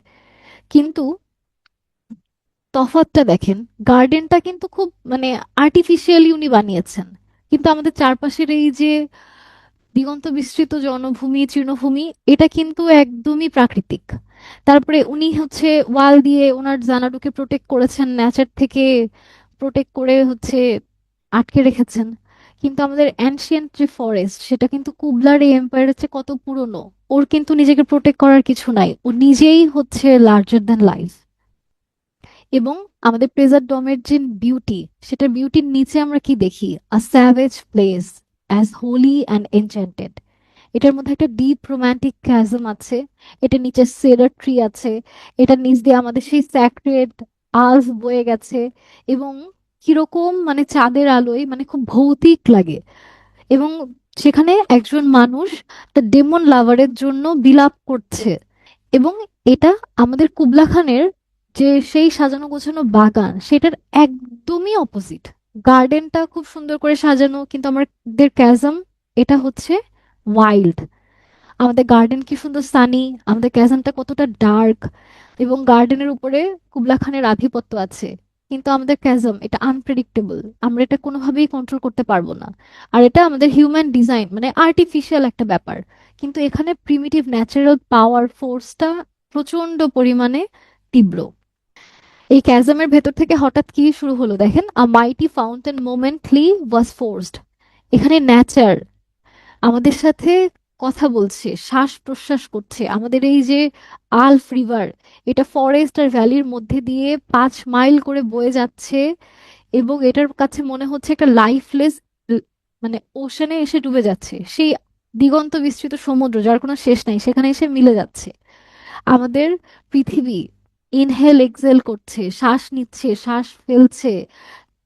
কিন্তু তফাৎটা দেখেন, গার্ডেনটা কিন্তু খুব মানে আর্টিফিশিয়ালি উনি বানিয়েছেন, কিন্তু আমাদের চারপাশের এই যে দিগন্ত বিস্তৃত জনভূমি তৃণভূমি, এটা কিন্তু একদমই প্রাকৃতিক। তারপরে উনি হচ্ছে ওয়াল দিয়ে ওনার জানাটুকে প্রোটেক্ট করেছেন, নেচার থেকে প্রোটেক্ট করে হচ্ছে আটকে রেখেছেন। কিন্তু আমাদের অ্যানশিয়েন্ট যে ফরেস্ট, সেটা কিন্তু কুবলার এই এম্পায়ারের চেয়ে কত পুরনো, ওর কিন্তু নিজেকে প্রোটেক্ট করার কিছু নাই, ও নিজেই হচ্ছে লার্জার দ্যান লাইফ। এবং আমাদের প্রেজার ডমের যে বিউটি, সেটার বিউটির নিচে আমরা কি দেখি, a savage place as holy and enchanted. এটার মধ্যে একটা ডিপ রোমান্টিক ক্যাজম আছে, এটার নিচে সেডার ট্রি আছে, এটার নিচ দিয়ে আমাদের সেই স্যাক্রেড আলস বয়ে গেছে। এবং কিরকম মানে চাঁদের আলোয় মানে খুব ভৌতিক লাগে। এবং সেখানে একজন মানুষ তার ডেমন লাভারের জন্য বিলাপ করছে। এবং এটা আমাদের কুবলা খানের যে সেই সাজানো গোছানো বাগান, সেটার একদমই অপোজিট। গার্ডেনটা খুব সুন্দর করে সাজানো, কিন্তু আমাদের ক্যাজম এটা হচ্ছে ওয়াইল্ড। আমাদের গার্ডেন কি সুন্দর সানি, আমাদের ক্যাজমটা কতটা ডার্ক, এবং গার্ডেনের উপরে কুবলা খানের আধিপত্য আছে। কিন্তু আমাদের ক্যাজম এটা আনপ্রেডিক্টেবল, আমরা এটা কোনোভাবেই কন্ট্রোল করতে পারবো না। আর এটা আমাদের হিউম্যান ডিজাইন, মানে আর্টিফিশিয়াল একটা ব্যাপার। কিন্তু এখানে প্রিমিটিভ ন্যাচারাল পাওয়ার ফোর্সটা প্রচন্ড পরিমাণে তীব্র। এই ক্যাজমের ভেতর থেকে হঠাৎ কি শুরু হলো দেখেন, আ মাইটি ফাউন্টেন মোমেন্টলি ওয়াজ ফোর্সড। এখানে ন্যাচার আমাদের সাথে কথা বলছে, শ্বাস প্রশ্বাস করছে। আমাদের এই যে আলফ রিভার, এটা ফরেস্ট আর ভ্যালির মধ্যে দিয়ে 5 মাইল করে বয়ে যাচ্ছে, এবং এটার কাছে মনে হচ্ছে একটা লাইফলেস মানে ওশানে এসে ডুবে যাচ্ছে। সেই দিগন্ত বিস্তৃত সমুদ্র যার কোনো শেষ নাই, সেখানে এসে মিলে যাচ্ছে। আমাদের পৃথিবী ইনহেল এক্সেল করছে, শ্বাস নিচ্ছে শ্বাস ফেলছে,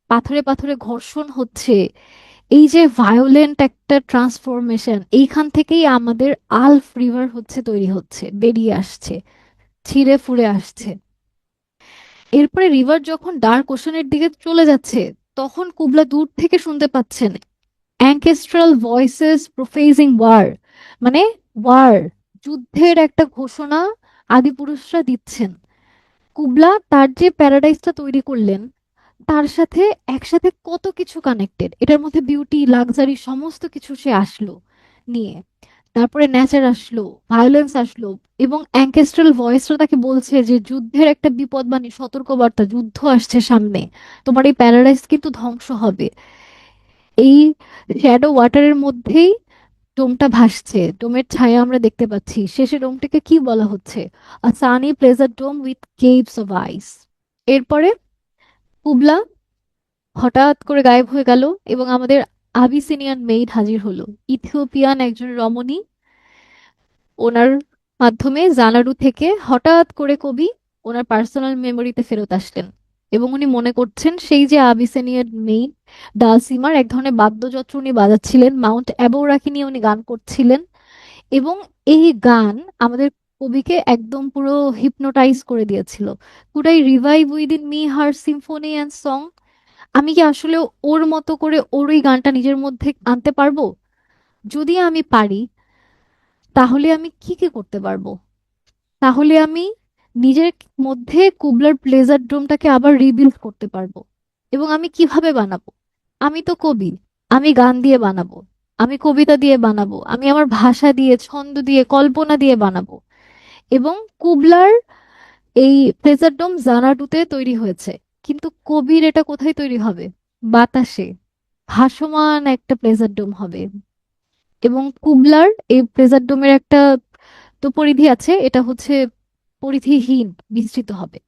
পাথরে পাথরে ঘর্ষণ হচ্ছে। এই যে ভায়োলেন্ট একটা ট্রান্সফরমেশন, এইখান থেকেই আমাদের আলফ রিভার হচ্ছে তৈরি হচ্ছে, বেরিয়ে আসছে, ছিঁড়ে ফুঁড়ে আসছে। এরপরে রিভার যখন ডার্ক ওশানের দিকে চলে যাচ্ছে, তখন কুবলা দূর থেকে শুনতে পাচ্ছেন অ্যানকেস্ট্রাল ভয়েসেস প্রোফেজিং ওয়ার, মানে ওয়ার, যুদ্ধের একটা ঘোষণা আদিপুরুষরা দিচ্ছেন। কুবলা তার যে প্যারাডাইসটা তৈরি করলেন, তার সাথে একসাথে কত কিছু কানেক্টেড, এটার মধ্যে বিউটি লাক্সারি সমস্ত কিছু সে আসলো নিয়ে। তারপরে নেচার আসলো, ভায়োলেন্স আসলো, এবং অ্যাঙ্কেস্ট্রাল ভয়েসটা তাকে বলছে যে যুদ্ধের একটা বিপদবাণী, সতর্কবার্তা, যুদ্ধ আসছে সামনে, তোমার এই প্যারাডাইস কিন্তু ধ্বংস হবে। এই শ্যাডো ওয়াটারের মধ্যেই ডোমটা ভাসছে, ডোমের ছায়া আমরা দেখতে পাচ্ছি, শেষে ডোমটাকে কি বলা হচ্ছে, a sunny pleasure dome with caves of ice. এরপরে কুবলা হঠাৎ করে গায়েব হয়ে গেল, এবং আমাদের আবিসিনিয়ান মেইড হাজির হলো, ইথিওপিয়ান একজন রমণী। ওনার মাধ্যমে জানারু থেকে হঠাৎ করে কবি ওনার পার্সোনাল মেমোরিতে ফেরত আসলেন। এবং উনি মনে করছেন সেই যে আবিসিনিয়ান মেইড ডালসিমার এক ধরনের বাদ্যযন্ত্র উনি বাজাচ্ছিলেন, মাউন্ট অ্যাবোরাকে নিয়ে উনি গান করছিলেন। এবং এই গান আমাদের কবিকে একদম পুরো হিপনোটাইজ করে দিয়েছিল। Could I revive within me her Symphony and song, আমি কি আসলে ওর মতো করে ওর ওই গানটা নিজের মধ্যে আনতে পারবো? যদি আমি পারি, তাহলে আমি কি কি করতে পারবো? তাহলে আমি নিজের মধ্যে কুবলার প্লেজার ড্রোমটাকে আবার রিবিল্ড করতে পারবো। এবং আমি কিভাবে বানাবো? আমি তো কবি, আমি গান দিয়ে বানাবো। আমি কবিতা দিয়ে বানাবো, আমি আমার ভাষা দিয়ে, ছন্দ দিয়ে, কল্পনা দিয়ে বানাবো। এবং কুবলার এই প্লেজার ডোম জানাটুতে তৈরি হয়েছে, কিন্তু কবির এটা কোথায় তৈরি হবে? বাতাসে ভাসমান একটা প্লেজার ডোম হবে। এবং কুবলার এই প্লেজার ডোমের একটা তো পরিধি আছে, এটা হচ্ছে পরিধিহীন, বিস্তৃত হবে।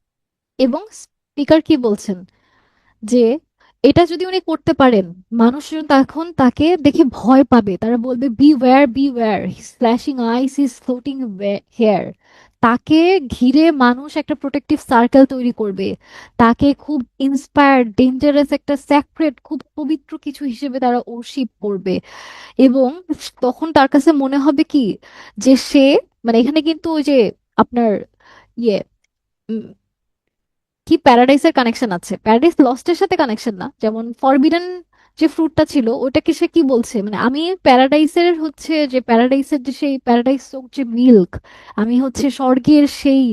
এবং স্পিকার কি বলছেন, যে এটা যদি উনি করতে পারেন, মানুষজন তখন তাকে দেখে ভয় পাবে, তারা বলবে beware, beware, splashing ice is floating here. তাকে ঘিরে মানুষ একটা প্রোটেক্টিভ সার্কেল তৈরি করবে, তাকে খুব ইন্সপায়ার্ড, ডেঞ্জারাস, একটা স্যাক্রেড, খুব পবিত্র কিছু হিসেবে তারা ওরশিপ করবে। এবং তখন তার কাছে মনে হবে কি, যে সে, মানে এখানে কিন্তু ওই যে আপনার ইয়ে কি প্যারাডাইসের কানেকশন আছে, প্যারাডাইস লস্টের সাথে কানেকশন না, যেমন ফরবিডেন যে ফ্রুটটা ছিল ওটাকে সে কি বলছে, মানে আমি প্যারাডাইসের হচ্ছে, যে প্যারাডাইসের যে সেই প্যারাডাইস যে মিল্ক, আমি হচ্ছে স্বর্গের সেই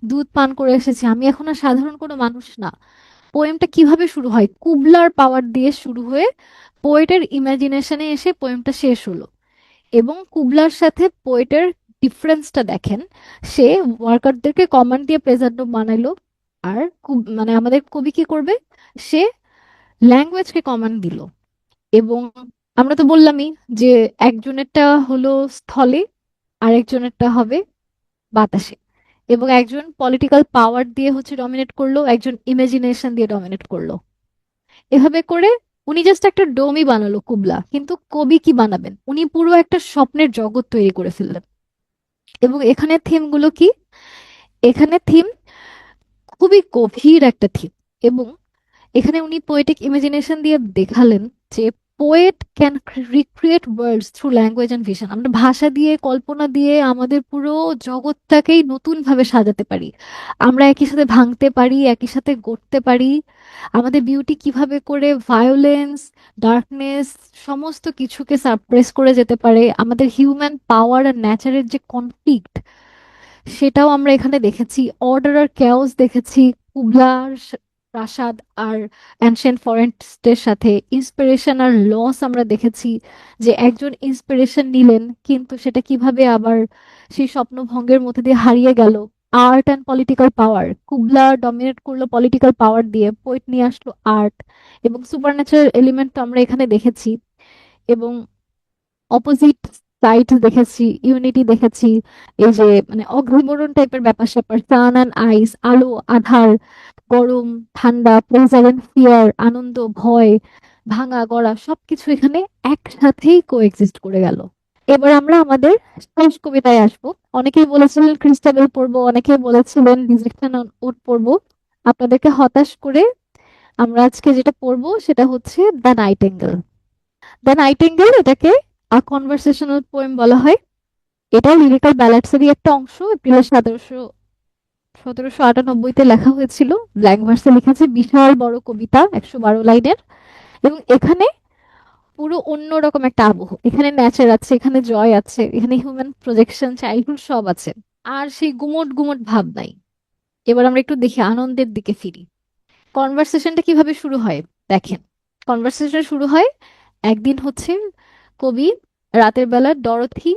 দুধ পান করে এসেছি, আমি এখন আর সাধারণ কোনো মানুষ না। পোয়েমটা কিভাবে শুরু হয়, কুবলার পাওয়ার দিয়ে শুরু হয়ে পোয়েটের ইমাজিনেশনে এসে পোয়েমটা শেষ হলো। এবং কুবলার সাথে পোয়েটের ডিফারেন্সটা দেখেন, সে ওয়ার্কারদেরকে কমান্ড দিয়ে প্রেজেন্ট বানাইলো, আর মানে আমাদের কবি কি করবে, সে ল্যাঙ্গুয়েজকে কমান্ড দিল। এবং আমরা তো বললামই যে একজনেরটা হলো স্থলে, আর একজনেরটা হবে বাতাসে। এবং একজন পলিটিক্যাল পাওয়ার দিয়ে হচ্ছে ডমিনেট করলো, একজন ইমাজিনেশন দিয়ে ডমিনেট করলো। এভাবে করে উনি জাস্ট একটা ডোমই বানালো কুবলা, কিন্তু কবি কি বানাবেন, উনি পুরো একটা স্বপ্নের জগৎ তৈরি করে ফেললেন। এবং এখানে থিম গুলো কি, এখানে থিম খুবই গভীর একটা থিম। এবং এখানে উনি পোয়েটিক ইমাজিনেশন দিয়ে দেখালেন যে poet can recreate words through language and vision. আমরা ভাষা দিয়ে, কল্পনা দিয়ে আমাদের পুরো জগৎটাকেই নতুন ভাবে সাজাতে পারি, আমরা একই সাথে ভাঙতে পারি, একই সাথে গড়তে পারি। আমাদের বিউটি কিভাবে করে ভায়োলেন্স, ডার্কনেস, সমস্ত কিছুকে সাপ্রেস করে যেতে পারে, আমাদের হিউম্যান পাওয়ার আর ন্যাচারের যে কনফ্লিক্ট, সেটাও আমরা এখানে দেখেছি। অর্ডার আর ক্যাওস দেখেছি কুবলার প্রাসাদ আর অ্যানশিয়েন্ট ফরেস্টের সাথে। ইন্সপিরেশন আর লস আমরা দেখেছি, যে একজন ইন্সপিরেশন নিলেন কিন্তু সেটা কিভাবে আবার সেই স্বপ্নভঙ্গের মধ্যে দিয়ে হারিয়ে গেল। Art and political power, Kubla dominate করলো পলিটিক্যাল পাওয়ার দিয়ে, পোয়েট নিয়ে আসলো আর্ট। এবং সুপারন্যাচারাল এলিমেন্ট তো আমরা এখানে দেখেছি। এবং অপোজিট সাইড দেখেছি, ইউনিটি দেখেছি, এই যে মানে অগ্নিবরণ টাইপের ব্যাপার স্যাপার, সান অ্যান্ড আইস, আলো আধার, গরম ঠান্ডা, প্লেজার এন্ড ফিয়ার, আনন্দ ভয়, ভাঙা গড়া, সবকিছু এখানে একসাথেই কোএক্সিস্ট করে গেল। এবার আমরা আমাদের শেষ কবিতায় আসবো। অনেকেই বলেছিলেন ক্রিস্টাবেল পড়বো, অনেকেই বলেছিলেন ডিজেকশন উড পড়বো। আপনাদেরকে হতাশ করে আমরা আজকে যেটা পড়বো সেটা হচ্ছে দ্য নাইটেঙ্গেল। দ্য নাইটিঙ্গেল এটাকে আ কনভারসেশনাল পোয়েম বলা হয়। এটা লিরিক্যাল ব্যালাডসেরই একটা অংশ। এপ্রিল 1798-তে লেখা হয়েছিল। ব্ল্যাঙ্ক ভার্সে লিখেছে, বিশাল বড় কবিতা, 112 লাইনের। এবং এখানে পুরো অন্যরকম একটা আবহ, এখানে নেচার আছে, এখানে জয় আছে, এখানে হিউম্যান প্রজেকশন, চাইল্ডহুড সব আছে। আর সেই গুমট গুমট ভাব নাই। এবার আমরা একটু দেখি, আনন্দের দিকে ফিরি। কনভারসেশনটা কিভাবে শুরু হয় দেখেন। কনভারসেশন শুরু হয়, একদিন হচ্ছে কবি রাতের বেলা ডরথি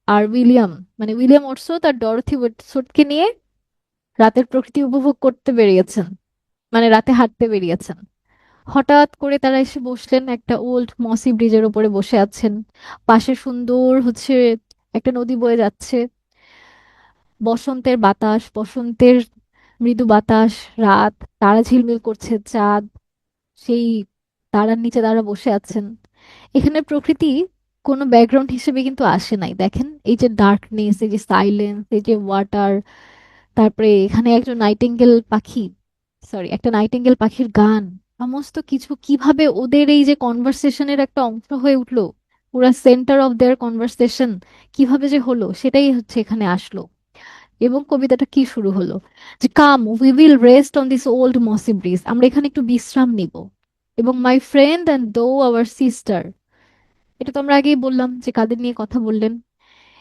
আর উইলিয়াম, মানে উইলিয়াম ওটসওয়ার্থ আর ডরথি ওটসওয়ার্থকে নিয়ে রাতের প্রকৃতি উপভোগ করতে বেরিয়েছেন, মানে রাতে হাঁটতে বেরিয়েছেন। হঠাৎ করে তারা এসে বসলেন, একটা ওল্ড মসি ব্রিজের উপরে বসে আছেন। পাশে সুন্দর হচ্ছে একটা নদী বয়ে যাচ্ছে, বসন্তের বাতাস, বসন্তের মৃদু বাতাস, রাত, তারা ঝিলমিল করছে, চাঁদ সেই তারার নিচে তারা বসে আছেন। এখানে প্রকৃতি কোনো ব্যাকগ্রাউন্ড হিসেবে কিন্তু আসে নাই, দেখেন এই যে ডার্কনেস, এই যে সাইলেন্স, এই যে ওয়াটার, তারপরে এখানে একজন নাইটিঙ্গেল পাখি, সরি একটা নাইটিঙ্গেল পাখির গান, সমস্ত কিছু কিভাবে ওদের এই যে কনভারসেশনের একটা অংশ হয়ে উঠলো, পুরা সেন্টার অফ দেয়ার কনভারসেশন কিভাবে যে হলো, সেটাই হচ্ছে এখানে আসলো। এবং কবিতাটা কি শুরু হলো, যে come we will rest on this old mossy bridge, আমরা এখানে একটু বিশ্রাম নিব। এবং my friend and thou our sister, এটা তো আমরা আগেই বললাম যে কাদের নিয়ে কথা বললেন।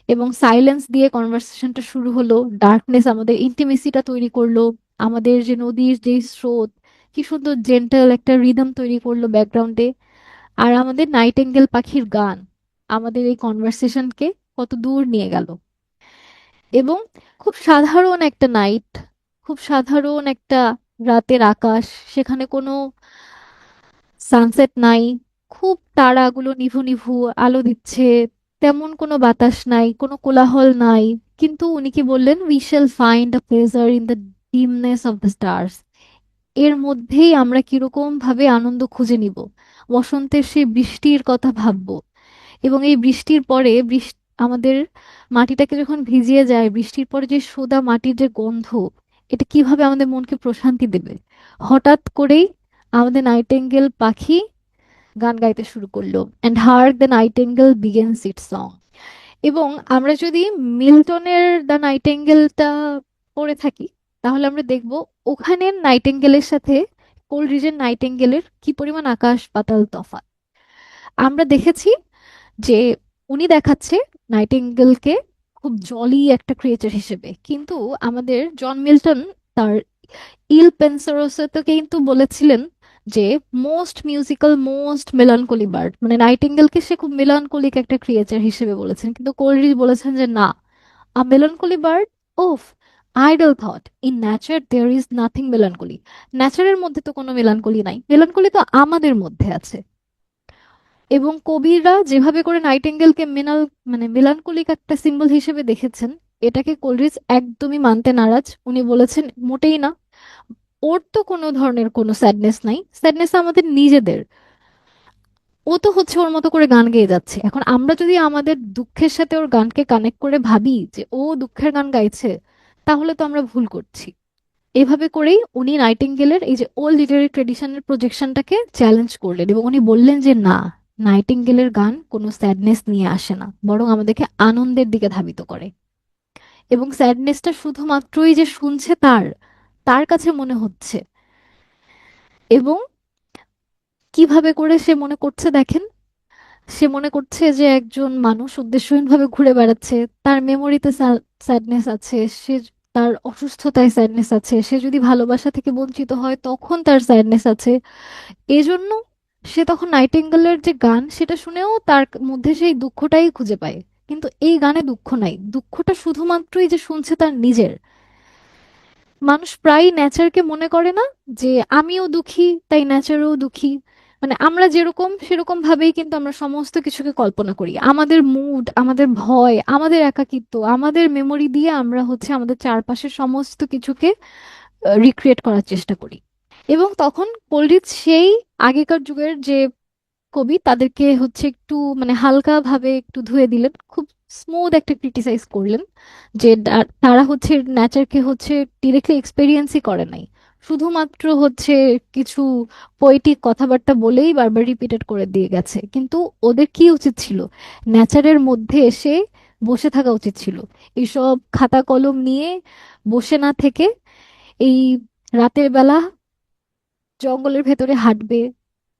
এবং সাইলেন্স দিয়ে কনভারসেশনটা শুরু হলো, ডার্কনেস আমাদের ইন্টিমেসিটা তৈরি করলো, আমাদের যে নদীর যে স্রোত কি সুন্দর জেন্টাল একটা রিদম তৈরি করলো ব্যাকগ্রাউন্ডে, আর আমাদের নাইটেঙ্গেল পাখির গান, আমাদের এই কনভারসেশনকে কত দূর নিয়ে গেল। এবং খুব সাধারণ একটা নাইট, খুব সাধারণ একটা রাতের আকাশ, সেখানে কোনো সানসেট নাই, খুব তারাগুলো নিভু নিভু আলো দিচ্ছে, তেমন কোনো বাতাস নাই, কোনো কোলাহল নাই। কিন্তু উনি কি বললেন, we shall find a pleasure in the dimness of the stars. এর মধ্যেই আমরা কিরকম ভাবে আনন্দ খুঁজে নিব, বসন্তের সেই বৃষ্টির কথা ভাববো। এবং এই বৃষ্টির পরে আমাদের মাটিটাকে যখন ভিজিয়ে যায়, বৃষ্টির পরে যে সোদা মাটির যে গন্ধ, এটা কিভাবে আমাদের মনকে প্রশান্তি দেবে। হঠাৎ করেই আমাদের নাইটেঙ্গেল পাখি গান গাইতে শুরু করলো, and hark the nightingale begins its song. এবং আমরা যদি মিল্টনের দ্য নাইটেঙ্গেলটা পড়ে থাকি, তাহলে আমরা দেখব ওখানের নাইটেঙ্গেলের সাথে কোলরিজের নাইটেঙ্গেলের কি পরিমাণ আকাশ পাতাল তফাৎ। আমরা দেখেছি যে উনি দেখাচ্ছে নাইটিঙ্গেলকে খুব জলি একটা ক্রিয়েচার হিসেবে, কিন্তু আমাদের জন মিল্টন তার ইল পেনসারোসেতে কিন্তু বলেছিলেন যে most musical most melancholy bird, মানে নাইটিঙ্গেলকে সে খুব মেলানকোলিক একটা ক্রিয়েচার হিসেবে বলেছেন, কিন্তু কোলরিজ বলেছেন যে না, a melancholy bird, oh, idle thought, in nature there is nothing melancholy. নেচারের মধ্যে তো কোনো মেলানকোলি নাই, মেলানকোলি তো আমাদের মধ্যে আছে। এবং কবিরা যেভাবে করে নাইটিঙ্গেলকে মানে মেলানকোলিক একটা সিম্বল হিসেবে দেখেছেন, এটাকে কোলরিজ একদমই মানতে নারাজ। উনি বলেছেন মোটেই না, ওর তো কোনো ধরনের কোনো স্যাডনেস নাই, স্যাডনেস আমাদের নিজেদের। ও তো হচ্ছে ওর মতো করে গান গেয়ে যাচ্ছে। এখন আমরা যদি আমাদের দুঃখের সাথে ওর গানকে কানেক্ট করে ভাবি যে ও দুঃখের গান গাইছে, তাহলে তো আমরা ভুল করছি। এভাবে করেই উনি নাইটিঙ্গেলের এই যে ওল্ড লিটারি ট্রেডিশনের প্রজেকশনটাকে চ্যালেঞ্জ করলেন, এবং উনি বললেন যে না, নাইটিঙ্গেলের গান কোনো স্যাডনেস নিয়ে আসে না, বরং আমাদেরকে আনন্দের দিকে ধাবিত করে। এবং স্যাডনেসটা শুধুমাত্রই যে শুনছে তার তার কাছে মনে হচ্ছে। এবং কিভাবে করে সে মনে করছে দেখেন, সে মনে করছে যে একজন মানুষ উদ্দেশ্যহীনভাবে ঘুরে বেড়াচ্ছে, তার মেমোরিতে স্যাডনেস আছে, সে তার অসুস্থতায় স্যাডনেস আছে, সে যদি ভালোবাসা থেকে বঞ্চিত হয় তখন তার স্যাডনেস আছে। এই জন্য সে তখন নাইটিঙ্গেলের যে গান সেটা শুনেও তার মধ্যে সেই দুঃখটাই খুঁজে পায়। কিন্তু এই গানে দুঃখ নাই, দুঃখটা শুধুমাত্রই যে শুনছে তার নিজের। মানুষ প্রায় নেচারকে মনে করে না যে আমিও দুঃখী তাই নেচারও দুঃখী। মানে আমরা যেরকম সেরকম ভাবেই কিন্তু আমরা সমস্ত কিছুকে কল্পনা করি, আমাদের মুড, আমাদের ভয়, আমাদের একাকিত্ব, আমাদের মেমোরি দিয়ে আমরা হচ্ছে আমাদের চারপাশের সমস্ত কিছুকে রিক্রিয়েট করার চেষ্টা করি। এবং তখন কোলরিচ সেই আগেকার যুগের যে কবি তাদেরকে হচ্ছে একটু মানে হালকা ভাবে একটু ধুয়ে দিলেন, খুব স্মুথ একটা ক্রিটিসাইজ করলেন যে তারা হচ্ছে নেচারকে হচ্ছে ডিরেক্টলি এক্সপেরিয়েন্সই করে নাই, শুধুমাত্র হচ্ছে কিছু পোয়েটিক কথাবার্তা বলেই বারবার রিপিটেড করে দিয়ে গেছে। কিন্তু ওদের কি উচিত ছিল, নেচারের মধ্যে এসে বসে থাকা উচিত ছিল, এইসব খাতা কলম নিয়ে বসে না থেকে এই রাতের বেলা জঙ্গলের ভেতরে হাঁটবে,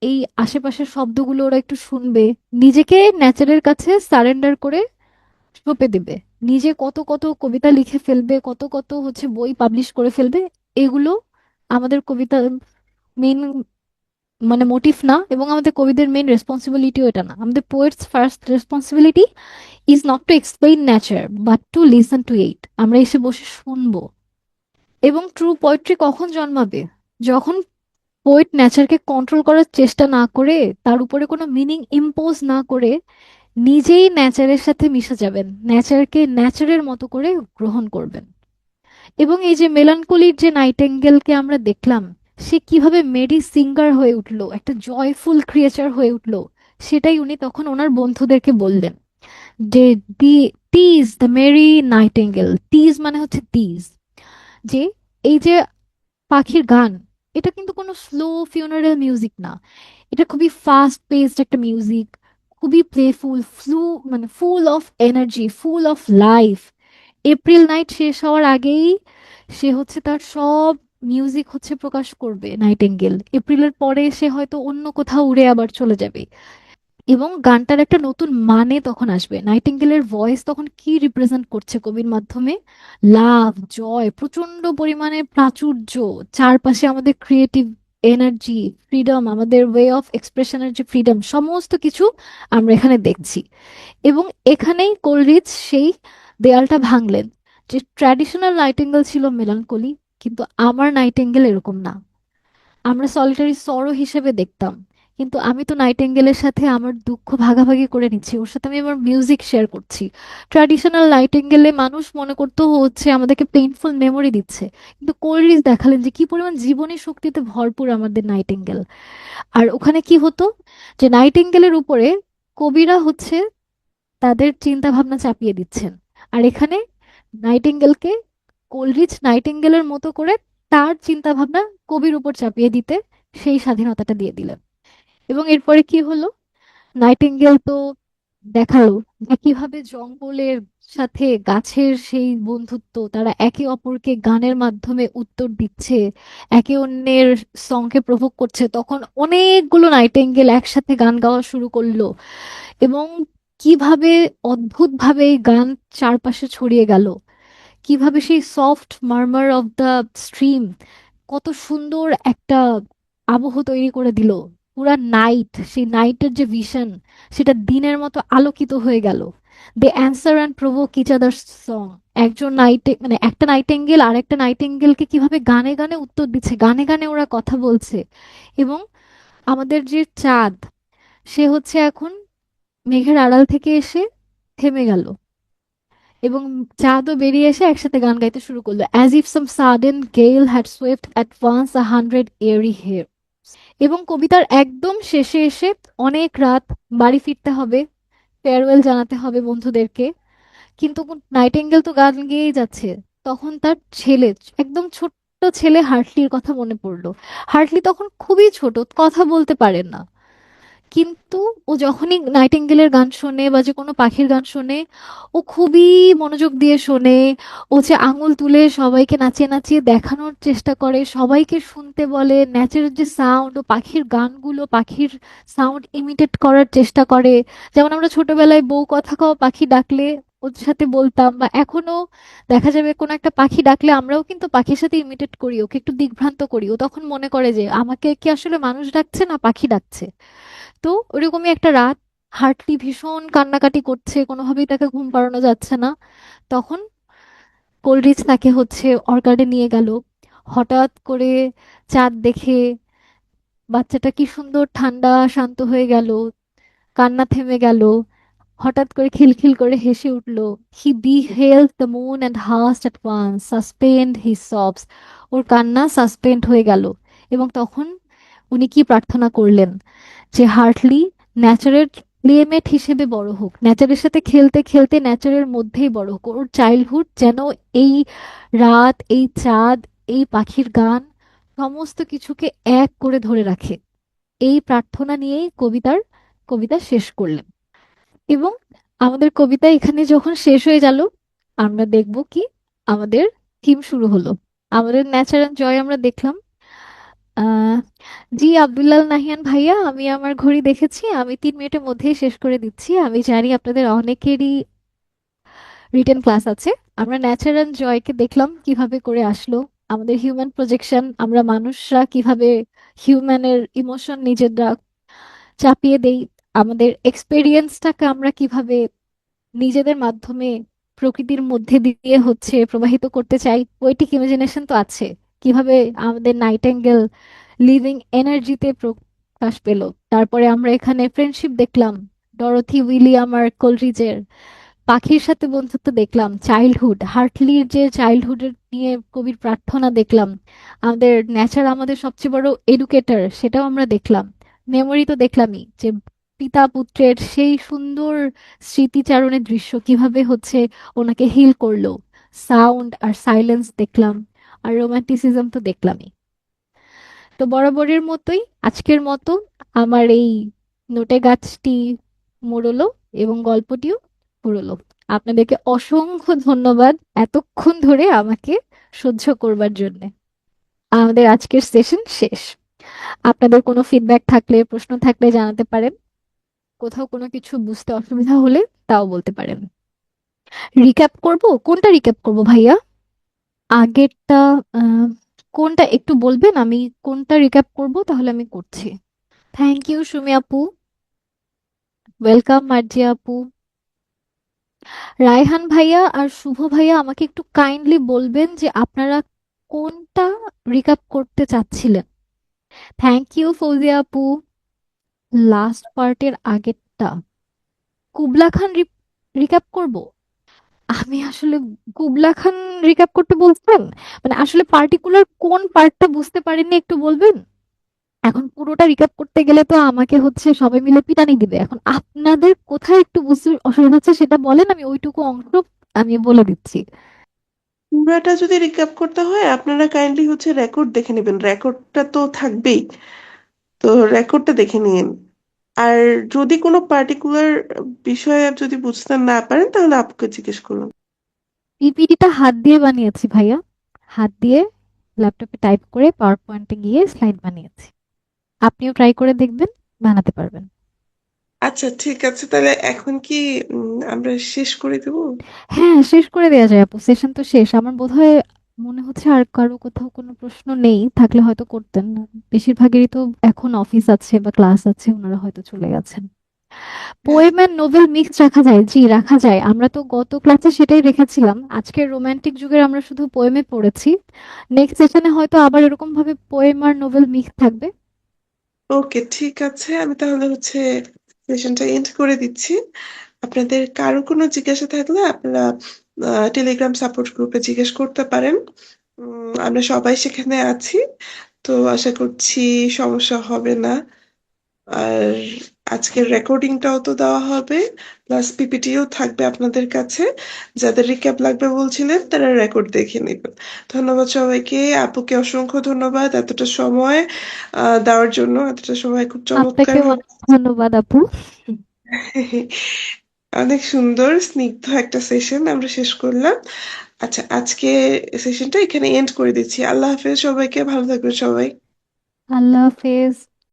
এই আশেপাশের শব্দগুলো ওরা একটু শুনবে, নিজেকে নেচারের কাছে সারেন্ডার করে সঁপে দেবে। নিজে কত কত কবিতা লিখে ফেলবে, কত কত হচ্ছে বই পাবলিশ করে ফেলবে। এগুলো আমাদের কবিতা মেইন মানে মোটিভ না, এবং আমাদের কবিদের মেইন রেসপন্সিবিলিটিও এটা না। আমাদের poets first responsibility is not to explain nature but to listen to it. আমরা এসে বসে শুনবো। এবং ট্রু পোয়েট্রি কখন জন্মাবে, যখন পোয়েট নেচারকে কন্ট্রোল করার চেষ্টা না করে, তার উপরে কোনো মিনিং ইম্পোজ না করে, নিজেই নেচারের সাথে মিশে যাবেন, নেচারকে নেচারের মতো করে গ্রহণ করবেন। এবং এই যে মেলানকোলির যে নাইটেঙ্গেলকে আমরা দেখলাম, সে কিভাবে মেরি সিঙ্গার হয়ে উঠলো, একটা জয়ফুল ক্রিয়েচার হয়ে উঠলো, সেটাই উনি তখন ওনার বন্ধুদেরকে বললেন যে দি টিজ দ্য মেরি নাইটেঙ্গেল। টিজ মানে হচ্ছে টিজ, যে এই যে পাখির গান, এটা কিন্তু কোনো স্লো ফিউনারাল মিউজিক না, এটা খুবই ফাস্ট পেসড একটা মিউজিক, খুবই প্লেফুল, মানে full of energy, full of life. April night শেষ হওয়ার আগেই সে হচ্ছে তার সব মিউজিক হচ্ছে প্রকাশ করবে নাইটেঙ্গেল। এপ্রিলের পরে সে হয়তো অন্য কোথাও উড়ে আবার চলে যাবে, এবং গানটার একটা নতুন মানে তখন আসবে। নাইটিঙ্গেলের ভয়েস তখন কি রিপ্রেজেন্ট করছে কবির মাধ্যমে, লাভ, জয়, প্রচন্ড পরিমাণে প্রাচুর্য, চারপাশে আমাদের ক্রিয়েটিভ এনার্জি, ফ্রিডম, আমাদের ওয়ে অফ এক্সপ্রেশনের যে ফ্রিডম, সমস্ত কিছু আমরা এখানে দেখছি। এবং এখানেই কোলরিচ সেই দেয়ালটা ভাঙলেন, যে ট্র্যাডিশনাল নাইটিঙ্গেল ছিল মেলানকোলি, কিন্তু আমার নাইটিঙ্গেল এরকম না। আমরা সলিটারি সরো হিসেবে দেখতাম, কিন্তু আমি তো নাইটেঙ্গেলের সাথে আমার দুঃখ ভাগাভাগি করে নিচ্ছি, ওর সাথে আমি আমার মিউজিক শেয়ার করছি। ট্র্যাডিশনাল নাইটেঙ্গেলে মানুষ মনে করতো হচ্ছে আমাদেরকে পেইনফুল মেমোরি দিচ্ছে, কিন্তু কোলরিজ দেখালেন যে কি পরিমাণ জীবনী শক্তিতে ভরপুর আমাদের নাইটেঙ্গেল। আর ওখানে কি হতো, যে নাইটেঙ্গেলের উপরে কবিরা হচ্ছে তাদের চিন্তা ভাবনা চাপিয়ে দিচ্ছেন, আর এখানে নাইটিঙ্গেলকে, কোলরিচ নাইটিঙ্গেলের মতো করে তার চিন্তা ভাবনা কবির উপর চাপিয়ে দিতে সেই স্বাধীনতাটা দিয়ে দিলেন। এবং এরপরে কি হলো, নাইটিঙ্গেল তো দেখালো যে কিভাবে জঙ্গলের সাথে গাছের সেই বন্ধুত্ব, তারা একে অপরকে গানের মাধ্যমে উত্তর দিচ্ছে, একে অন্যের সঙ্গে প্রভোগ করছে। তখন অনেকগুলো নাইটিঙ্গেল একসাথে গান গাওয়া শুরু করলো, এবং কিভাবে অদ্ভুতভাবে এই গান চারপাশে ছড়িয়ে গেল, কিভাবে সেই সফট মারমার অফ দ্য স্ট্রিম কত সুন্দর একটা আবহ তৈরি করে দিল। পুরা নাইট, সেই নাইটের যে ভিশন, সেটা দিনের মতো আলোকিত হয়ে গেল। They answer and provoke each other song. একজন নাইটে মানে একটা নাইটেঙ্গেল আর একটা নাইটেঙ্গেলকে কিভাবে গানে গানে উত্তর দিচ্ছে, গানে গানে ওরা কথা বলছে। এবং আমাদের যে চাঁদ, সে হচ্ছে এখন মেঘের আড়াল থেকে এসে থেমে গেল, এবং চাঁদও বেরিয়ে এসে একসাথে গান গাইতে শুরু করলো, as if some sudden gale had swift at once 100 airy here. এবং কবিতার একদম শেষে এসে, অনেক রাত, বাড়ি ফিরতে হবে, ফেয়ারওয়েল জানাতে হবে বন্ধুদেরকে, কিন্তু নাইটেঙ্গেল তো গান গেয়েই যাচ্ছে। তখন তার ছেলে, একদম ছোট্ট ছেলে হার্টলির কথা মনে পড়লো। হার্টলি তখন খুবই ছোট, কথা বলতে পারে না, কিন্তু ও যখনই নাইটিঙ্গেলের গান শোনে বা যে কোনো পাখির গান শোনে, ও খুবই মনোযোগ দিয়ে শোনে। ও যে আঙুল তুলে সবাইকে নাচিয়ে নাচিয়ে দেখানোর চেষ্টা করে, সবাইকে শুনতে বলে, ন্যাচারাল যে সাউন্ড ও পাখির গানগুলো, পাখির সাউন্ড ইমিটেট করার চেষ্টা করে। যেমন আমরা ছোটবেলায় বউ কথা কও পাখি ডাকলে ওর সাথে বলতাম, বা এখনো দেখা যাবে কোনো একটা পাখি ডাকলে আমরাও কিন্তু পাখির সাথে ইমিটেট করি, ওকে একটু দিগ্ভ্রান্ত করি, ও তখন মনে করে যে আমাকে কি আসলে মানুষ ডাকছে না পাখি ডাকছে। তো ওরকমই একটা রাত, হার্টলি ভীষণ কান্নাকাটি করছে, কোনোভাবেই তাকে ঘুম পাড়ানো যাচ্ছে না। তখন কোলরিচ তাকে হচ্ছে অর্কাডে নিয়ে গেল। হঠাৎ করে চাঁদ দেখে বাচ্চাটা কি সুন্দর ঠান্ডা শান্ত হয়ে গেল, কান্না থেমে গেল, হঠাৎ করে খিলখিল করে হেসে উঠল। হি beheld the moon and husked at once, suspend his sobs. ওর কান্না সাসপেন্ড হয়ে গেল। এবং তখন উনি কি প্রার্থনা করলেন, যে হার্টলি ন্যাচারের প্লেমেট হিসেবে বড় হোক, ন্যাচারের সাথে খেলতে খেলতে ন্যাচারের মধ্যেই বড় হোক, ওর চাইল্ডহুড যেন এই রাত, এই চাঁদ, এই পাখির গান সমস্ত কিছুকে এক করে ধরে রাখে। এই প্রার্থনা নিয়েই কবিতা শেষ করলেন। এবং আমাদের কবিতা এখানে যখন শেষ হয়ে গেল, আমরা দেখব কি, আমাদের থিম শুরু হলো, আমাদের ন্যাচারাল জয় আমরা দেখলাম। আহ জি, আব্দুল্লাহ নাহিয়ান ভাইয়া, আমি আমার ঘড়ি দেখেছি, আমি 3 মিনিটের মধ্যেই শেষ করে দিচ্ছি। আমি জানি আপনাদের অনেকেরই রিটেন ক্লাস আছে। আমরা ন্যাচারাল জয়কে দেখলাম কিভাবে করে আসলো, আমাদের হিউম্যান প্রজেকশন, আমরা মানুষরা কিভাবে হিউম্যানের ইমোশন নিজেরা চাপিয়ে দেই, আমাদের এক্সপেরিয়েন্সটাকে আমরা কিভাবে নিজেদের মাধ্যমে প্রকৃতির মধ্যে দিয়ে হচ্ছে প্রবাহিত করতে চাই, পোয়েটিক ইমাজিনেশন তো আছে। কিভাবে আমাদের নাইটেঙ্গেল লিভিং এনার্জিতে প্রকাশ পেল। তারপরে আমরা এখানে ফ্রেন্ডশিপ দেখলাম, ডরোথি উইলিয়াম আর কোলরিজের। পাখির সাথে বন্ধুত্ব দেখলাম, চাইল্ডহুড, হার্টলির যে চাইল্ডহুডের নিয়ে কবির প্রার্থনা দেখলাম। আমাদের ন্যাচার আমাদের সবচেয়ে বড় এডুকেটর, সেটাও আমরা দেখলাম। মেমোরি তো দেখলামই, যে পিতা পুত্রের সেই সুন্দর স্মৃতিচারণের দৃশ্য কিভাবে হচ্ছে ওনাকে হিল করলো। সাউন্ড আর সাইলেন্স দেখলাম, আর রোমান্টিসিজম তো দেখলামই। তো বরাবরের মতোই আজকের মতো আমার এই নোটে গাছটি মুড়লো এবং গল্পটিও ফুরলো। আপনাদেরকে অসংখ্য ধন্যবাদ এতক্ষণ ধরে আমাকে সহ্য করবার জন্য। আমাদের আজকের সেশন শেষ। আপনাদের কোনো ফিডব্যাক থাকলে, প্রশ্ন থাকলে জানাতে পারেন। কোথাও কোনো কিছু বুঝতে অসুবিধা হলে তাও বলতে পারেন। রিক্যাপ করব, কোনটা রিক্যাপ করব ভাইয়া? আগেরটা? কোনটা একটু বলবেন, আমি কোনটা রিক্যাপ করব, তাহলে আমি করছি। থ্যাংক ইউ সুমি আপু। ওয়েলকাম মার্জিয়া আপু। রায়হান ভাইয়া আর শুভ ভাইয়া আমাকে একটু কাইন্ডলি বলবেন যে আপনারা কোনটা রিক্যাপ করতে চাচ্ছিলেন। থ্যাংক ইউ ফৌজিয়া আপু। লাস্ট পার্টের আগেরটা কুবলা খান রিক্যাপ করব। আমি আসলে কুবলা খান রিক্যাপ করতে বলছেন, মানে আসলে পার্টিকুলার কোন পার্টটা বুঝতে পারেননি একটু বলবেন। এখন পুরোটা রিক্যাপ করতে গেলে তো আমাকে হচ্ছে সবাই মিলে পিটানি দিবে। এখন আপনাদের কোথায় একটু বুঝতে অসুবিধা হচ্ছে সেটা বলেন, আমি ওইটুকু অংশ আমি বলে দিচ্ছি। পুরাটা যদি রিক্যাপ করতে হয় আপনারা কাইন্ডলি হচ্ছে রেকর্ড দেখে নেবেন, রেকর্ডটা তো থাকবেই, তো রেকর্ডটা দেখে নিন। আর যদি কোনো পার্টিকুলার বিষয়ে যদি বুঝতে না পারেন তাহলে আপুকে জিজ্ঞেস করুন। পিপিটিটা হাত দিয়ে বানিয়েছি ভাইয়া, হাত দিয়ে ল্যাপটপে টাইপ করে পাওয়ার পয়েন্টে গিয়ে স্লাইড বানিয়েছি। আপনিও ট্রাই করে দেখবেন, বানাতে পারবেন। আচ্ছা ঠিক আছে, তাহলে এখন কি আমরা শেষ করে দেবো? হ্যাঁ, শেষ করে দেওয়া যায় আপু, সেশন তো শেষ আমার বোধহয়। মনে হচ্ছে আর কারো কোথাও কোনো প্রশ্ন নেই, থাকলে হয়তো করতেন। বেশিরভাগেরই তো এখন অফিস আছে বা ক্লাস আছে, ওনারা হয়তো চলে গেছেন। পোয়েম এন্ড নোভেল মিক্স রাখা যায়, জি রাখা যায়। আমরা তো গত ক্লাসে সেটাই রেখেছিলাম, আজকের রোমান্টিক যুগের আমরা শুধু পোয়েমে পড়েছি। নেক্সট সেশনে হয়তো আবার এরকম ভাবে পোয়েম আর নোভেল মিক্স থাকবে। ওকে ঠিক আছে, আমি তাহলে হচ্ছে সেশনটা এন্ড করে দিচ্ছি। আপনাদের কারো কোনো জিজ্ঞাসা থাকলে আপনারা টেলিগ্রাম সাপোর্ট গ্রুপে জিজ্ঞেস করতে পারেন। আমরা সবাই সেখানে আছি, তো আশা করছি সমস্যা হবে না। আর আজকের রেকর্ডিংটাও তো দেওয়া হবে, প্লাস পিপিটিও থাকবে আপনাদের কাছে। যাদের রিক্যাপ লাগবে বলছিলেন তারা রেকর্ড দেখে নেবেন। ধন্যবাদ সবাইকে, আপুকে অসংখ্য ধন্যবাদ এতটা সময় দেওয়ার জন্য, এতটা সময় খুব চমৎকার আপনাকেও অনেক ধন্যবাদ আপু। অনেক সুন্দর স্নিগ্ধ একটা সেশন আমরা শেষ করলাম। আচ্ছা, আজকে সেশনটা এখানে এন্ড করে দিচ্ছি। আল্লাহ হাফেজ সবাইকে, ভালো থাকবেন সবাই। আল্লাহ হাফেজ।